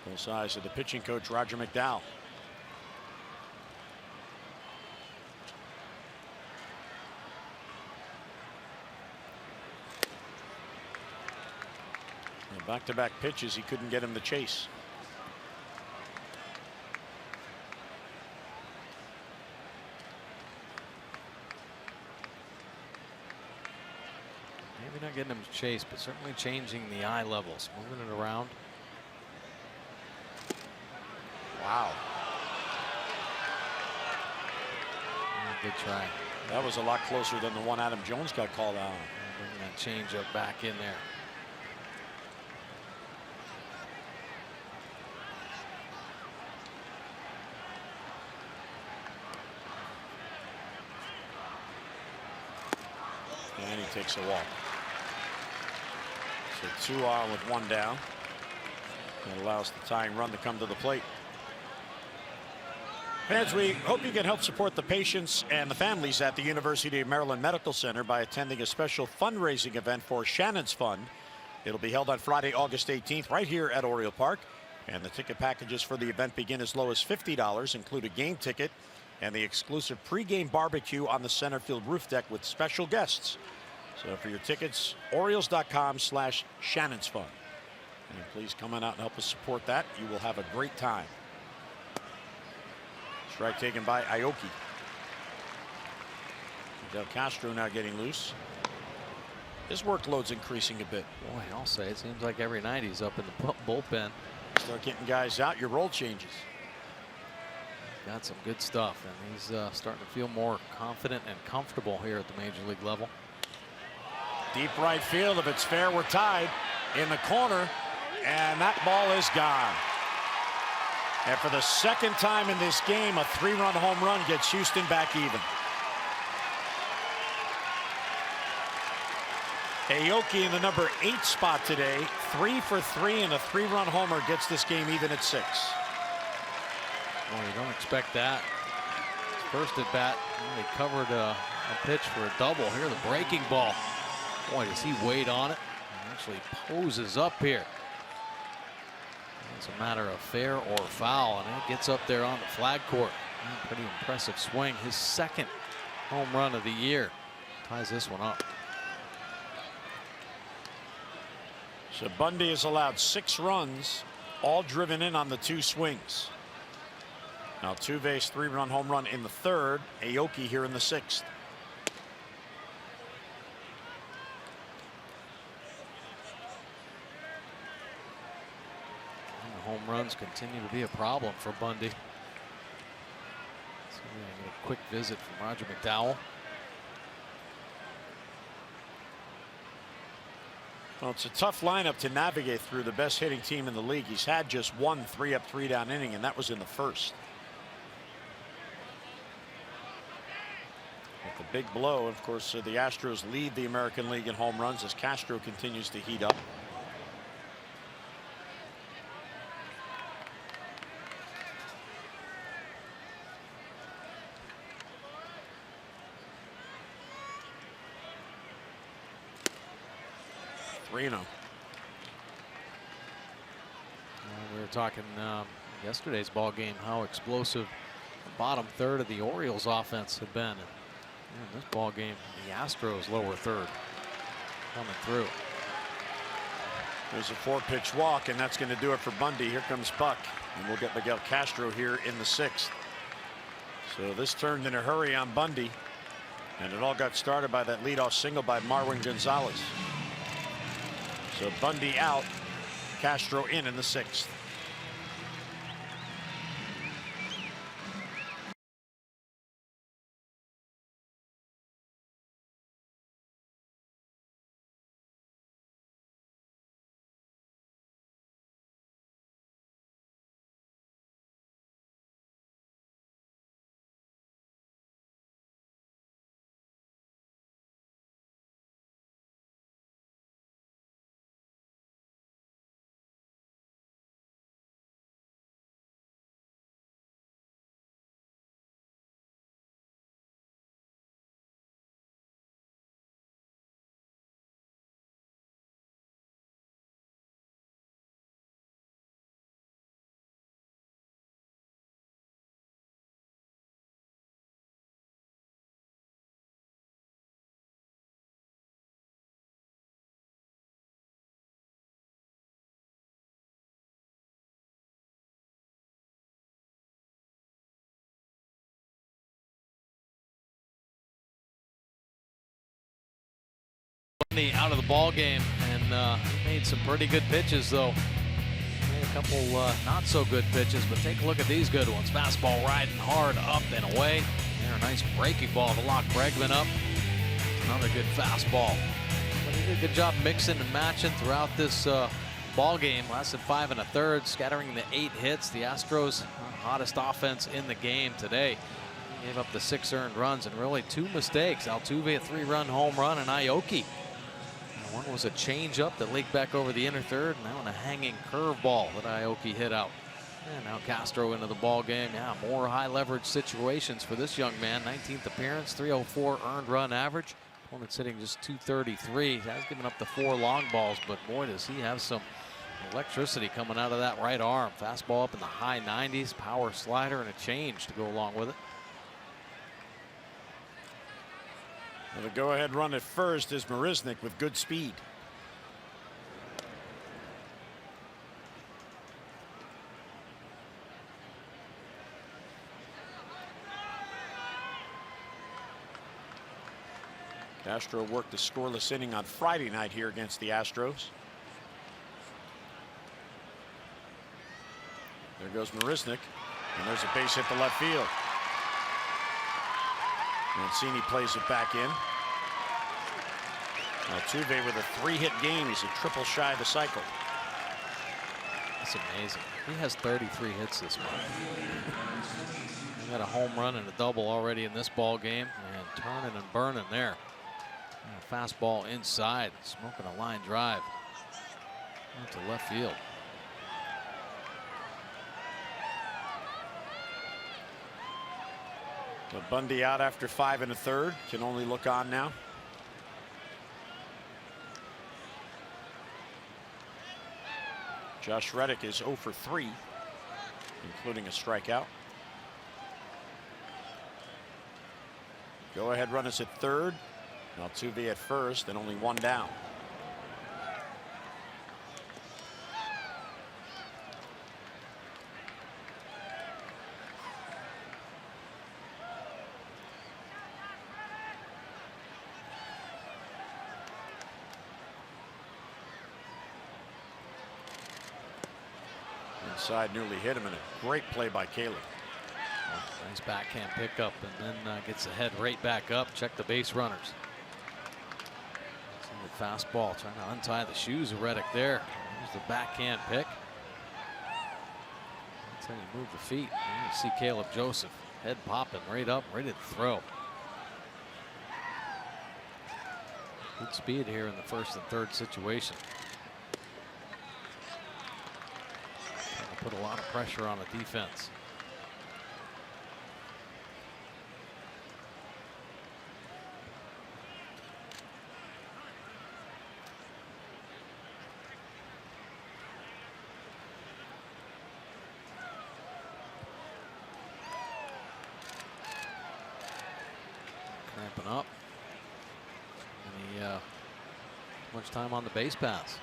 [SPEAKER 1] Full size of the pitching coach, Roger McDowell. Back-to-back pitches, he couldn't get him to chase.
[SPEAKER 2] Maybe not getting him to chase, but certainly changing the eye levels, moving it around.
[SPEAKER 1] Wow.
[SPEAKER 2] Good try.
[SPEAKER 1] That was a lot closer than the one Adam Jones got called out.
[SPEAKER 2] Bringing that changeup back in there.
[SPEAKER 1] And he takes a walk. So 2 on with 1 down. That allows the tying run to come to the plate. Fans, we hope you can help support the patients and the families at the University of Maryland Medical Center by attending a special fundraising event for Shannon's Fund. It'll be held on Friday, August 18th, right here at Oriole Park. And the ticket packages for the event begin as low as $50, include a game ticket and the exclusive pregame barbecue on the center field roof deck with special guests. So for your tickets, Orioles.com/Shannon's Fund. And please come on out and help us support that. You will have a great time. Strike taken by Aoki. Del Castro now getting loose. His workload's increasing a bit.
[SPEAKER 2] Boy, I'll say it seems like every night he's up in the bullpen.
[SPEAKER 1] Start getting guys out, your role changes.
[SPEAKER 2] Got some good stuff, and he's starting to feel more confident and comfortable here at the major league level.
[SPEAKER 1] Deep right field. If it's fair, we're tied in the corner, and that ball is gone. And for the second time in this game, a 3-run home run gets Houston back even. Aoki in the number 8 spot today. 3 for 3 and a 3-run homer gets this game even at 6.
[SPEAKER 2] Well, you don't expect that. His first at bat, he covered a pitch for a double. Here, the breaking ball. Boy, does he wait on it. He actually poses up here. It's a matter of fair or foul, and it gets up there on the flag court. Pretty impressive swing. His second home run of the year. Ties this one up.
[SPEAKER 1] So Bundy has allowed 6 runs, all driven in on the 2 swings. Altuve's 3-run home run in the 3rd. Aoki here in the 6th.
[SPEAKER 2] And the home runs continue to be a problem for Bundy. So we're gonna get a quick visit from Roger McDowell.
[SPEAKER 1] Well, it's a tough lineup to navigate through. The best hitting team in the league. He's had just one 3-up, 3-down inning, and that was in the 1st. With the big blow, of course, the Astros lead the American League in home runs as Castro continues to heat up. We
[SPEAKER 2] were talking yesterday's ball game how explosive the bottom third of the Orioles offense had been. And in this ball game, the Astros lower third coming through.
[SPEAKER 1] There's a 4-pitch walk, and that's going to do it for Bundy. Here comes Buck, and we'll get Miguel Castro here in the 6th. So this turned in a hurry on Bundy, and it all got started by that leadoff single by Marwin Gonzalez. So Bundy out, Castro in the 6th.
[SPEAKER 2] Out of the ball game, and he made some pretty good pitches, though. Made a couple not so good pitches, but take a look at these good ones. Fastball riding hard up and away. And a nice breaking ball to lock Bregman up. Another good fastball. But he did a good job mixing and matching throughout this ball game. Lasted 5 1/3, scattering the 8 hits. The Astros hottest offense in the game today. Gave up the 6 earned runs and really 2 mistakes. Altuve a 3-run home run, and Aoki. One was a changeup that leaked back over the inner third, and that one a hanging curveball that Aoki hit out. And now Castro into the ball game. Yeah, more high leverage situations for this young man. 19th appearance, 304 earned run average. Opponent's hitting just 233. He has given up the 4 long balls, but boy, does he have some electricity coming out of that right arm. Fastball up in the high 90s, power slider, and a change to go along with it.
[SPEAKER 1] The go-ahead run at first is Marisnick with good speed. Castro worked a scoreless inning on Friday night here against the Astros. There goes Marisnick, and there's a base hit to left field. Mancini plays it back in. Altuve with a 3-hit game. He's a triple shy of the cycle.
[SPEAKER 2] That's amazing. He has 33 hits this month. He got a home run and a double already in this ball game, and turning and burning there. Fastball inside, smoking a line drive out to left field.
[SPEAKER 1] But Bundy out after 5 1/3. Can only look on now. Josh Reddick is 0 for 3, including a strikeout. Go ahead run is at third. Altuve at first, and only 1 down. Inside, nearly hit him, and a great play by Caleb.
[SPEAKER 2] Nice backhand pickup, and then gets the head right back up. Check the base runners. See the fastball trying to untie the shoes of Reddick there. Here's the backhand pick. That's how you move the feet. And you see Caleb Joseph head popping right up, ready to throw. Good speed here in the first and third situation. Put a lot of pressure on the defense. Cramping up. And he much time on the base paths.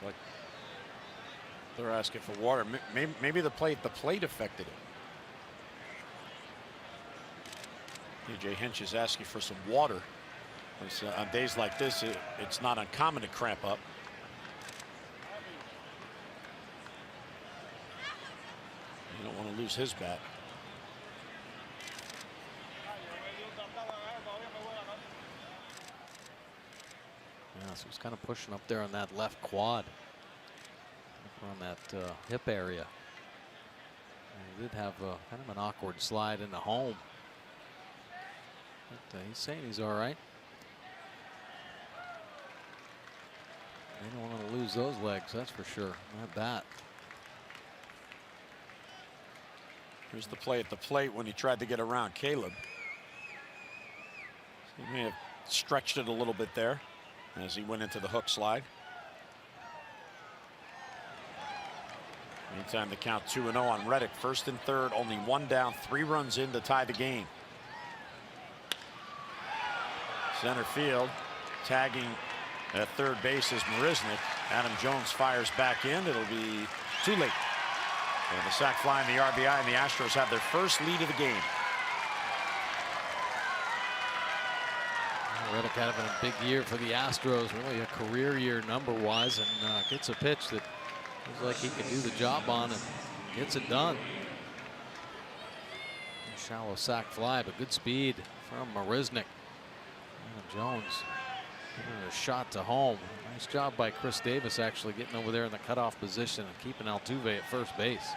[SPEAKER 1] Like they're asking for water. Maybe the plate affected it. AJ Hinch is asking for some water. On days like this, it's not uncommon to cramp up. You don't want to lose his bat.
[SPEAKER 2] Yeah, so he's kind of pushing up there on that left quad, on that hip area. And he did have kind of an awkward slide into home. But he's saying he's all right. They don't want to lose those legs, that's for sure. That bat.
[SPEAKER 1] Here's the play at the plate when he tried to get around Caleb. So he may have stretched it a little bit there as he went into the hook slide. Meantime, the count 2-0 on Reddick. First and third, only 1 down, 3 runs in to tie the game. Center field, tagging at third base is Marisnick. Adam Jones fires back in. It'll be too late. And the sac fly and the RBI, and the Astros have their first lead of the game.
[SPEAKER 2] Reddick having a big year for the Astros, really a career year number-wise, and gets a pitch that looks like he can do the job on and gets it done. A shallow sac fly, but good speed from Marisnick. Jones giving it a shot to home. Nice job by Chris Davis actually getting over there in the cutoff position and keeping Altuve at first base.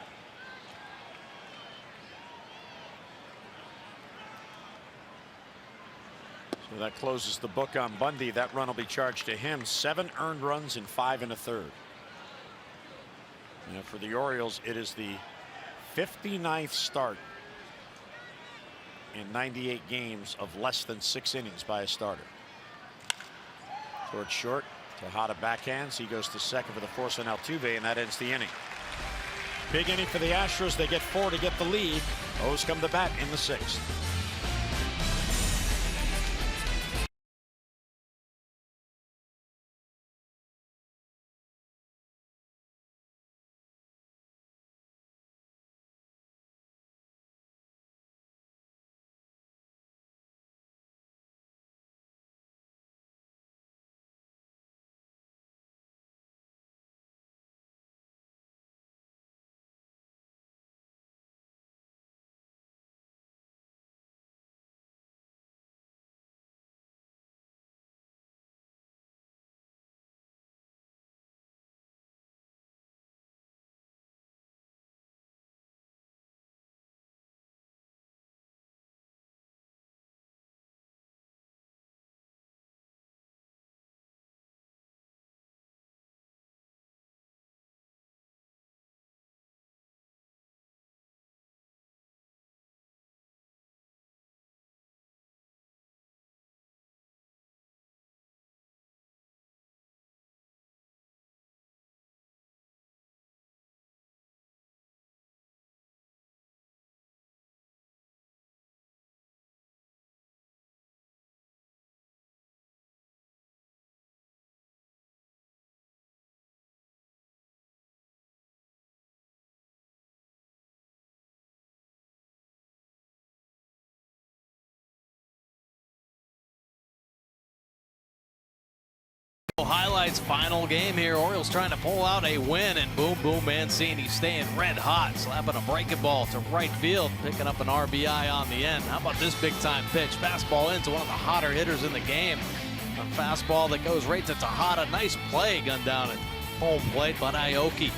[SPEAKER 1] So that closes the book on Bundy. That run will be charged to him. 7 earned runs in 5 1/3. And for the Orioles, it is the 59th start in 98 games of less than 6 innings by a starter. Towards short, Tejada backhands. He goes to second for the force on Altuve, and that ends the inning. Big inning for the Astros. They get 4 to get the lead. O's come to bat in the 6th.
[SPEAKER 2] Highlights, final game here. Orioles trying to pull out a win, and boom, boom, Mancini staying red hot, slapping a breaking ball to right field, picking up an RBI on the end. How about this big time pitch? Fastball into one of the hotter hitters in the game. A fastball that goes right to Tejada. Nice play, gunned down at home plate, but Aoki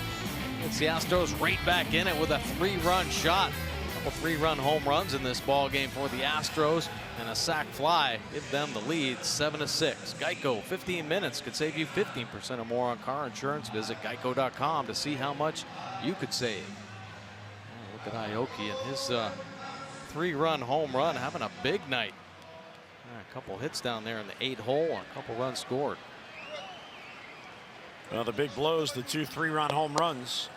[SPEAKER 2] gets the Astros right back in it with a 3-run shot. A couple 3-run home runs in this ball game for the Astros, and a sac fly give them the lead 7-6. Geico, 15 minutes could save you 15% or more on car insurance. Visit geico.com to see how much you could save. Oh, look at Aoki and his 3-run home run, having a big night. A couple hits down there in the 8 hole, and a couple runs scored.
[SPEAKER 1] Well, the big blows, the 2 3-run home runs.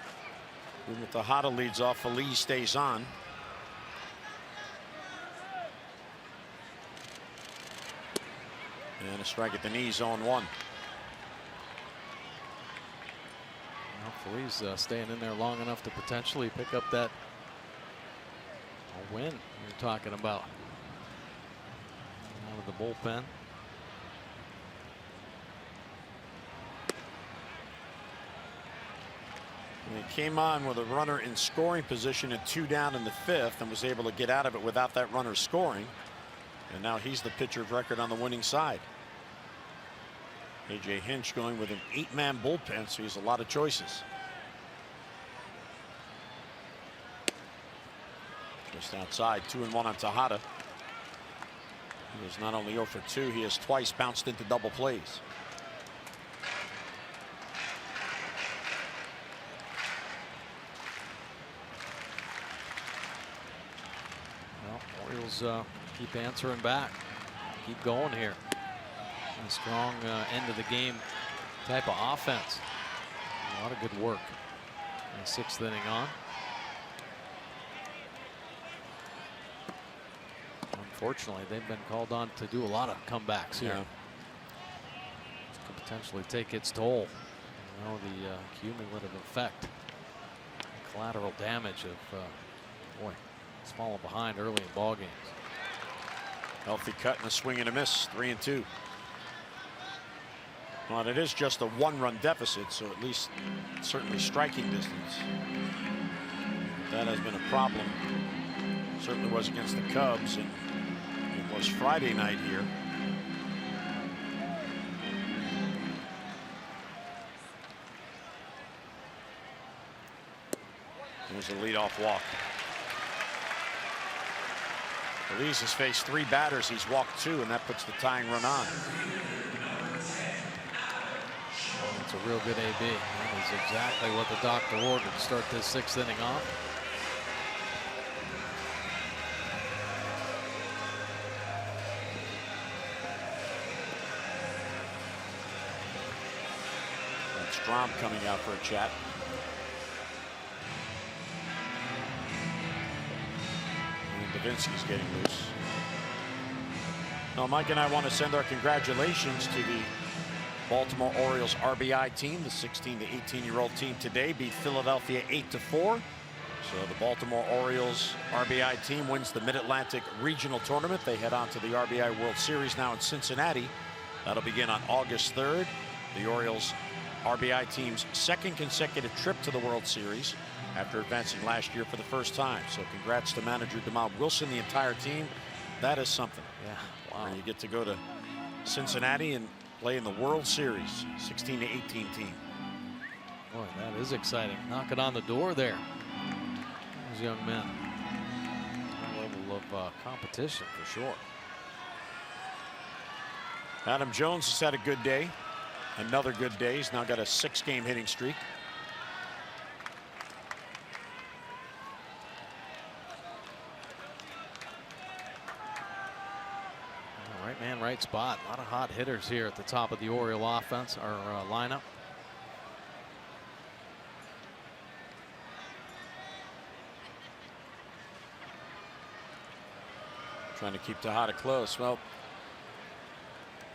[SPEAKER 1] Even if Tejada leads off, Phillies stays on. And a strike at the knees, 0-1.
[SPEAKER 2] Well, Phillies staying in there long enough to potentially pick up that win you're talking about. Out of the bullpen.
[SPEAKER 1] And he came on with a runner in scoring position and 2 down in the 5th, and was able to get out of it without that runner scoring. And now he's the pitcher of record on the winning side. A.J. Hinch going with an 8-man bullpen, so he has a lot of choices. Just outside, 2-1 on Tejada. He was not only 0 for 2, he has twice bounced into double plays.
[SPEAKER 2] Well, Orioles keep answering back, keep going here. A strong end of the game type of offense. A lot of good work in the 6th inning on. Unfortunately, they've been called on to do a lot of comebacks here. This could potentially take its toll. You know, the cumulative effect, the collateral damage of boy, it's falling behind early in ball games.
[SPEAKER 1] Healthy cut and a swing and a miss, 3-2. Well, it is just a 1-run deficit, so at least certainly striking distance. That has been a problem. Certainly was against the Cubs, and it was Friday night here. There's a leadoff walk. Phillies has faced 3 batters. He's walked 2, and that puts the tying run on.
[SPEAKER 2] It's a real good AB. That is exactly what the doctor ordered to start this 6th inning off.
[SPEAKER 1] That's Strom coming out for a chat. And Davinsky's getting loose. Now, Mike and I want to send our congratulations to the Baltimore Orioles RBI team. The 16 to 18-year-old team today beat Philadelphia 8-4. So the Baltimore Orioles RBI team wins the Mid-Atlantic Regional Tournament. They head on to the RBI World Series now in Cincinnati. That'll begin on August 3rd. The Orioles RBI team's 2nd consecutive trip to the World Series after advancing last year for the first time. So congrats to manager DeMond Wilson, the entire team. That is something.
[SPEAKER 2] Yeah, wow.
[SPEAKER 1] When you get to go to Cincinnati and play in the World Series, 16 to 18 team.
[SPEAKER 2] Boy, that is exciting. Knocking on the door there. Those young men. High level of competition for sure.
[SPEAKER 1] Adam Jones has had a good day. Another good day. He's now got a 6-game hitting streak.
[SPEAKER 2] Right man, right spot. A lot of hot hitters here at the top of the Oriole offense or lineup.
[SPEAKER 1] Trying to keep Tejada close. Well,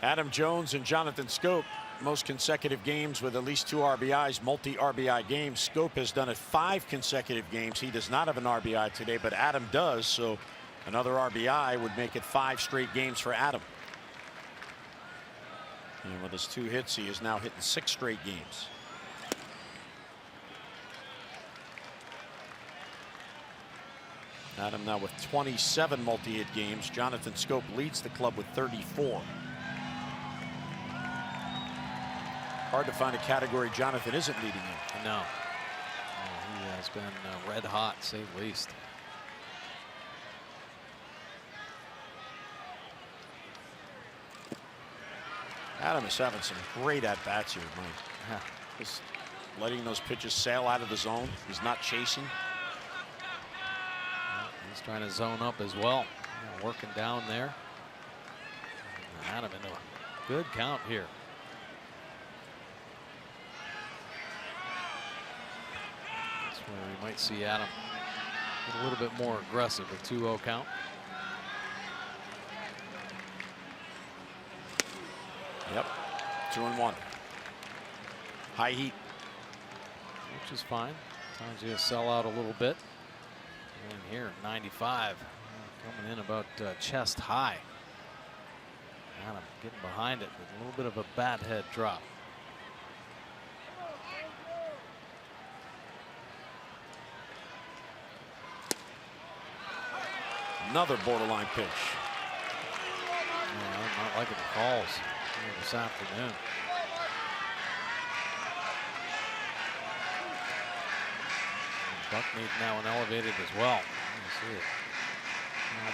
[SPEAKER 1] Adam Jones and Jonathan Schoop, most consecutive games with at least 2 RBIs, multi-RBI games. Schoop has done it 5 consecutive games. He does not have an RBI today, but Adam does. So another RBI would make it 5 straight games for Adam. And with his 2 hits, he is now hitting 6 straight games. Adam now with 27 multi-hit games. Jonathan Schoop leads the club with 34. Hard to find a category Jonathan isn't leading in.
[SPEAKER 2] No. He has been red hot, to say the least.
[SPEAKER 1] Adam is having some great at-bats here, Mike.
[SPEAKER 2] Yeah.
[SPEAKER 1] Just letting those pitches sail out of the zone. He's not chasing.
[SPEAKER 2] He's trying to zone up as well. Working down there. Adam into a good count here. That's where we might see Adam get a little bit more aggressive with 2-0 count.
[SPEAKER 1] Yep, 2-1. High heat.
[SPEAKER 2] Which is fine. Sometimes you sell out a little bit. And here, 95. Coming in about chest high. Adam getting behind it with a little bit of a bat head drop.
[SPEAKER 1] Another borderline pitch.
[SPEAKER 2] Yeah, I'm not liking the calls here this afternoon. Buckmead now an elevated as well. You see it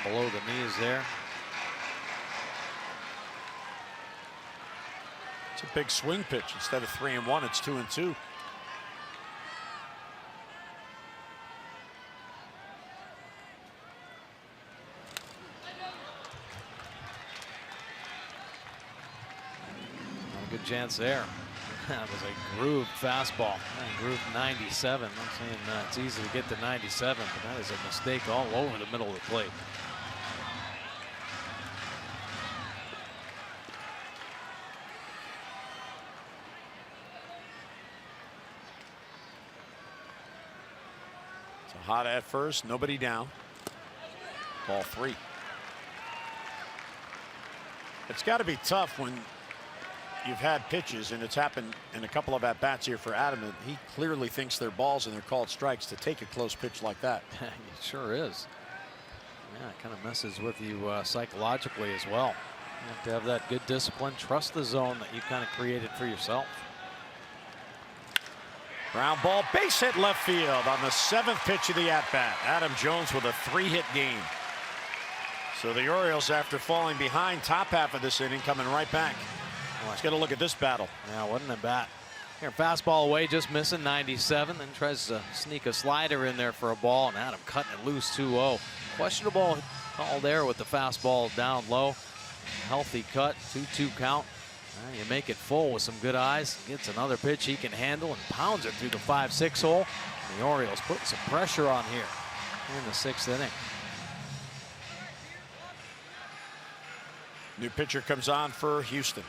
[SPEAKER 2] now below the knees there.
[SPEAKER 1] It's a big swing pitch. Instead of 3-1, it's 2-2.
[SPEAKER 2] Good chance there. That was a grooved fastball. Grooved 97. I'm saying it's easy to get to 97, but that is a mistake all over the middle of the plate.
[SPEAKER 1] So hot at first, nobody down. Ball 3. It's got to be tough when you've had pitches, and it's happened in a couple of at-bats here for Adam, and he clearly thinks they're balls and they're called strikes, to take a close pitch like that.
[SPEAKER 2] It sure is. Yeah, it kind of messes with you psychologically as well. You have to have that good discipline, trust the zone that you kind of created for yourself.
[SPEAKER 1] Ground ball, base hit left field on the 7th pitch of the at-bat. Adam Jones with a 3-hit game. So the Orioles, after falling behind top half of this inning, coming right back. Let's get a look at this battle.
[SPEAKER 2] Yeah, wasn't a bat. Here, fastball away, just missing 97. Then tries to sneak a slider in there for a ball, and Adam cutting it loose 2-0. Questionable call there with the fastball down low. Healthy cut, 2-2 count. You make it full with some good eyes. Gets another pitch he can handle and pounds it through the 5-6 hole. And the Orioles putting some pressure on here in the 6th inning.
[SPEAKER 1] New pitcher comes on for Houston.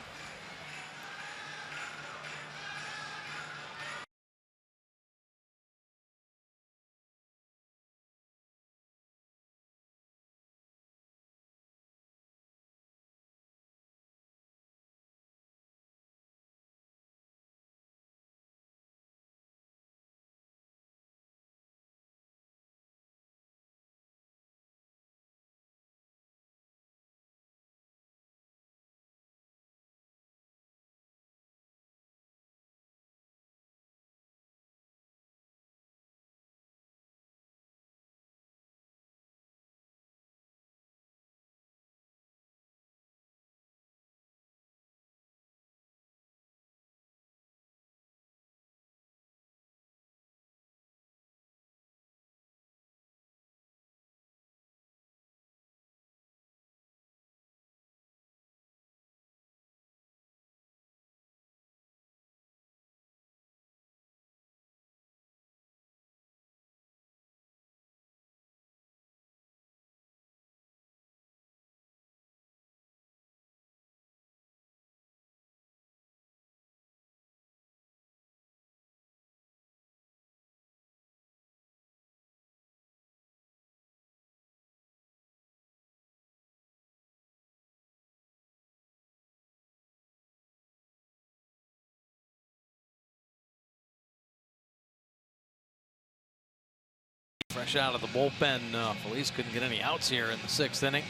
[SPEAKER 2] Fresh out of the bullpen, Phillies couldn't get any outs here in the 6th inning.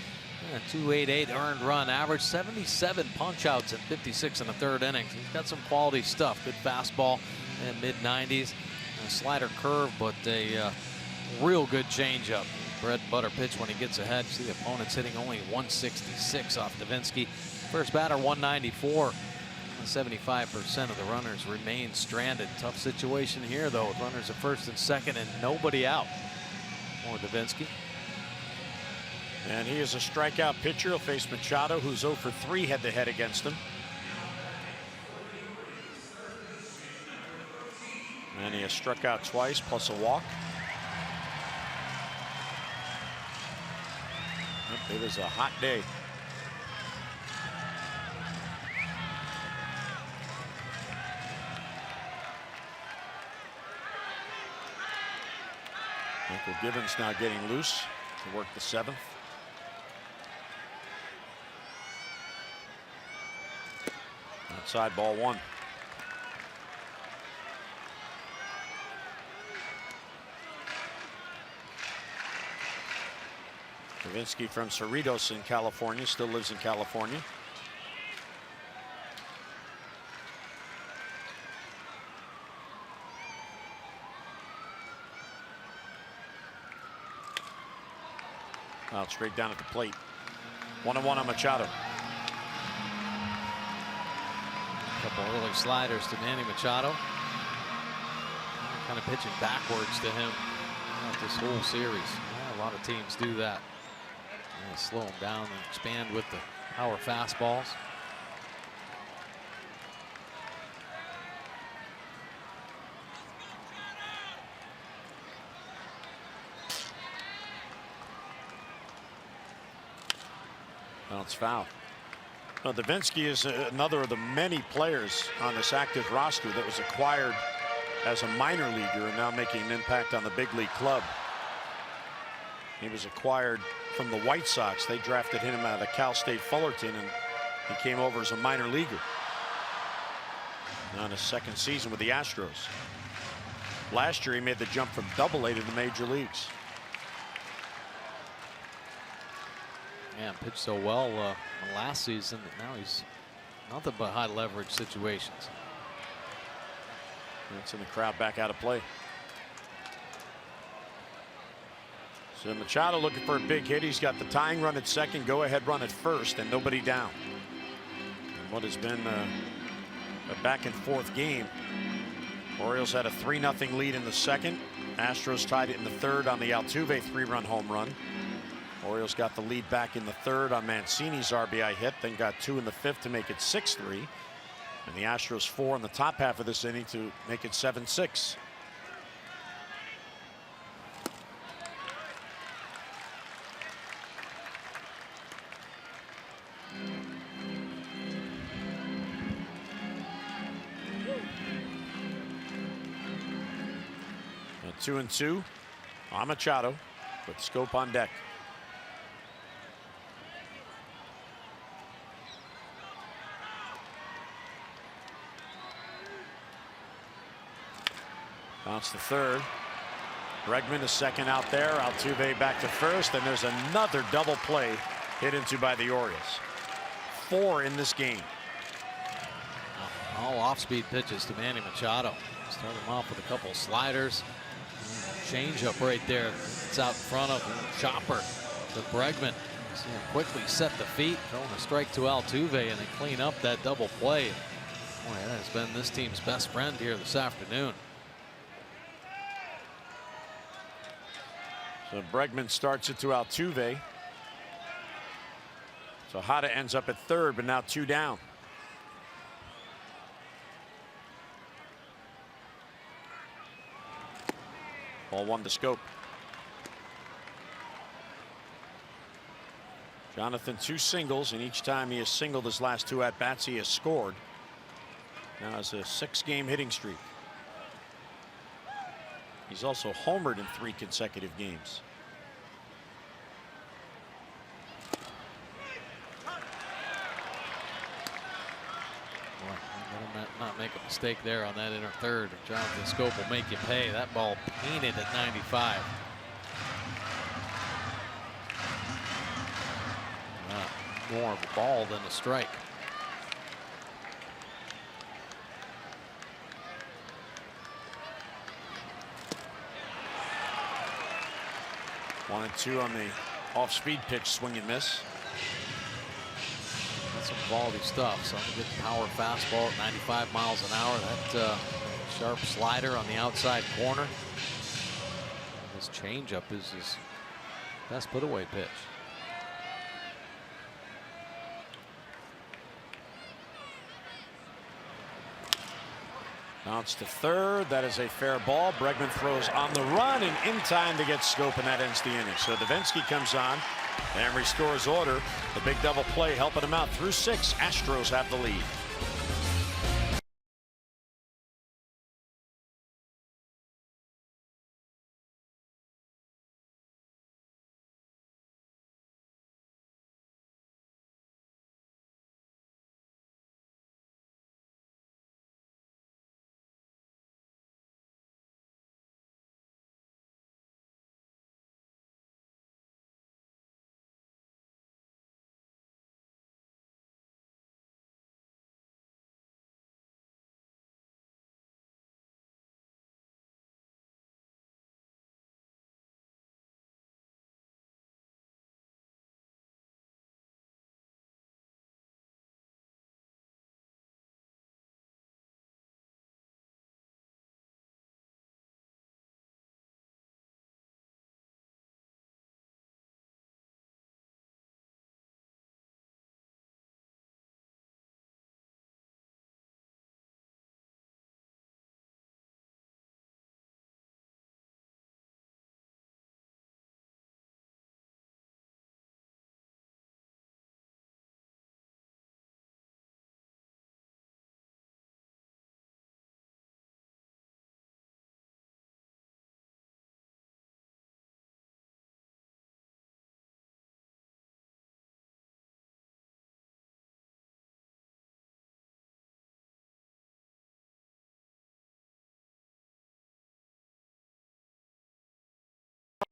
[SPEAKER 2] 2.88 earned run average, 77 punch outs in 56 in the 3rd innings. He's got some quality stuff. Good fastball in mid-90s, a slider curve, but a real good changeup. Bread and butter pitch when he gets ahead. See the opponent's hitting only 166 off Davinsky. First batter 194. 75% of the runners remain stranded. Tough situation here though, with runners at first and second and nobody out. More Davinsky.
[SPEAKER 1] And he is a strikeout pitcher. He'll face Machado, who's 0 for 3 head-to-head against him. And he has struck out twice, plus a walk. It was a hot day. Michael Gibbons now getting loose to work the 7th. Outside, ball 1. Davinsky from Cerritos in California, still lives in California. Out straight down at the plate. 1-1 on Machado.
[SPEAKER 2] A couple early sliders to Manny Machado. Kind of pitching backwards to him this whole series. A lot of teams do that. Slow him down and expand with the power fastballs.
[SPEAKER 1] Well, it's foul. Well, Davinsky is another of the many players on this active roster that was acquired as a minor leaguer and now making an impact on the big league club. He was acquired from the White Sox. They drafted him out of Cal State Fullerton, and he came over as a minor leaguer. Now in his 2nd season with the Astros. Last year he made the jump from Double-A to the major leagues.
[SPEAKER 2] Yeah, pitched so well last season that now he's nothing but high leverage situations.
[SPEAKER 1] That's in the crowd back out of play. So Machado looking for a big hit. He's got the tying run at 2nd, go ahead run at 1st, and nobody down. And what has been a back and forth game. Orioles had a 3-0 lead in the 2nd. Astros tied it in the 3rd on the Altuve 3-run home run. Orioles got the lead back in the 3rd on Mancini's RBI hit, then got 2 in the 5th to make it 6-3. And the Astros 4 in the top half of this inning to make it 7-6. At 2-2 on Machado with Scope on deck. Bounce to 3rd. Bregman is 2nd out there. Altuve back to 1st, and there's another double play hit into by the Orioles. 4 in this game.
[SPEAKER 2] All off-speed pitches to Manny Machado. Start him off with a couple sliders. Change up right there. It's out in front of him. Chopper to Bregman. See him quickly set the feet, throwing a strike to Altuve, and they clean up that double play. Boy, that has been this team's best friend here this afternoon.
[SPEAKER 1] So Bregman starts it to Altuve. So Hada ends up at 3rd, but now 2 down. Ball 1 to Scope. Jonathan 2 singles, and each time he has singled his last 2 at-bats, he has scored. Now has a 6-game hitting streak. He's also homered in 3 consecutive games.
[SPEAKER 2] Not make a mistake there on that inner 3rd. Jonathan Scope will make you pay. That ball painted at 95. more of a ball than a strike.
[SPEAKER 1] One and two on the off-speed pitch, swing and miss.
[SPEAKER 2] That's some quality stuff. Some good power fastball at 95 miles an hour. That sharp slider on the outside corner. His changeup is his best put-away pitch.
[SPEAKER 1] Bounce to third. That is a fair ball. Bregman throws on the run and in time to get Scope, and that ends the inning. So Davinsky comes on and restores order. The big double play helping him out through 6. Astros have the lead.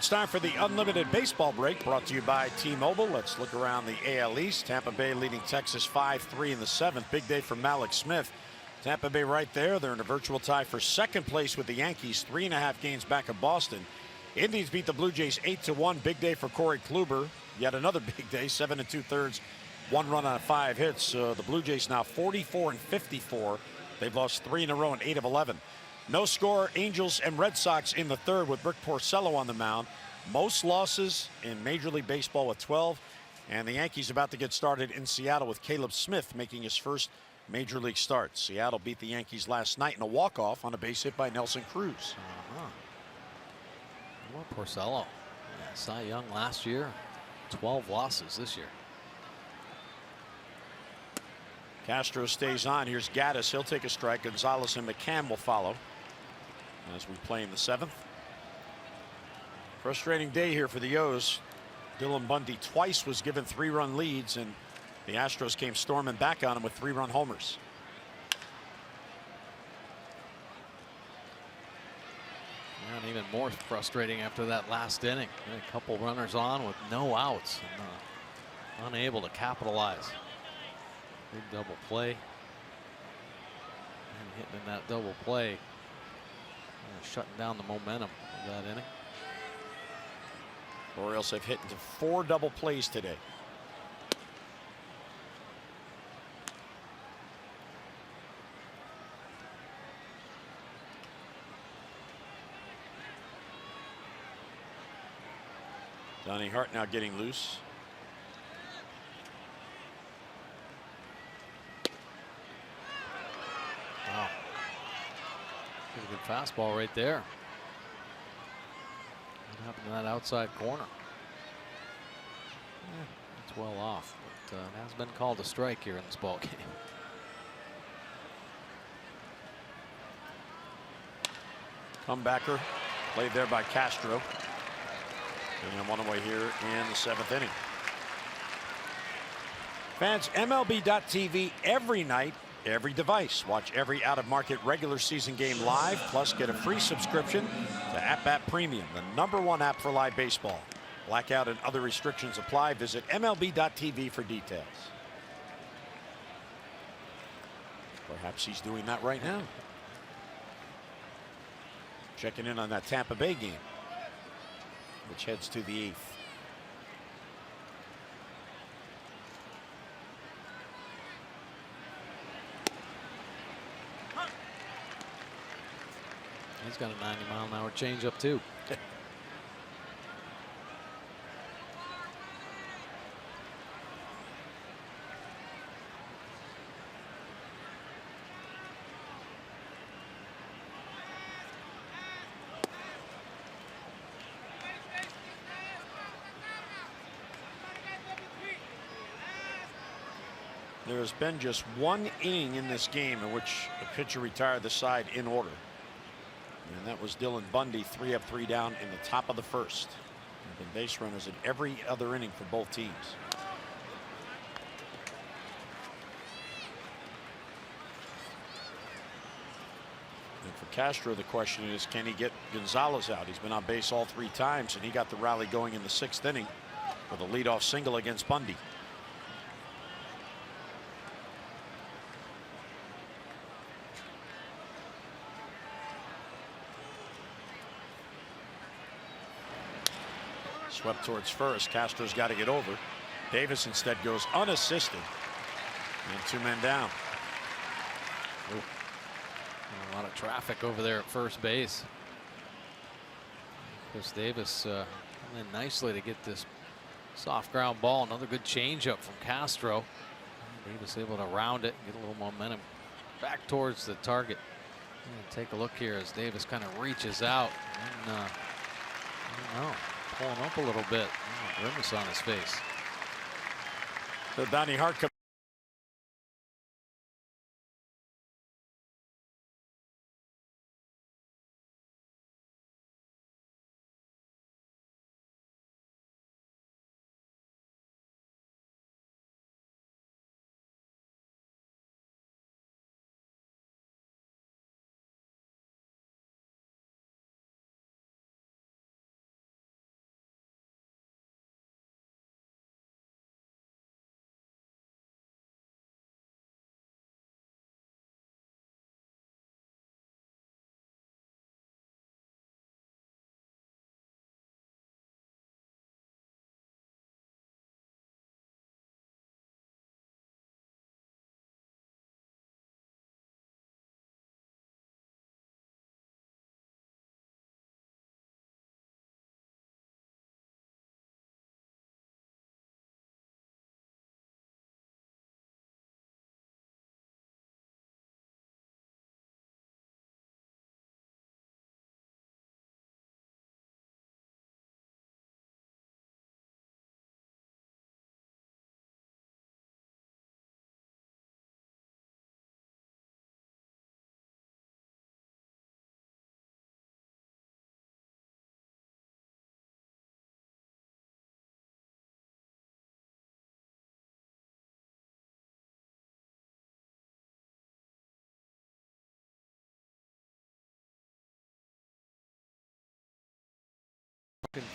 [SPEAKER 1] It's time for the Unlimited Baseball Break, brought to you by T-Mobile. Let's look around the AL East. Tampa Bay leading Texas 5-3 in the 7th. Big day for Malik Smith. Tampa Bay right there. They're in a virtual tie for second place with the Yankees, 3.5 games back of Boston. Indians beat the Blue Jays 8-1. Big day for Corey Kluber. Yet another big day, 7 2/3, 1 run on 5 hits. The Blue Jays now 44-54. They've lost 3 in a row and 8 of 11. No score, Angels and Red Sox in the 3rd with Rick Porcello on the mound. Most losses in Major League Baseball with 12. And the Yankees about to get started in Seattle with Caleb Smith making his first Major League start. Seattle beat the Yankees last night in a walk-off on a base hit by Nelson Cruz.
[SPEAKER 2] More Porcello. Cy Young last year. 12 losses this year.
[SPEAKER 1] Castro stays on. Here's Gaddis. He'll take a strike. Gonzalez and McCann will follow as we play in the 7th. Frustrating day here for the O's. Dylan Bundy twice was given 3-run leads, and the Astros came storming back on him with 3-run homers.
[SPEAKER 2] And even more frustrating after that last inning. A couple runners on with no outs, and, unable to capitalize. Big double play. And hitting in that double play, shutting down the momentum of that inning.
[SPEAKER 1] Orioles have hit into 4 double plays today. Donnie Hart now getting loose.
[SPEAKER 2] Wow. Pretty good fastball right there. What happened to that outside corner? It's well off, but it has been called a strike here in this ball game.
[SPEAKER 1] Comebacker played there by Castro. And one away here in the 7th inning. Fans, MLB.tv every night, every device. Watch every out-of-market regular season game live, plus get a free subscription to At Bat Premium, the #1 app for live baseball. Blackout and other restrictions apply. Visit MLB.tv for details. Perhaps he's doing that right now. Checking in on that Tampa Bay game, which heads to the 8th.
[SPEAKER 2] He's got a 90-mile-an-hour changeup too.
[SPEAKER 1] There's been just one inning in this game in which a pitcher retired the side in order. And that was Dylan Bundy, 3 up, 3 down in the top of the first. There have been base runners in every other inning for both teams. And for Castro, the question is, can he get Gonzalez out? He's been on base all 3 times, and he got the rally going in the 6th inning with a leadoff single against Bundy. Swept towards first. Castro's got to get over. Davis instead goes unassisted. And 2 men down.
[SPEAKER 2] Ooh. A lot of traffic over there at first base. Chris Davis in nicely to get this soft ground ball. Another good changeup from Castro. Davis able to round it, get a little momentum back towards the target. And take a look here as Davis kind of reaches out. And, I don't know. Pulling up a little bit. Oh, grimace on his face.
[SPEAKER 1] So Donnie Hart comes.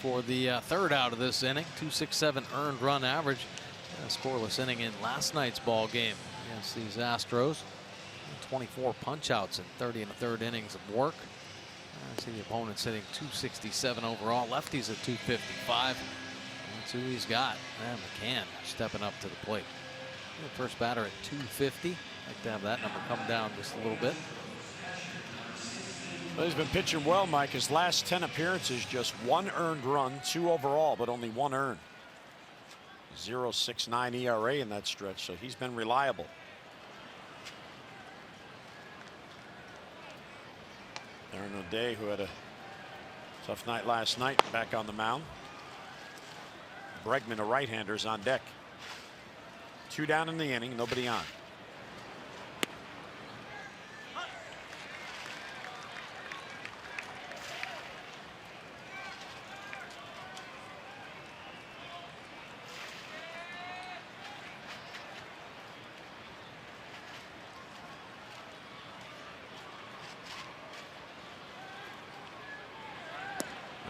[SPEAKER 2] For the 3rd out of this inning, 2.67 earned run average. A scoreless inning in last night's ball game against these Astros. 24 punch-outs in 30 1/3 innings of work. I see the opponent's hitting 267 overall. Lefties at 255. That's who he's got. And McCann stepping up to the plate. The first batter at 250. Like to have that number come down just a little bit.
[SPEAKER 1] Well, he's been pitching well, Mike. His last 10 appearances, just 1 earned run, 2 overall, but only 1 earned. 0.69 ERA in that stretch, so he's been reliable. Aaron O'Day, who had a tough night last night, back on the mound. Bregman, a right-hander, is on deck. 2 down in the inning, nobody on.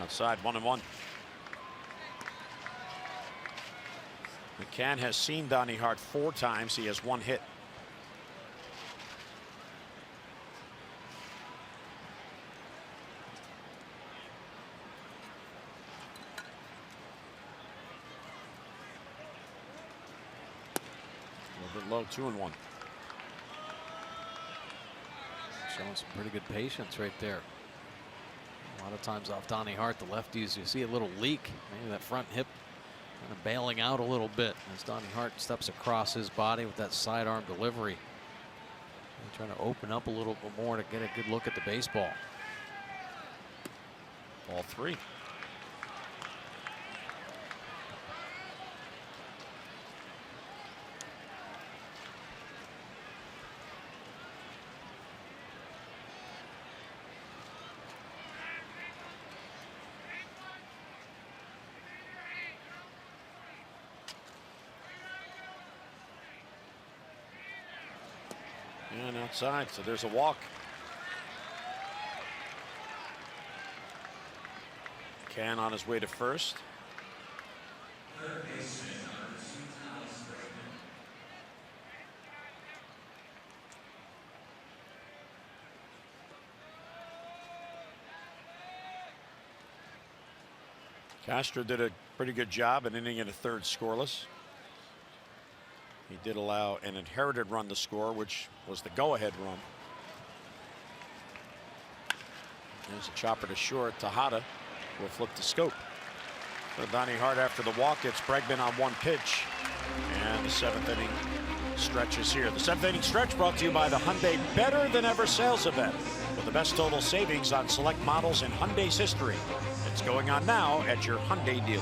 [SPEAKER 1] Outside, 1-1. McCann has seen Donnie Hart 4 times. He has 1 hit. A little bit low, 2-1.
[SPEAKER 2] Showing some pretty good patience right there. A lot of times off Donnie Hart, the lefties, you see a little leak. Maybe that front hip kind of bailing out a little bit as Donnie Hart steps across his body with that sidearm delivery. And trying to open up a little bit more to get a good look at the baseball.
[SPEAKER 1] Ball 3. And outside, so there's a walk. McCann on his way to first. Castro did a pretty good job in inning and a third scoreless. He did allow an inherited run to score, which was the go-ahead run. There's a chopper to short. Tejada will flip the scope. So Donnie Hart, after the walk, gets Bregman on 1 pitch. And the 7th inning stretch is here. The 7th inning stretch brought to you by the Hyundai Better Than Ever sales event, with the best total savings on select models in Hyundai's history. It's going on now at your Hyundai dealer.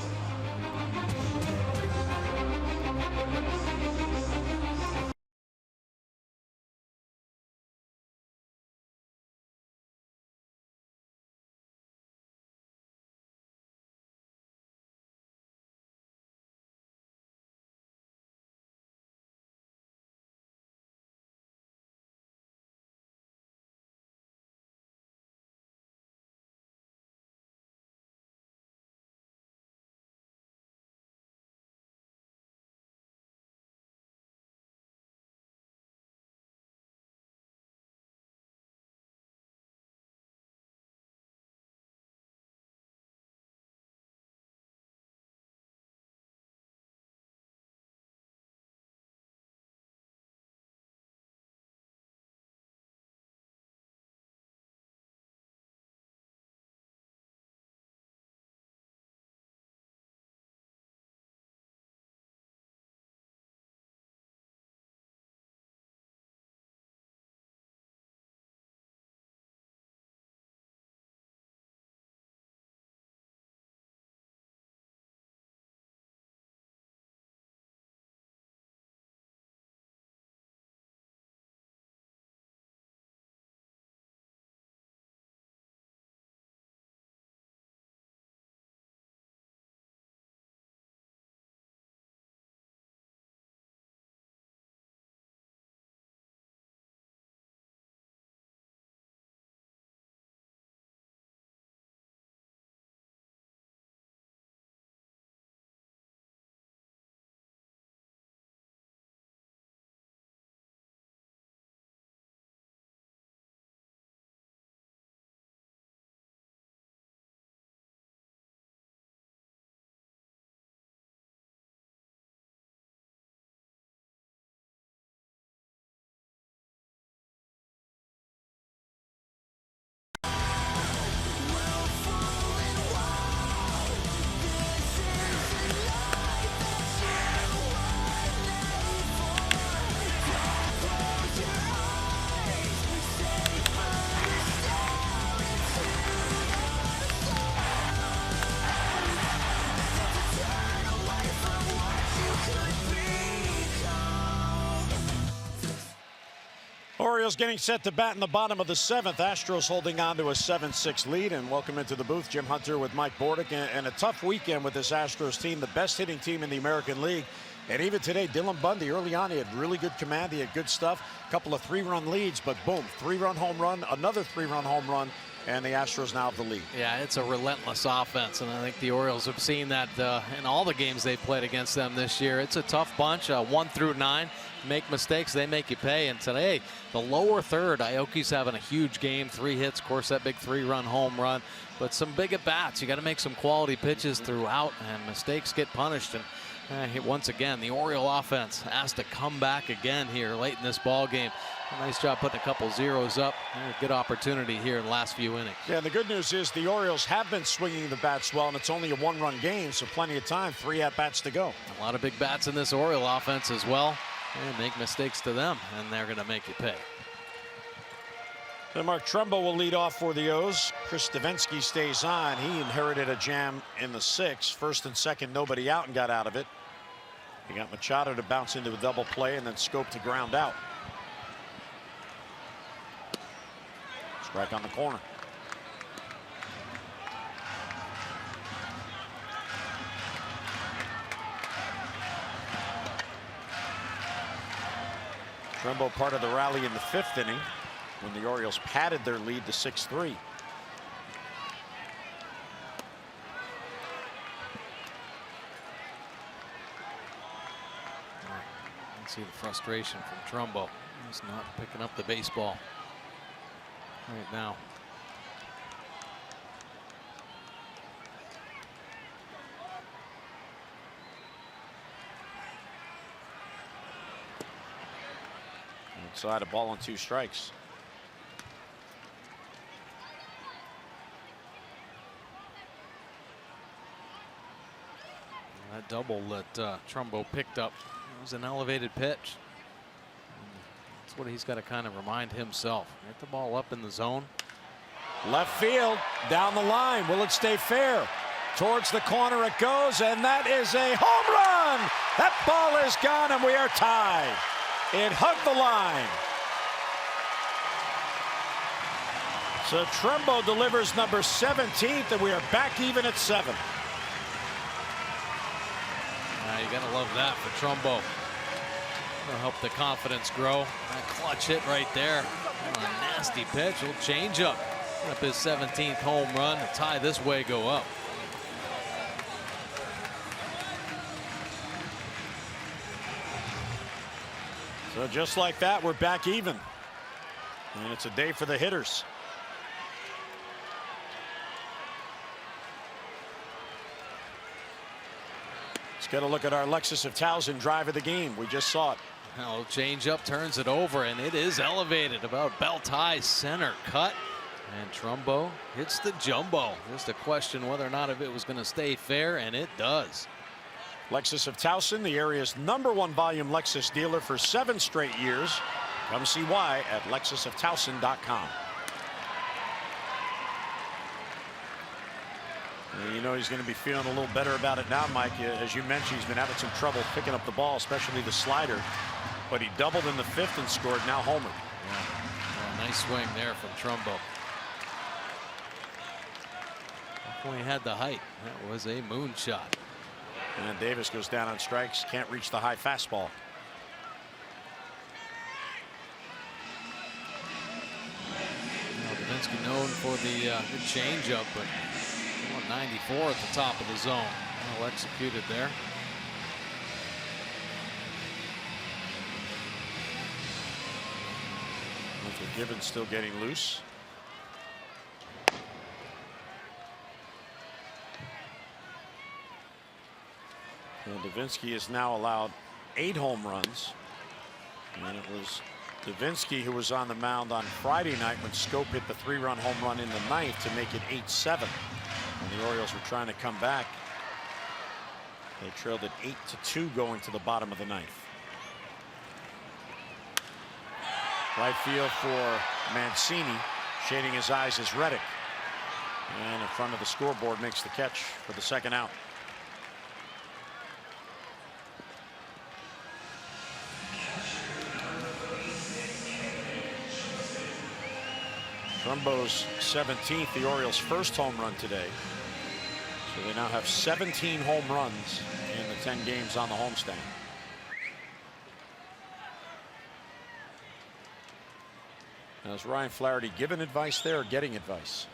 [SPEAKER 1] Orioles getting set to bat in the bottom of the 7th. Astros holding on to a 7-6 lead. And welcome into the booth, Jim Hunter with Mike Bordick. And a tough weekend with this Astros team, the best hitting team in the American League. And even today, Dylan Bundy, early on, he had really good command. He had good stuff. A couple of 3-run leads, but boom, 3-run home run, another 3-run home run. and the Astros now have the lead.
[SPEAKER 2] Yeah, it's a relentless offense, and I think the Orioles have seen that in all the games they've played against them this year. It's a tough bunch, 1 through 9. Make mistakes, they make you pay. And today, the lower third, Aoki's having a huge game. 3 hits, of course, that big 3-run home run. But some big at-bats. You got to make some quality pitches throughout, and mistakes get punished. And once again, the Oriole offense has to come back again here late in this ball game. A nice job putting a couple zeros up. A good opportunity here in the last few innings.
[SPEAKER 1] Yeah, and the good news is the Orioles have been swinging the bats well, and it's only a 1-run game, so plenty of time. 3 at-bats to go.
[SPEAKER 2] A lot of big bats in this Oriole offense as well. And make mistakes to them, and they're going to make you pay.
[SPEAKER 1] Then Mark Trumbo will lead off for the O's. Chris Davinsky stays on. He inherited a jam in the 6th. First and second, nobody out, and got out of it. He got Machado to bounce into a double play, and then Scope to ground out. Strike on the corner. Trumbo part of the rally in the 5th inning when the Orioles padded their lead to 6-3.
[SPEAKER 2] See the frustration from Trumbo. He's not picking up the baseball right now.
[SPEAKER 1] Outside, a ball and 2 strikes.
[SPEAKER 2] That double that Trumbo picked up was an elevated pitch. That's what he's got to kind of remind himself. Get the ball up in the zone.
[SPEAKER 1] Left field, down the line. Will it stay fair? Towards the corner it goes, and that is a home run. That ball is gone, and we are tied. It hugged the line. So Trumbo delivers number 17th, and we are back even at 7.
[SPEAKER 2] You gotta love that for Trumbo. That'll help the confidence grow. That clutch hit right there. A nasty pitch. A little change up. Up his 17th home run. The tie this way go up.
[SPEAKER 1] So just like that, we're back even. And it's a day for the hitters. Let's get a look at our Lexus of Towson drive of the game. We just saw it.
[SPEAKER 2] Well, change up turns it over, and it is elevated about belt high center cut. And Trumbo hits the jumbo. Just a question whether or not if it was going to stay fair, and it does.
[SPEAKER 1] Lexus of Towson, the area's #1 volume Lexus dealer for 7 straight years. Come see why at lexusoftowson.com. And you know he's going to be feeling a little better about it now, Mike. As you mentioned, he's been having some trouble picking up the ball, especially the slider. But he doubled in the 5th and scored, now homered.
[SPEAKER 2] Yeah. Well, nice swing there from Trumbo. Definitely had the height. That was a moonshot.
[SPEAKER 1] And Davis goes down on strikes. Can't reach the high fastball.
[SPEAKER 2] Well, Davinsky known for the good changeup, but 94 at the top of the zone. Well executed there.
[SPEAKER 1] Michael Gibbons still getting loose. And Davinsky is now allowed 8 home runs. And it was Davinsky who was on the mound on Friday night when Scope hit the 3-run home run in the 9th to make it 8-7. And the Orioles were trying to come back. They trailed it 8-2 going to the bottom of the 9th. Right field for Mancini. Shading his eyes is Reddick. And in front of the scoreboard makes the catch for the 2nd out. Trumbo's 17th, the Orioles' first home run today. So they now have 17 home runs in the 10 games on the homestand. Now, is Ryan Flaherty giving advice there or getting advice?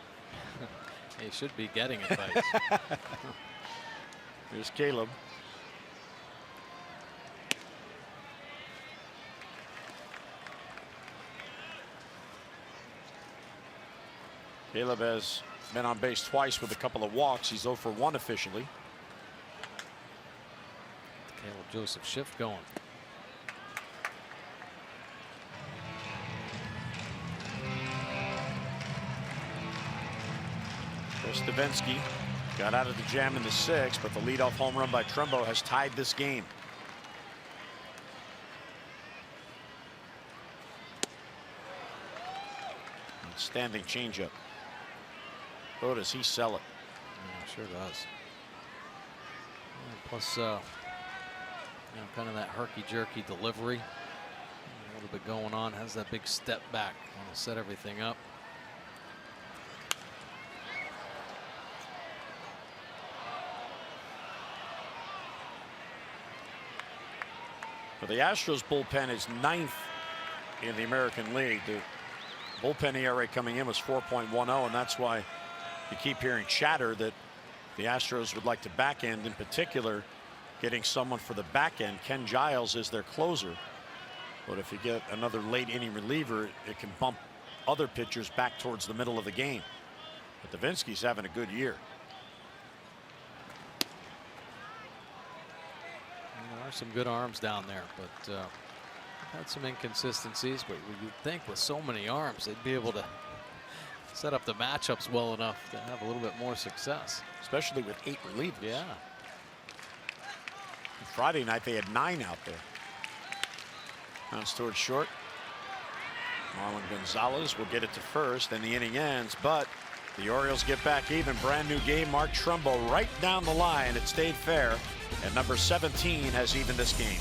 [SPEAKER 2] He should be getting advice.
[SPEAKER 1] Here's Caleb. Caleb has been on base twice with a couple of walks. He's 0 for 1 officially.
[SPEAKER 2] Caleb Joseph shift going.
[SPEAKER 1] Stavinsky got out of the jam in the 6th, but the leadoff home run by Trumbo has tied this game. Standing changeup. Oh, does he sell it?
[SPEAKER 2] Yeah, sure does. Yeah, plus, kind of that herky-jerky delivery. A little bit going on. Has that big step back. Want to set everything up.
[SPEAKER 1] But the Astros bullpen is 9th in the American League. The bullpen ERA coming in was 4.10, and that's why you keep hearing chatter that the Astros would like to back end, in particular getting someone for the back end. Ken Giles is their closer, but if you get another late inning reliever, it can bump other pitchers back towards the middle of the game. But Davinsky's having a good year.
[SPEAKER 2] There are some good arms down there, but had some inconsistencies. But you'd think with so many arms, they'd be able to set up the matchups well enough to have a little bit more success.
[SPEAKER 1] Especially with 8 relievers.
[SPEAKER 2] Yeah.
[SPEAKER 1] Friday night they had 9 out there. Bounce towards short. Marlon Gonzalez will get it to first, and the inning ends, but the Orioles get back even. Brand new game. Mark Trumbo right down the line. It stayed fair, and number 17 has evened this game.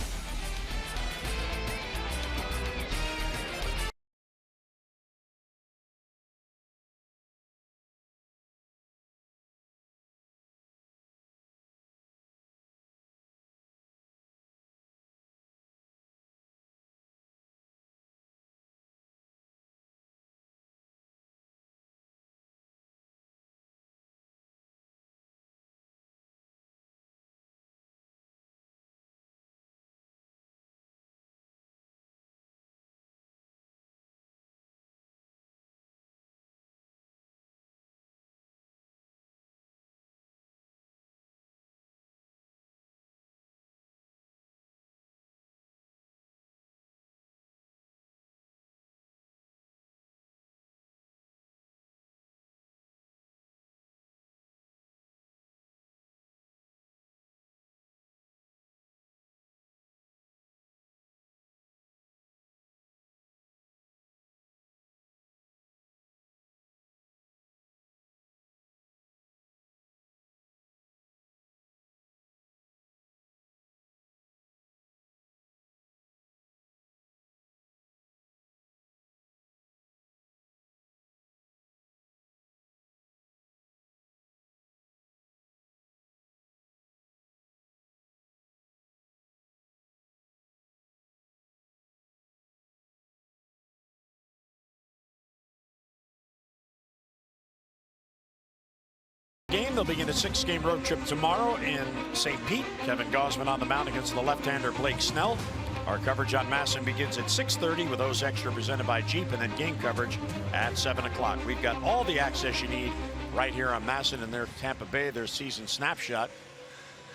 [SPEAKER 1] Game. They'll begin a 6-game road trip tomorrow in St. Pete. Kevin Gausman on the mound against the left-hander Blake Snell. Our coverage on Masson begins at 6:30 with those extra presented by Jeep, and then game coverage at 7 o'clock. We've got all the access you need right here on Masson and their Tampa Bay, their season snapshot.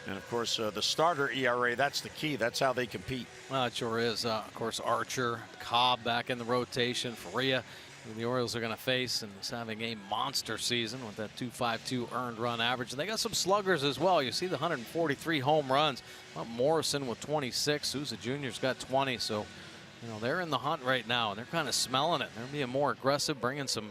[SPEAKER 1] And of course, the starter ERA, that's the key. That's how they compete.
[SPEAKER 2] Well, it sure is. Of course, Archer, Cobb back in the rotation, Faria. The Orioles are going to face, and is having a monster season with that .252 earned run average. And they got some sluggers as well. You see the 143 home runs. Well, Morrison with 26. Sousa Jr.'s got 20. So, they're in the hunt right now, and they're kind of smelling it. They're being more aggressive, bringing some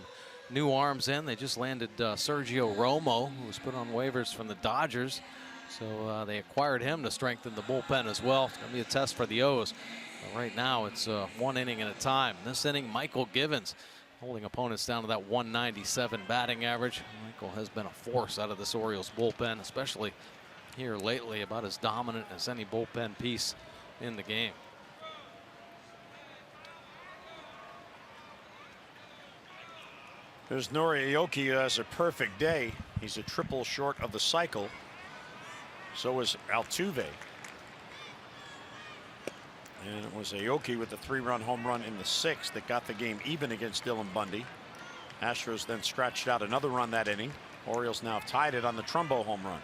[SPEAKER 2] new arms in. They just landed Sergio Romo, who was put on waivers from the Dodgers. So they acquired him to strengthen the bullpen as well. It's going to be a test for the O's. But right now, it's 1 inning at a time. This inning, Michael Givens holding opponents down to that 197 batting average. Michael has been a force out of this Orioles bullpen, especially here lately, about as dominant as any bullpen piece in the game.
[SPEAKER 1] There's Aoki, who has a perfect day. He's a triple short of the cycle. So is Altuve. And it was Aoki with the 3-run home run in the 6th that got the game even against Dylan Bundy. Astros then scratched out another run that inning. Orioles now have tied it on the Trumbo home run.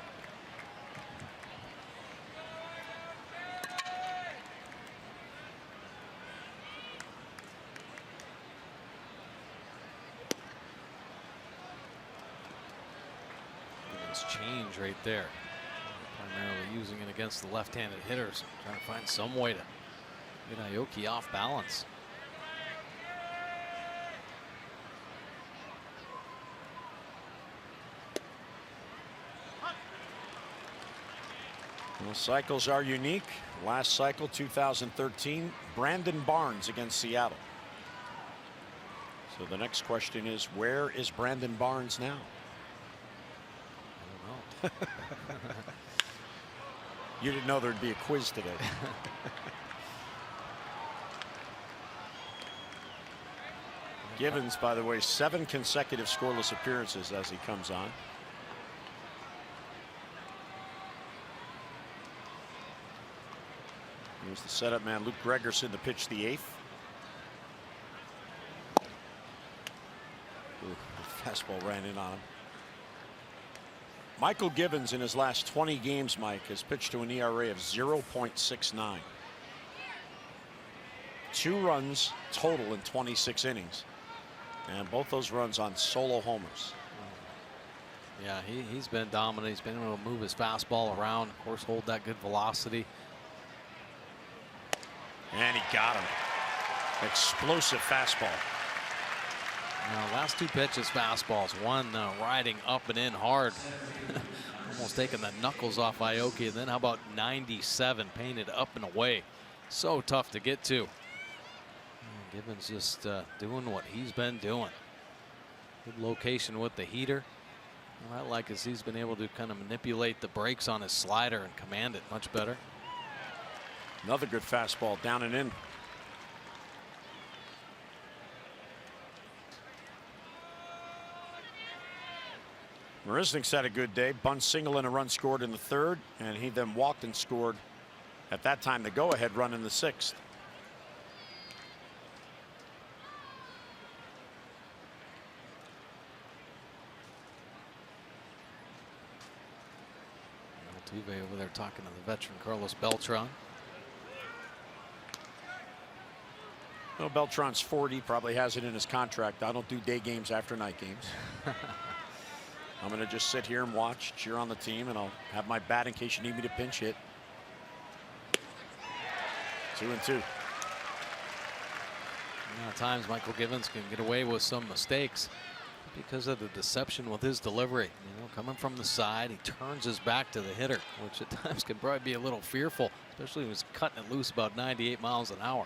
[SPEAKER 2] Change right there. Primarily using it against the left-handed hitters. Trying to find some way to get Aoki off balance.
[SPEAKER 1] Well, cycles are unique. Last cycle, 2013, Brandon Barnes against Seattle. So the next question is, where is Brandon Barnes now? You didn't know there'd be a quiz today. Givens, by the way, 7 consecutive scoreless appearances as he comes on. Here's the setup man, Luke Gregerson, to pitch the 8th. Ooh, the fastball ran in on him. Michael Givens in his last 20 games, Mike, has pitched to an ERA of 0.69. 2 runs total in 26 innings. And both those runs on solo homers.
[SPEAKER 2] Yeah, he's been dominant. He's been able to move his fastball around, of course, hold that good velocity.
[SPEAKER 1] And he got him. Explosive fastball.
[SPEAKER 2] Now, last 2 pitches, fastballs. One riding up and in hard. Almost taking the knuckles off Aoki. And then how about 97 painted up and away. So tough to get to. And Givens just doing what he's been doing. Good location with the heater. What I like is he's been able to kind of manipulate the brakes on his slider and command it much better.
[SPEAKER 1] Another good fastball down and in. Marisnik's had a good day. Bunt single and a run scored in the 3rd, and he then walked and scored at that time the go-ahead run in the 6th.
[SPEAKER 2] Altuve over there talking to the veteran Carlos Beltran.
[SPEAKER 1] Well, Beltran's 40, probably has it in his contract. I don't do day games after night games. I'm going to just sit here and watch, cheer on the team, and I'll have my bat in case you need me to pinch hit. 2-2.
[SPEAKER 2] At times Michael Givens can get away with some mistakes because of the deception with his delivery. You know, coming from the side, he turns his back to the hitter, which at times can probably be a little fearful, especially when he's cutting it loose about 98 miles an hour.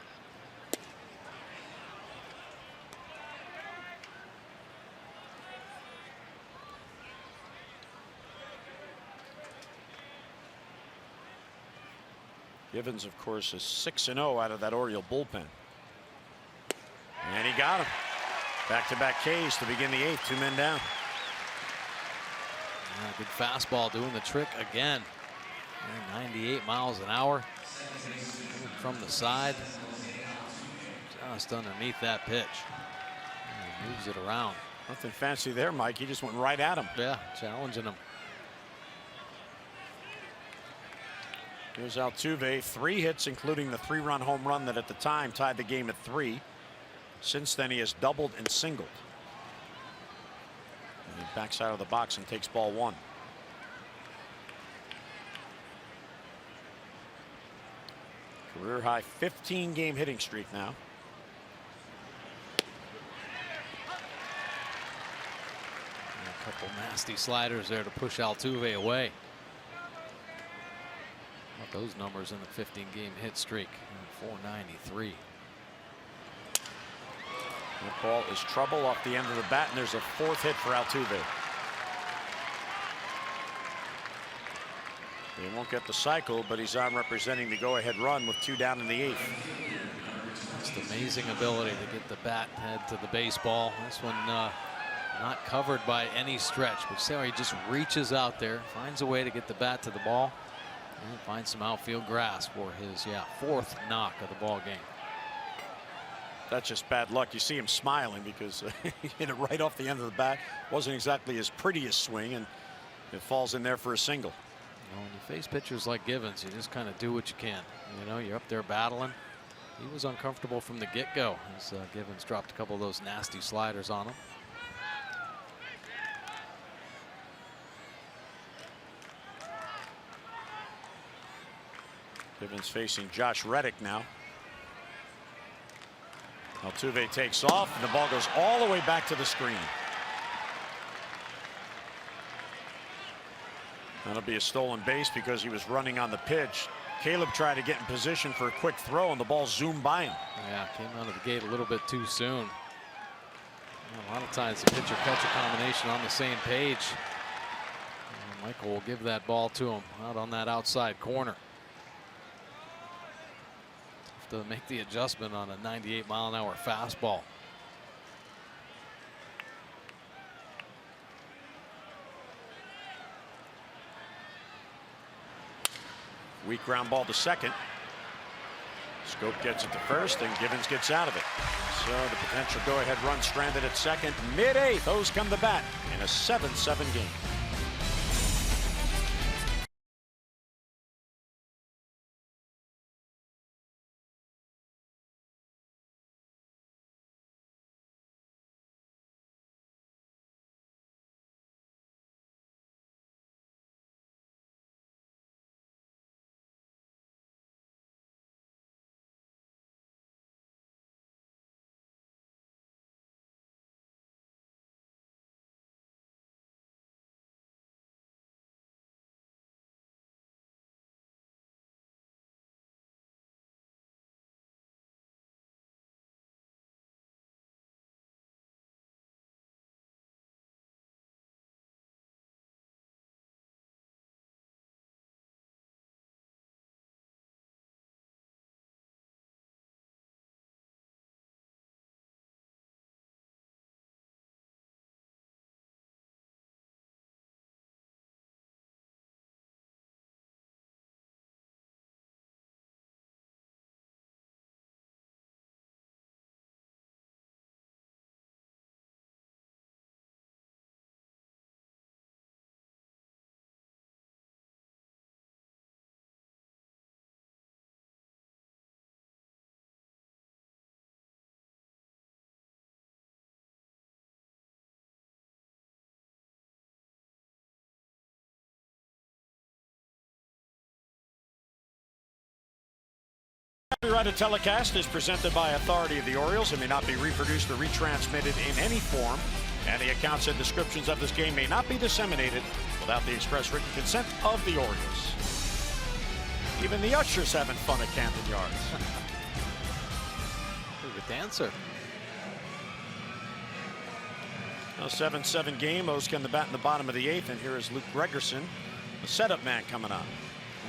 [SPEAKER 1] Givens, of course, is 6-0 out of that Oriole bullpen. And he got him. Back-to-back Ks to begin the 8th. 2 men down.
[SPEAKER 2] Yeah, good fastball doing the trick again. 98 miles an hour. From the side. Just underneath that pitch. And he moves it around.
[SPEAKER 1] Nothing fancy there, Mike. He just went right at him.
[SPEAKER 2] Yeah, challenging him.
[SPEAKER 1] Here's Altuve, 3 hits, including the 3-run home run that at the time tied the game at 3. Since then, he has doubled and singled. And he backs out of the box and takes ball 1. Career high 15-game hitting streak now.
[SPEAKER 2] And a couple nasty sliders there to push Altuve away. Those numbers in the 15-game hit streak. 493.
[SPEAKER 1] That ball is trouble off the end of the bat, and there's a 4th hit for Altuve. He won't get the cycle, but he's on representing the go-ahead run with 2 down in the 8th.
[SPEAKER 2] Just amazing ability to get the bat head to the baseball. This one not covered by any stretch, but see how he just reaches out there, finds a way to get the bat to the ball, and finds some outfield grass for his 4th knock of the ball game.
[SPEAKER 1] That's just bad luck. You see him smiling because he hit it right off the end of the bat. Wasn't exactly his prettiest swing, and it falls in there for a single.
[SPEAKER 2] When you face pitchers like Givens, you just kind of do what you can. You're up there battling. He was uncomfortable from the get-go as Givens dropped a couple of those nasty sliders on him.
[SPEAKER 1] Givens facing Josh Reddick now. Altuve takes off, and the ball goes all the way back to the screen. That'll be a stolen base because he was running on the pitch. Caleb tried to get in position for a quick throw, and the ball zoomed by him.
[SPEAKER 2] Yeah, came out of the gate a little bit too soon. A lot of times the pitcher catcher combination on the same page. And Michael will give that ball to him out on that outside corner. Have to make the adjustment on a 98-mile-an-hour fastball.
[SPEAKER 1] Weak ground ball to second. Scope gets it to first, and Givens gets out of it. So the potential go-ahead run stranded at second. Mid-8th, O's come to bat in a 7-7 game. Copyrighted telecast is presented by authority of the Orioles and may not be reproduced or retransmitted in any form. And the accounts and descriptions of this game may not be disseminated without the express written consent of the Orioles. Even the ushers having fun at Camden Yards.
[SPEAKER 2] Good dancer.
[SPEAKER 1] A 7-7 game. O's come to bat in the bottom of the 8th, and here is Luke Gregerson, the setup man, coming on.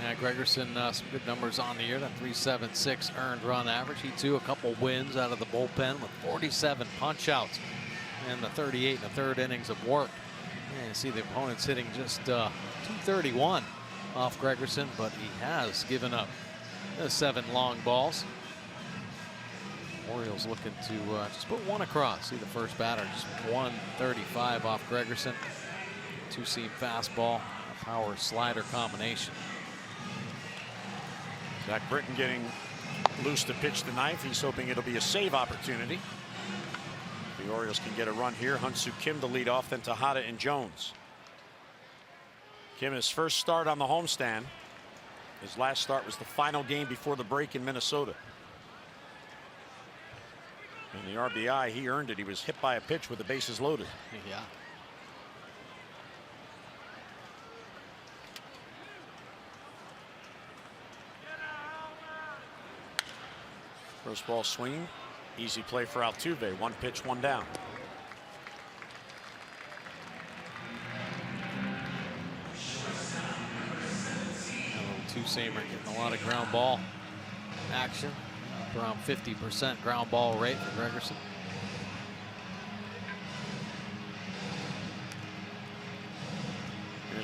[SPEAKER 2] Yeah, Gregerson, some good numbers on the year. That 3.76 earned run average. He too a couple wins out of the bullpen with 47 punch outs in the 38 and the third innings of work. And you see the opponents hitting just 231 off Gregerson, but he has given up 7 long balls. Orioles looking to just put one across. See the first batter, just 135 off Gregerson. Two-seam fastball, a power slider combination.
[SPEAKER 1] Zach Britton getting loose to pitch the ninth. He's hoping it'll be a save opportunity. The Orioles can get a run here. Hyun-Soo Kim to lead off, then Tejada and Jones. Kim, his first start on the homestand. His last start was the final game before the break in Minnesota. And the RBI, he earned it. He was hit by a pitch with the bases loaded.
[SPEAKER 2] Yeah.
[SPEAKER 1] First ball swing. Easy play for Altuve. One pitch, one down.
[SPEAKER 2] A little two-seamer getting a lot of ground ball action. Around 50% ground ball rate for Gregerson.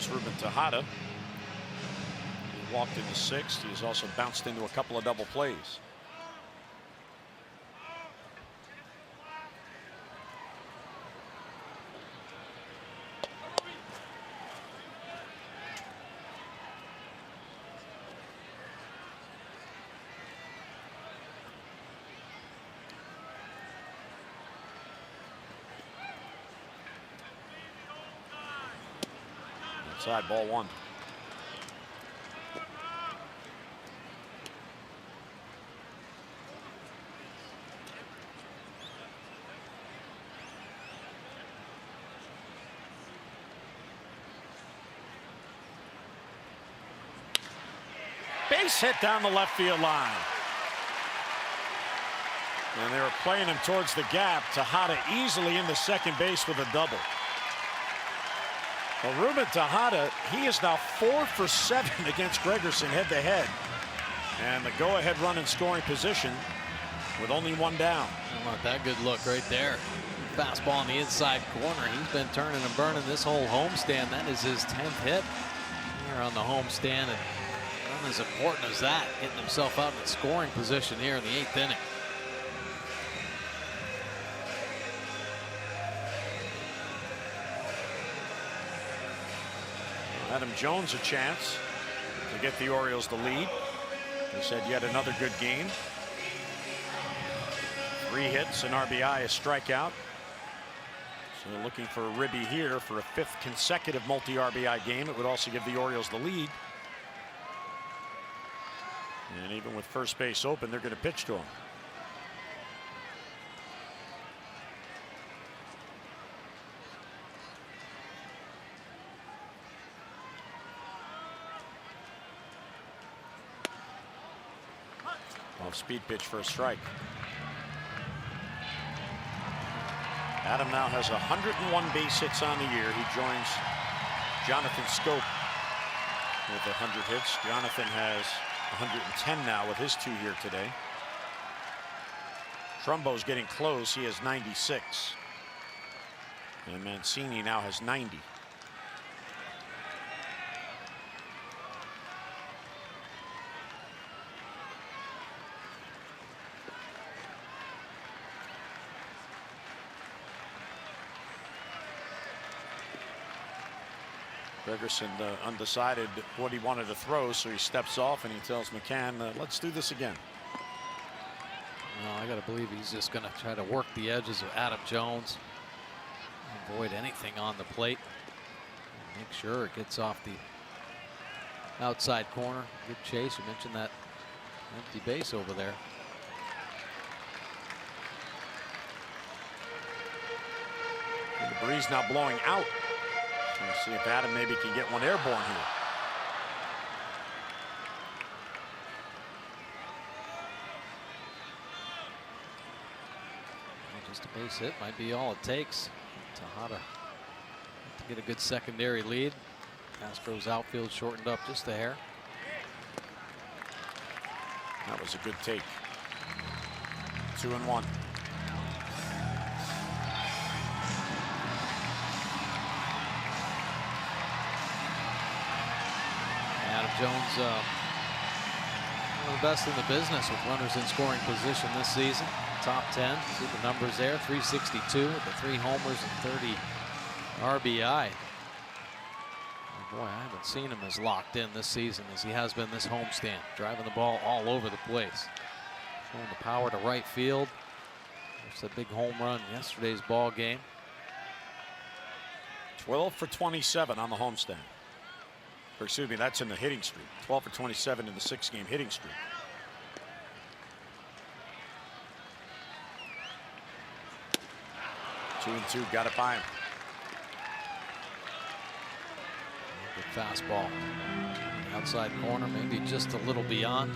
[SPEAKER 1] It's Ruben Tejada. He walked in the 6th. He's also bounced into a couple of double plays. Outside, ball 1. Base hit down the left field line. And they were playing him towards the gap. Tejada easily into second base with a double. Well, Ruben Tejada, he is now 4 for 7 against Gregerson head-to-head. And the go-ahead run in scoring position with only 1 down.
[SPEAKER 2] How about that good look right there? Fastball on the inside corner. He's been turning and burning this whole homestand. That is his 10th hit here on the homestand. And not as important as that, getting himself out in scoring position here in the 8th inning.
[SPEAKER 1] Adam Jones a chance to get the Orioles the lead. He said yet another good game. 3 hits, an RBI, a strikeout. So they're looking for a ribby here for a 5th consecutive multi-RBI game. It would also give the Orioles the lead. And even with first base open, they're going to pitch to him. Off-speed pitch for a strike. Adam now has 101 base hits on the year. He joins Jonathan Scope with 100 hits. Jonathan has 110 now with his 2 here today. Trumbo's getting close. He has 96. And Mancini now has 90. Gregerson undecided what he wanted to throw, so he steps off and he tells McCann, let's do this again.
[SPEAKER 2] Well, I got to believe he's just going to try to work the edges of Adam Jones. Avoid anything on the plate. And make sure it gets off the outside corner. Good chase. You mentioned that empty base over there.
[SPEAKER 1] And the breeze now blowing out. Let's see if Adam maybe can get one airborne here.
[SPEAKER 2] Just a base hit might be all it takes. Tejada to get a good secondary lead. Astros outfield shortened up just a hair.
[SPEAKER 1] That was a good take. 2-1.
[SPEAKER 2] Adam Jones, one of the best in the business with runners in scoring position this season. Top 10. See the numbers there. 362 with the 3 homers and 30 RBI. Oh boy, I haven't seen him as locked in this season as he has been this homestand. Driving the ball all over the place. Showing the power to right field. There's a big home run in yesterday's ball game.
[SPEAKER 1] 12 for 27 on the homestand. Or excuse me, that's in the hitting streak. 12 for 27 in the 6-game hitting streak. Two and two, got it by him.
[SPEAKER 2] Good fastball. Outside corner, maybe just a little beyond.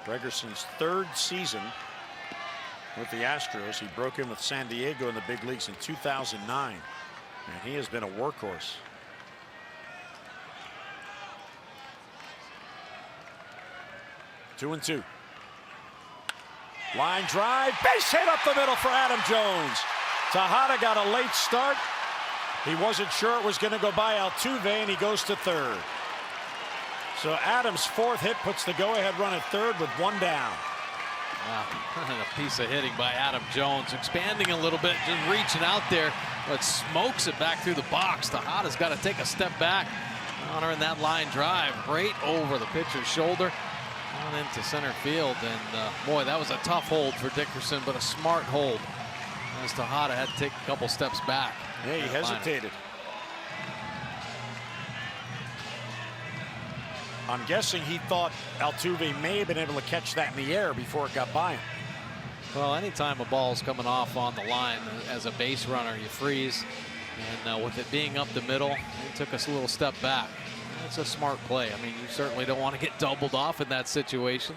[SPEAKER 1] Gregerson's 3rd season with the Astros. He broke in with San Diego in the big leagues in 2009. And he has been a workhorse. Two and two. Line drive, base hit up the middle for Adam Jones. Tejada got a late start. He wasn't sure it was going to go by Altuve, and he goes to third. So Adams' fourth hit puts the go-ahead run at third with one down.
[SPEAKER 2] Wow, a piece of hitting by Adam Jones, expanding a little bit, just reaching out there, but smokes it back through the box. Tejada's got to take a step back, honoring that line drive right over the pitcher's shoulder, on into center field. And boy, that was a tough hold for Dickerson, but a smart hold, as Tejada had to take a couple steps back.
[SPEAKER 1] Yeah, he hesitated. I'm guessing he thought Altuve may have been able to catch that in the air before it got by him.
[SPEAKER 2] Well, anytime a ball's coming off on the line as a base runner, you freeze. And with it being up the middle, it took us a little step back. That's a smart play. I mean, you certainly don't want to get doubled off in that situation.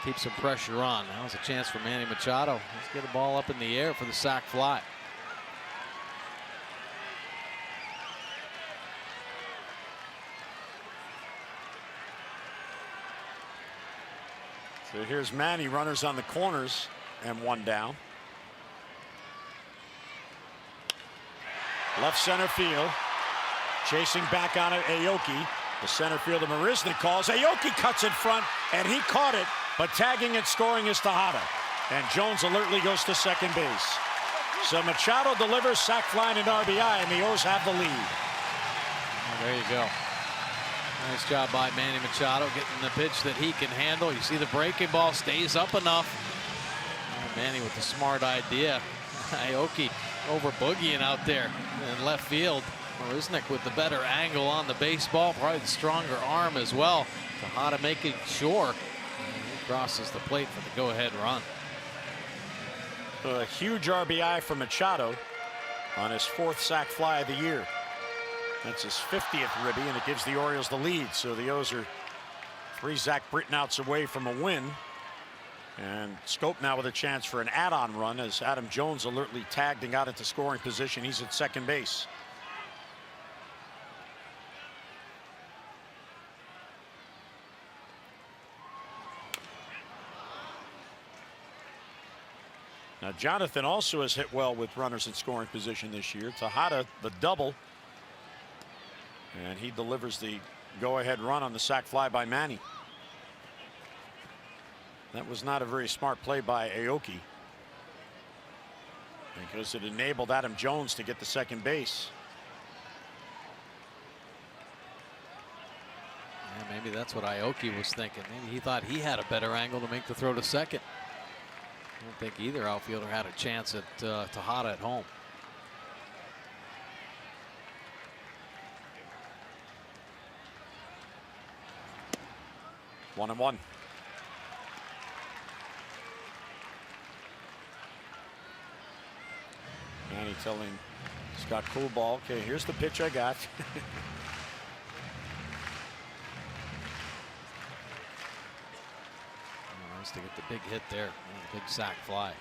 [SPEAKER 2] Keep some pressure on. Now is a chance for Manny Machado. Let's get the ball up in the air for the sac fly.
[SPEAKER 1] So here's Manny, runners on the corners, and one down. Left center field. Chasing back on it, Aoki. The center fielder Marisnik calls. Aoki cuts in front, and he caught it, but tagging and scoring is Tejada. And Jones alertly goes to second base. So Machado delivers, sac fly and RBI, and the O's have the lead.
[SPEAKER 2] Well, there you go. Nice job by Manny Machado, getting the pitch that he can handle. You see the breaking ball stays up enough. Manny with the smart idea. Aoki over boogieing out there in left field. Marisnik with the better angle on the baseball, probably the stronger arm as well. Tejada making sure he crosses the plate for the go-ahead run.
[SPEAKER 1] A huge RBI for Machado on his fourth sac fly of the year. That's his 50th ribby, and it gives the Orioles the lead. So the O's are 3 Zach Britton outs away from a win. And Scope now with a chance for an add-on run as Adam Jones alertly tagged and got into scoring position. He's at second base. Now Jonathan also has hit well with runners in scoring position this year. Tejada the double. And he delivers the go-ahead run on the sac fly by Manny. That was not a very smart play by Aoki, because it enabled Adam Jones to get to second base.
[SPEAKER 2] Yeah, maybe that's what Aoki was thinking. Maybe he thought he had a better angle to make the throw to second. I don't think either outfielder had a chance at Tejada at home.
[SPEAKER 1] One and one. Manny telling Scott Coolball, okay, here's the pitch I got.
[SPEAKER 2] Nice to get the big hit there, big sac fly.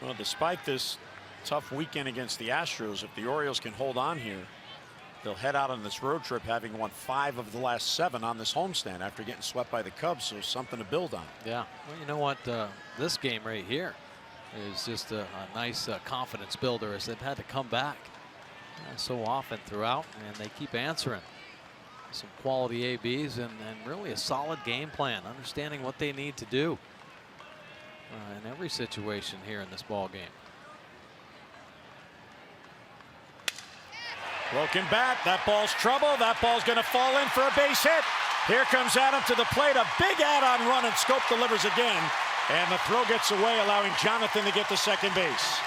[SPEAKER 1] Well, despite this tough weekend against the Astros, if the Orioles can hold on here, they'll head out on this road trip having won 5 of the last 7 on this homestand after getting swept by the Cubs. So something to build on.
[SPEAKER 2] Yeah, well, you know what, this game right here is just a nice confidence builder, as they've had to come back so often throughout, and they keep answering. Some quality ABs and really a solid game plan, understanding what they need to do in every situation here in this ball game.
[SPEAKER 1] Broken bat. That ball's trouble. That ball's going to fall in for a base hit. Here comes Adam to the plate. A big add-on run, and Scope delivers again. And the throw gets away, allowing Jonathan to get to second base.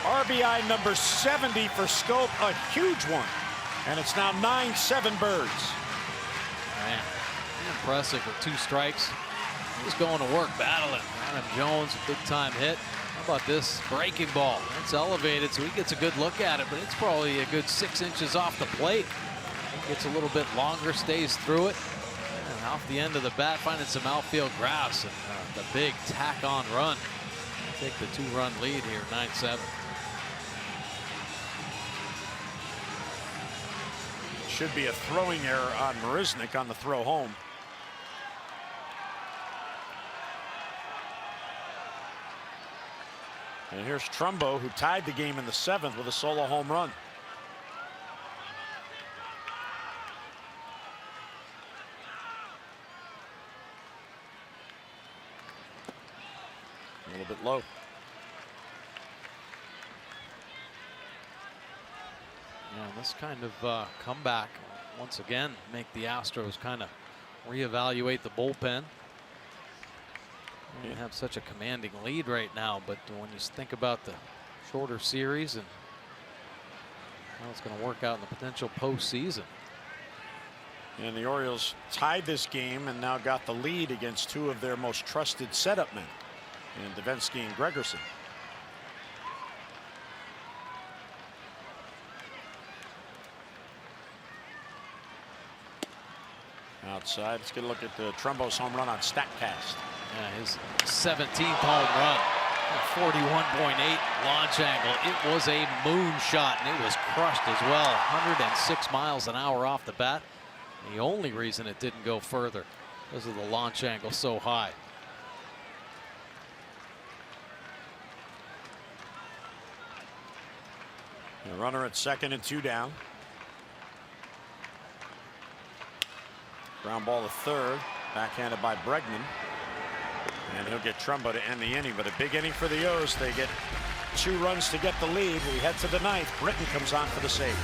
[SPEAKER 1] RBI number 70 for Scope, a huge one. And it's now 9-7 Birds.
[SPEAKER 2] Man, impressive with 2 strikes. He's going to work, battling. Adam Jones, a big-time hit. How about this breaking ball? It's elevated, so he gets a good look at it, but it's probably a good 6 inches off the plate. He gets a little bit longer, stays through it. And off the end of the bat, finding some outfield grass. And the big tack-on run. Take the 2-run lead here, 9-7.
[SPEAKER 1] Should be a throwing error on Marisnick on the throw home. And here's Trumbo, who tied the game in the 7th with a solo home run. A little bit low.
[SPEAKER 2] Yeah, this kind of comeback once again make the Astros kind of reevaluate the bullpen. They have such a commanding lead right now, but when you think about the shorter series and how it's going to work out in the potential postseason.
[SPEAKER 1] And the Orioles tied this game and now got the lead against 2 of their most trusted setup men, in Davinsky and Gregerson. Outside, let's get a look at the Trumbo's home run on StatCast.
[SPEAKER 2] Yeah, his 17th home run, 41.8 launch angle. It was a moonshot, and it was crushed as well. 106 miles an hour off the bat. The only reason it didn't go further because of the launch angle so high.
[SPEAKER 1] The runner at 2nd and 2 down. Ground ball to 3rd, backhanded by Bregman. And he'll get Trumbo to end the inning, but a big inning for the O's. They get 2 runs to get the lead. We head to the 9th. Britton comes on for the save.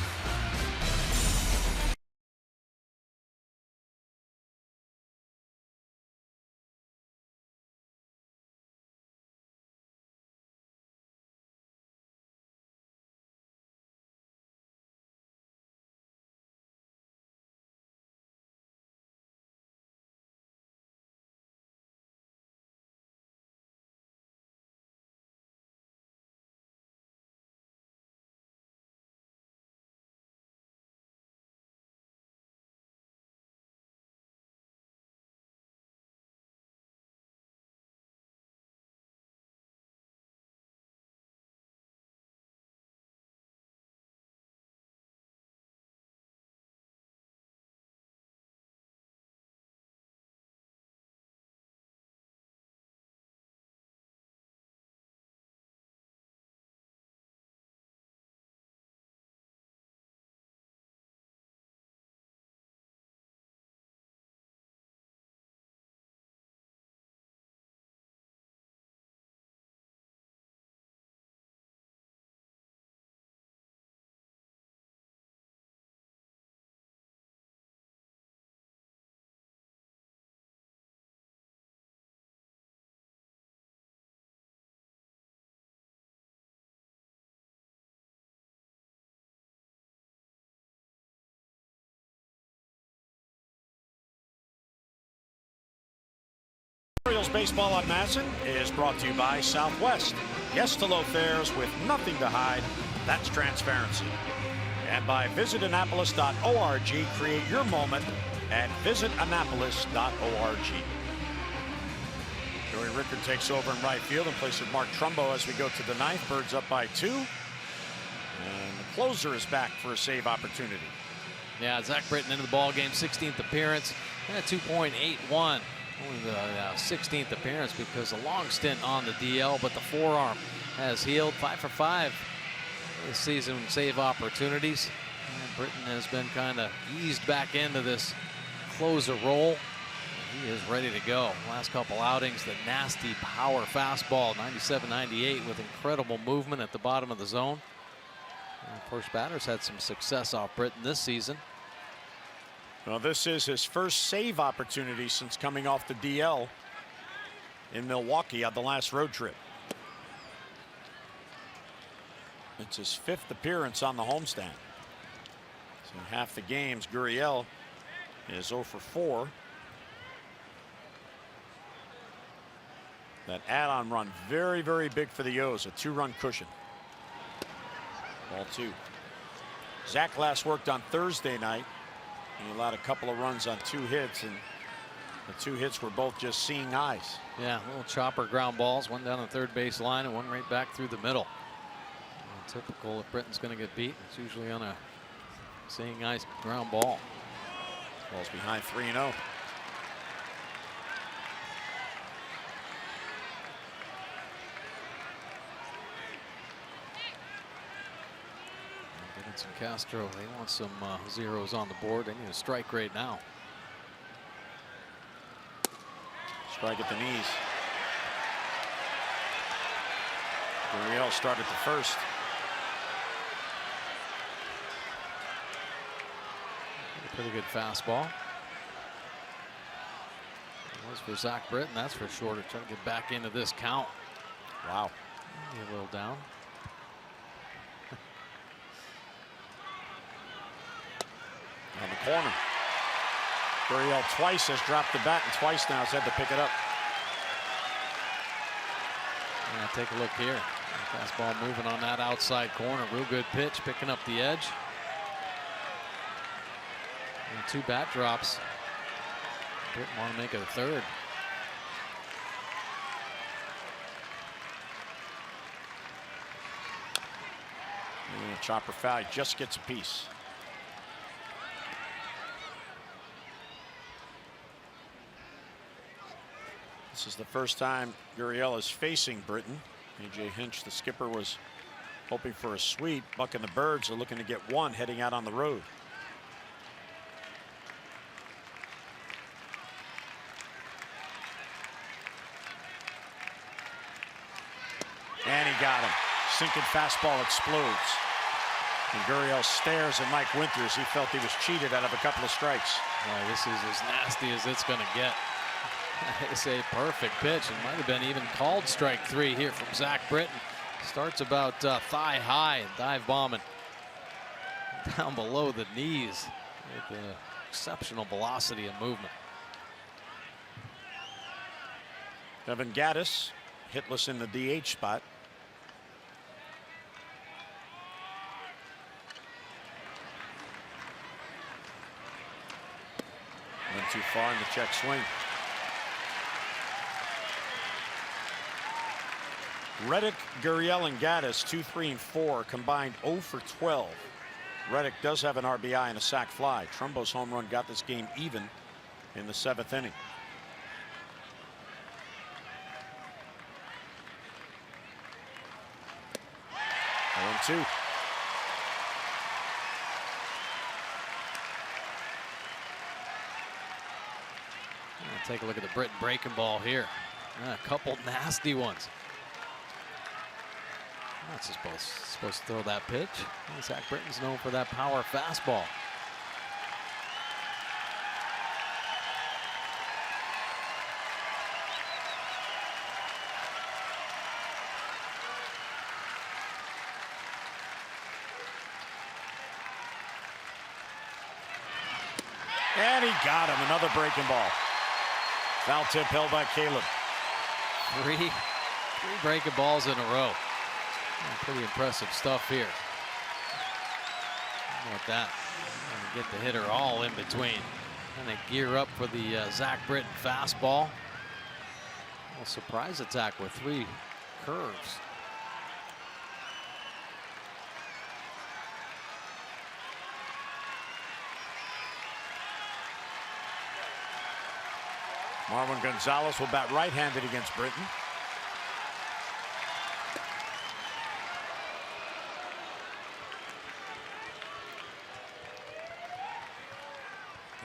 [SPEAKER 1] Orioles baseball on Madison is brought to you by Southwest. Yes to low fares with nothing to hide. That's transparency. And by visitannapolis.org. Create your moment at visitannapolis.org. Joey Rickard takes over in right field in place of Mark Trumbo as we go to the 9th. Birds up by 2. And the closer is back for a save opportunity.
[SPEAKER 2] Yeah, Zach Britton into the ball game, 16th appearance, and a 2.81. Only the 16th appearance because a long stint on the DL, but the forearm has healed. 5 for 5 this season in save opportunities. And Britton has been kind of eased back into this closer role. He is ready to go. Last couple outings, the nasty power fastball, 97-98 with incredible movement at the bottom of the zone. And of course, batters had some success off Britton this season.
[SPEAKER 1] Well, this is his first save opportunity since coming off the DL in Milwaukee on the last road trip. It's his 5th appearance on the homestand. So in half the games, Gurriel is 0 for 4. That add-on run, very, very big for the O's, a 2-run cushion. Ball 2. Zach last worked on Thursday night. He allowed a couple of runs on 2 hits, and The two hits were both just seeing eyes.
[SPEAKER 2] Yeah, little chopper ground balls, one down the third base line and one right back through the middle. Typical if Britton's going to get beat, it's usually on a seeing eyes ground ball.
[SPEAKER 1] Ball's behind 3-0.
[SPEAKER 2] Dennis and Castro, they want some zeros on the board. They need a strike right now.
[SPEAKER 1] Strike at the knees. Gurriel started the first.
[SPEAKER 2] Pretty good fastball. It was for Zach Britton, that's for sure, to try to get back into this count.
[SPEAKER 1] Wow.
[SPEAKER 2] Maybe a little down.
[SPEAKER 1] On the corner. Gurriel twice has dropped the bat, and twice now has had to pick it up.
[SPEAKER 2] Yeah, take a look here. Fastball moving on that outside corner. Real good pitch, picking up the edge. And 2 bat drops. Didn't want to make it a third.
[SPEAKER 1] And chopper foul, he just gets a piece. This is the first time Gurriel is facing Britton. A.J. Hinch, the skipper, was hoping for a sweep. Buck and the Birds are looking to get one heading out on the road. And he got him. Sinking fastball explodes. And Gurriel stares at Mike Winters. He felt he was cheated out of a couple of strikes.
[SPEAKER 2] Boy, this is as nasty as it's going to get. It's a perfect pitch. It might have been even called strike 3 here from Zach Britton. Starts about thigh high and dive bombing down below the knees with exceptional velocity and movement.
[SPEAKER 1] Evan Gattis hitless in the DH spot. Went too far in the check swing. Reddick, Gurriel, and Gattis 2, 3, and 4 combined 0 for 12. Reddick does have an RBI and a sac fly. Trumbo's home run got this game even in the 7th inning. Oh, 2.
[SPEAKER 2] Take a look at the Britton breaking ball here. A couple nasty ones. Not supposed to throw that pitch. Zach Britton's known for that power fastball.
[SPEAKER 1] And he got him. Another breaking ball. Foul tip held by Caleb.
[SPEAKER 2] Three breaking balls in a row. Pretty impressive stuff here. With that, and get the hitter all in between. And they gear up for the Zach Britton fastball. A surprise attack with 3 curves.
[SPEAKER 1] Marwin Gonzalez will bat right-handed against Britton.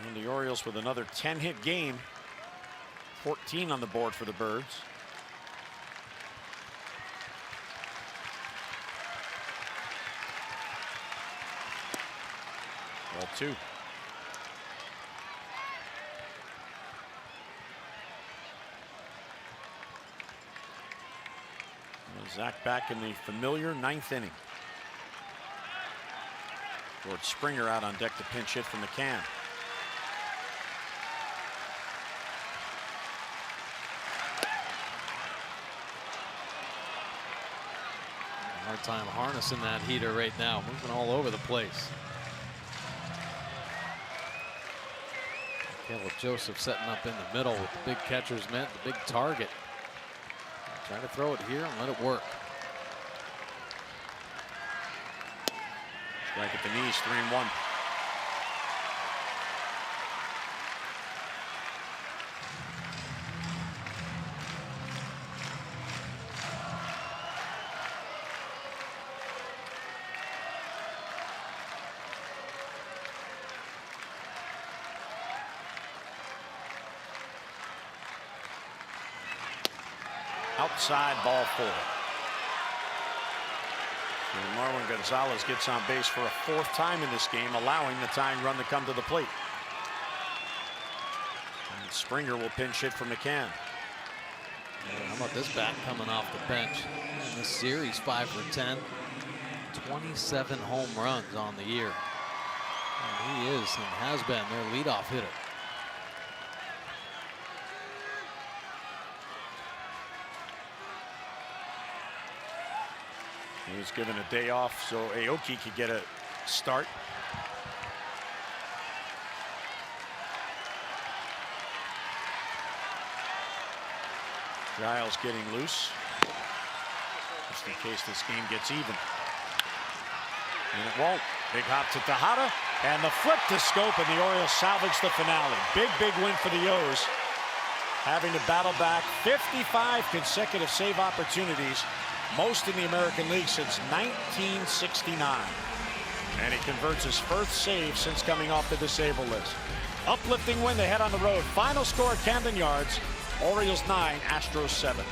[SPEAKER 1] And the Orioles with another 10-hit game. 14 on the board for the Birds. Ball 2. Zach back in the familiar 9th inning. George Springer out on deck to pinch hit from the can.
[SPEAKER 2] Hard time harnessing that heater right now, moving all over the place. Caleb Joseph setting up in the middle with the big catcher's mitt, the big target. Trying to throw it here and let it work.
[SPEAKER 1] Strike at the knees, 3-1. Outside, ball 4. And Marwin Gonzalez gets on base for a 4th time in this game, allowing the tying run to come to the plate. And Springer will pinch hit for McCann.
[SPEAKER 2] How about this bat coming off the bench? In this series, 5 for 10. 27 home runs on the year. And he is and has been their leadoff hitter.
[SPEAKER 1] He was given a day off so Aoki could get a start. Giles getting loose, just in case this game gets even. And it won't. Big hop to Tejada, and the flip to Scope, and the Orioles salvage the finale. Big win for the O's, having to battle back 55 consecutive save opportunities, most in the American League since 1969. And he converts his first save since coming off the disabled list. Uplifting win, they head on the road. Final score at Camden Yards, Orioles 9, Astros 7.